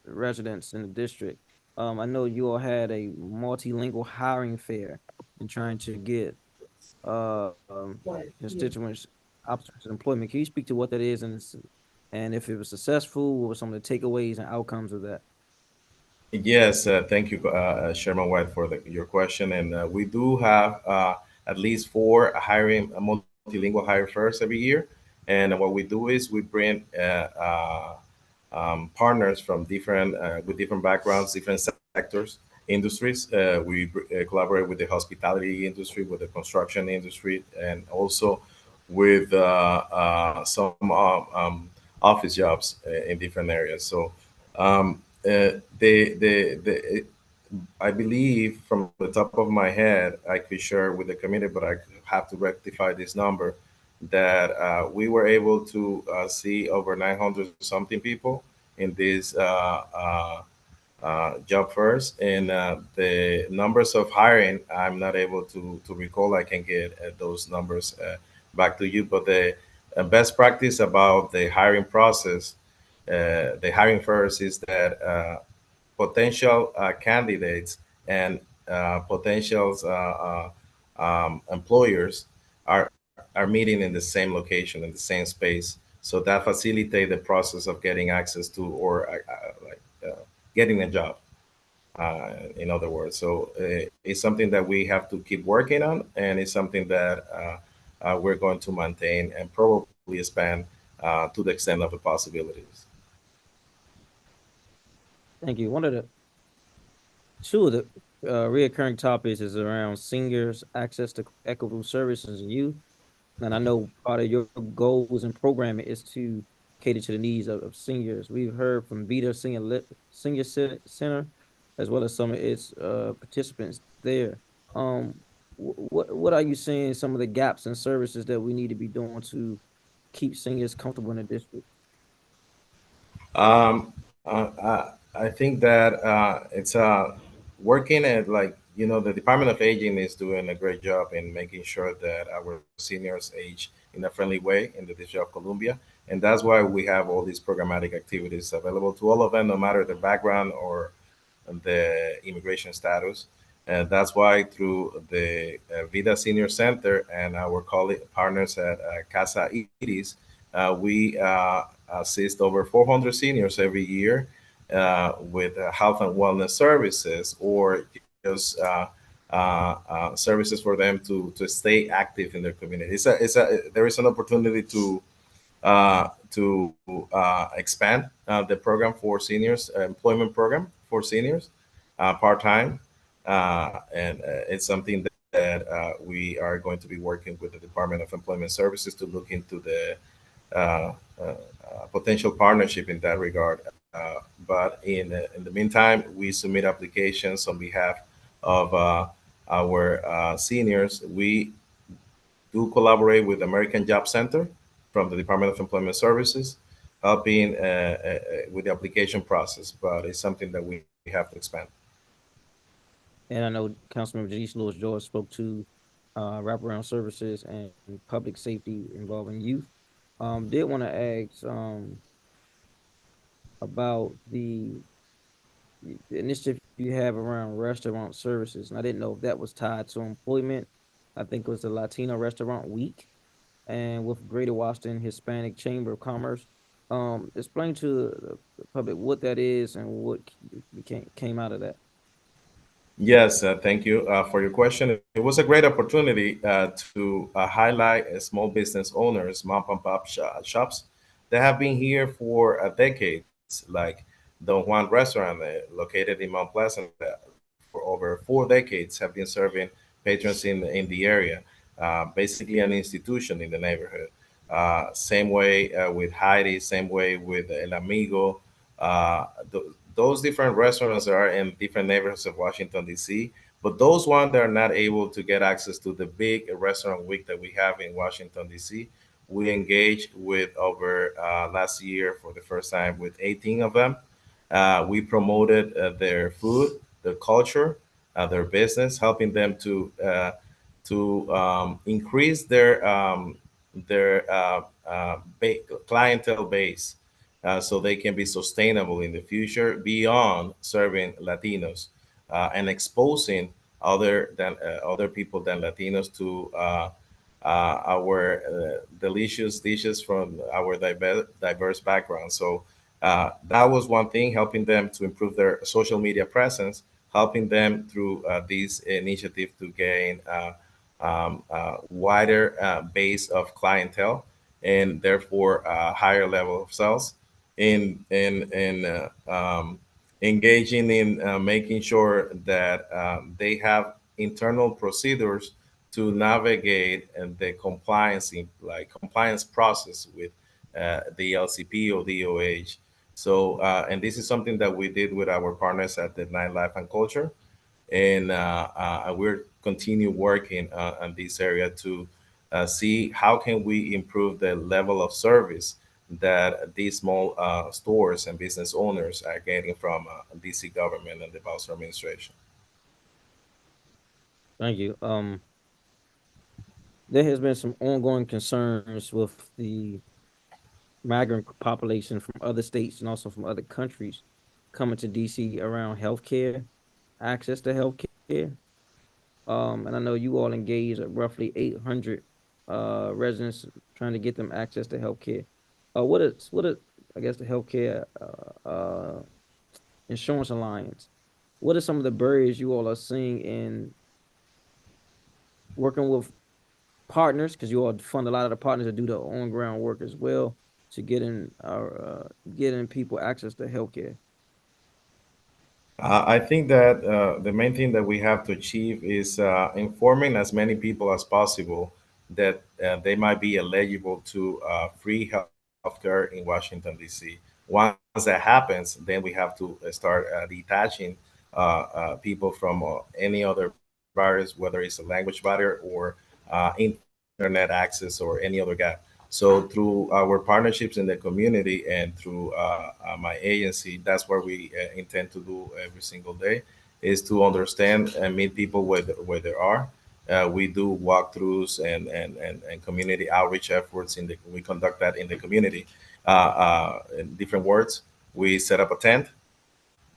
residents in the district. I know you all had a multilingual hiring fair and trying to get constituents opportunities of employment. Can you speak to what that is and if it was successful, what were some of the takeaways and outcomes of that? Yes, thank you, Chairman White, for your question. And we do have at least four multilingual hire fairs every year. And what we do is we bring partners from different with different backgrounds, different sectors, industries. We collaborate with the hospitality industry, with the construction industry, and also with some office jobs in different areas. So I believe from the top of my head, I could share with the committee, but I have to rectify this number, that we were able to see over 900 something people in this job fairs. And the numbers of hiring, I'm not able to recall. I can get those numbers back to you. But the best practice about the hiring process, the hiring fairs, is that potential candidates and potential employers are meeting in the same location, in the same space. So that facilitate the process of getting access to, or getting a job, in other words. So it's something that we have to keep working on, and it's something that we're going to maintain and probably expand to the extent of the possibilities. Thank you. One of the two of the reoccurring topics is around seniors' access to equitable services and youth. And I know part of your goals and programming is to cater to the needs of seniors. We've heard from Vita Senior Center, as well as some of its participants there. What are you seeing some of the gaps in services that we need to be doing to keep seniors comfortable in the district? I think that it's working at, like, the Department of Aging is doing a great job in making sure that our seniors age in a friendly way in the District of Columbia. And that's why we have all these programmatic activities available to all of them, no matter the background or the immigration status. And that's why through the Vida Senior Center and our partners at Casa Iris, we assist over 400 seniors every year with health and wellness services, or just services for them to stay active in their community. There is an opportunity to expand the program for seniors, employment program for seniors, part-time. And it's something that we are going to be working with the Department of Employment Services to look into the potential partnership in that regard. But in the meantime, we submit applications on behalf of our seniors. We do collaborate with American Job Center from the Department of Employment Services, helping with the application process. But it's something that we have to expand. And I know Councilmember Janice Lewis George spoke to wraparound services and public safety involving youth. Did want to ask about the the initiative you have around restaurant services, and I didn't know if that was tied to employment. I think it was the Latino Restaurant Week, and with Greater Washington Hispanic Chamber of Commerce. Explain to the public what that is and what came out of that. Yes, thank you for your question. It was a great opportunity to highlight small business owners, mom and pop shops that have been here for decades, like Don Juan Restaurant located in Mount Pleasant for over 4 decades, have been serving patrons in the area, basically an institution in the neighborhood. Same way with Heidi, same way with El Amigo. Those different restaurants are in different neighborhoods of Washington, D.C., but those ones that are not able to get access to the big restaurant week that we have in Washington, D.C., we engaged with over last year for the first time with 18 of them. We promoted their food, their culture, their business, helping them to increase their clientele base, so they can be sustainable in the future beyond serving Latinos and exposing other people than Latinos to our delicious dishes from our diverse backgrounds. So that was one thing, helping them to improve their social media presence, helping them through this initiative to gain wider base of clientele and therefore a higher level of sales in engaging in making sure that they have internal procedures to navigate the compliance process with the LCP or DOH. So, and this is something that we did with our partners at the Nightlife and Culture, and we're continue working on this area to see how can we improve the level of service that these small stores and business owners are getting from DC government and the Bowser administration. Thank you. There has been some ongoing concerns with the migrant population from other states and also from other countries coming to DC around healthcare, access to healthcare. And I know you all engaged at roughly 800 residents trying to get them access to healthcare. What is I guess the healthcare insurance alliance? What are some of the barriers you all are seeing in working with partners? Because you all fund a lot of the partners that do the on ground work as well to getting people access to healthcare. I think that the main thing that we have to achieve is informing as many people as possible that they might be eligible to free healthcare in Washington, D.C. Once that happens, then we have to start detaching people from any other barriers, whether it's a language barrier or internet access or any other gap. So through our partnerships in the community and through my agency, that's what we intend to do every single day, is to understand and meet people where they are. We do walkthroughs and community outreach efforts. We conduct that in the community in different wards. We set up a tent,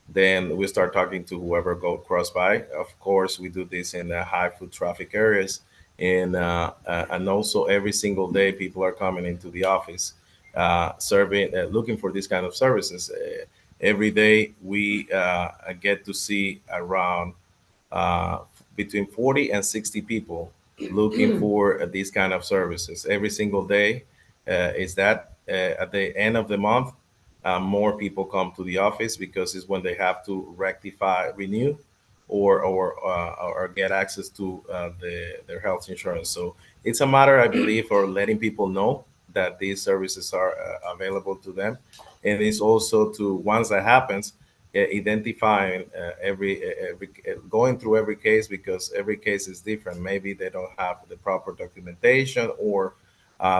then we start talking to whoever go cross by. Of course, we do this in high foot traffic areas, and also every single day people are coming into the office, serving, looking for this kind of services. Every day we get to see around uh, between 40 and 60 people looking for these kind of services every single day. Is that at the end of the month, more people come to the office because it's when they have to rectify, renew, or get access to their health insurance. So it's a matter, I believe, for letting people know that these services are available to them, and it's also to, once that happens, identifying every going through every case, because every case is different. Maybe they don't have the proper documentation or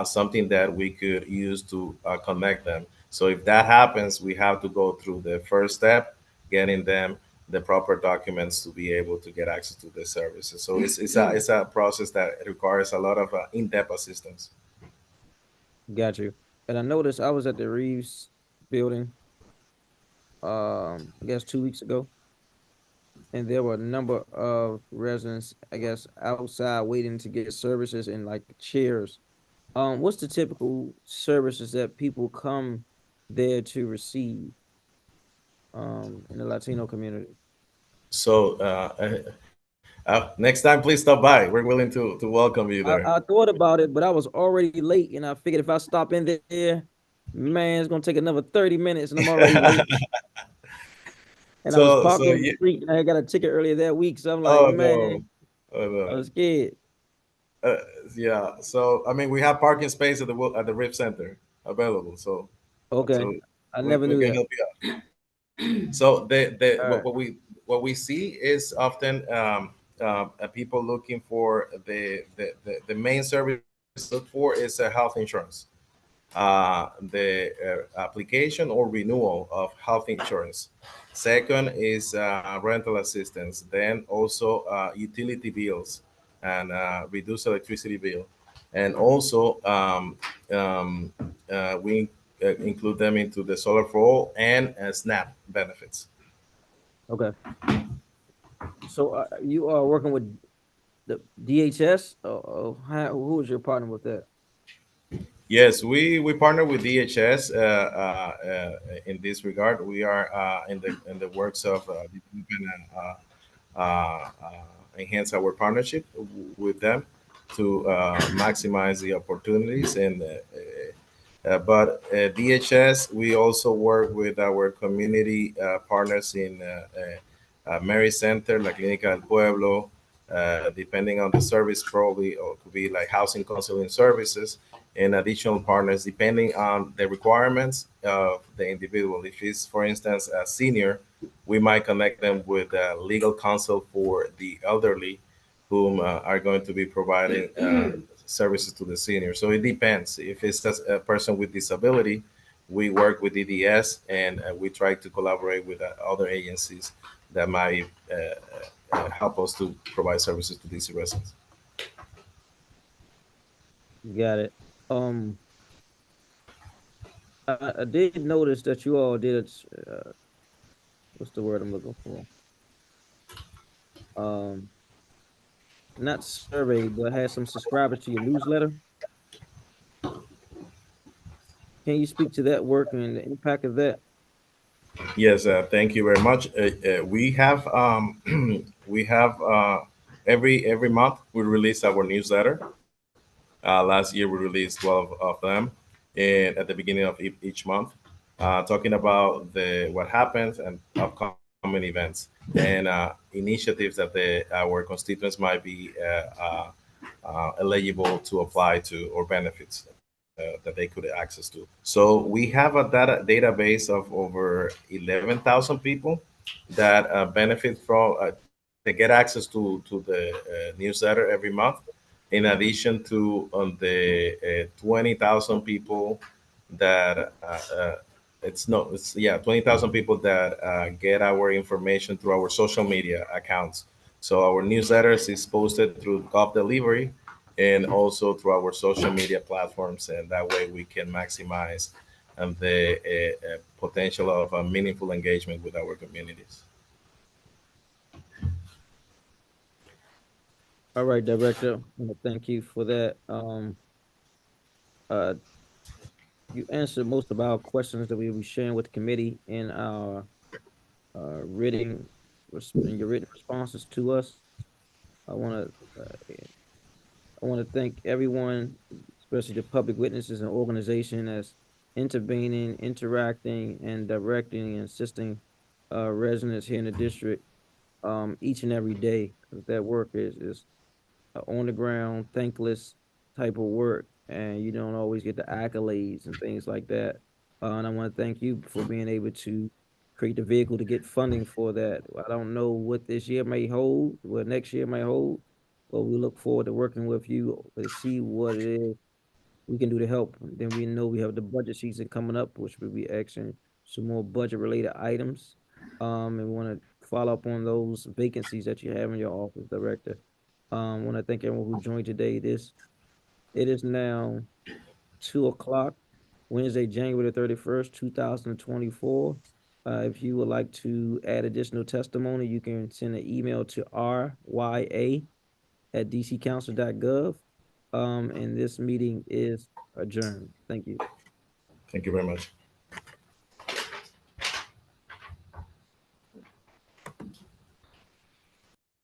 something that we could use to connect them. So if that happens, we have to go through the first step, getting them the proper documents to be able to get access to the services. So it's a process that requires a lot of in-depth assistance. Got you. And I noticed I was at the Reeves building I guess 2 weeks ago. And there were a number of residents, I guess, outside waiting to get services in like chairs. What's the typical services that people come there to receive in the Latino community? So next time, please stop by. We're willing to welcome you there. I thought about it, but I was already late, and I figured if I stop in there, man, it's gonna take another 30 minutes, and I'm already late. And I was So parked on the you, street, and I got a ticket earlier that week, so I'm like, oh man, no, oh I no. was scared. Yeah. So I mean, we have parking space at the RIF Center available. So Okay, I never we knew can that. help you out. So All right. what we see is often people looking for the main service look for is health insurance, the application or renewal of health insurance. Second is rental assistance. Then also utility bills and reduced electricity bill. And also we include them into the solar for all and SNAP benefits. Okay. So you are working with the DHS? Who is your partner with that? Yes, we partner with DHS in this regard. We are in the works of enhance our partnership with them to maximize the opportunities. And but DHS, we also work with our community partners in Mary Center, La Clínica del Pueblo, depending on the service, probably, or could be like housing counseling services and additional partners depending on the requirements of the individual. If it's, for instance, a senior, we might connect them with legal counsel for the elderly whom are going to be providing services to the senior. So it depends. If it's a person with disability, we work with EDS and we try to collaborate with other agencies that might help us to provide services to these residents. Got it. Um, I did notice that you all did what's the word I'm looking for? Um, Not survey, but had some subscribers to your newsletter. Can you speak to that work and the impact of that? Yes, thank you very much. We have we have every month we release our newsletter. Last year we released 12 of them, and at the beginning of each month, talking about the what happens and upcoming events and initiatives that our constituents might be eligible to apply to or benefits that they could access to. So we have a database of over 11,000 people that benefit from they get access to the newsletter every month. In addition to the 20,000 people that it's 20,000 people that get our information through our social media accounts. So our newsletters is posted through Gov Delivery and also through our social media platforms, and that way we can maximize the potential of meaningful engagement with our communities. All right, Director. Thank you for that. Uh, you answered most of our questions that we will be sharing with the committee in our written in your written responses to us. I want to thank everyone, especially the public witnesses and organization that's intervening, interacting, and directing and assisting residents here in the district each and every day. Because that work is on the ground, thankless type of work, and you don't always get the accolades and things like that. And I want to thank you for being able to create the vehicle to get funding for that. I don't know what this year may hold, what next year may hold, but we look forward to working with you to see what it is we can do to help. Then we know we have the budget season coming up, which will be action some more budget related items. And we want to follow up on those vacancies that you have in your office, Director. I want to thank everyone who joined today. It is now 2 o'clock, Wednesday, January 31st, 2024. If you would like to add additional testimony, you can send an email to rya@dccouncil.gov. And this meeting is adjourned. Thank you. Thank you very much.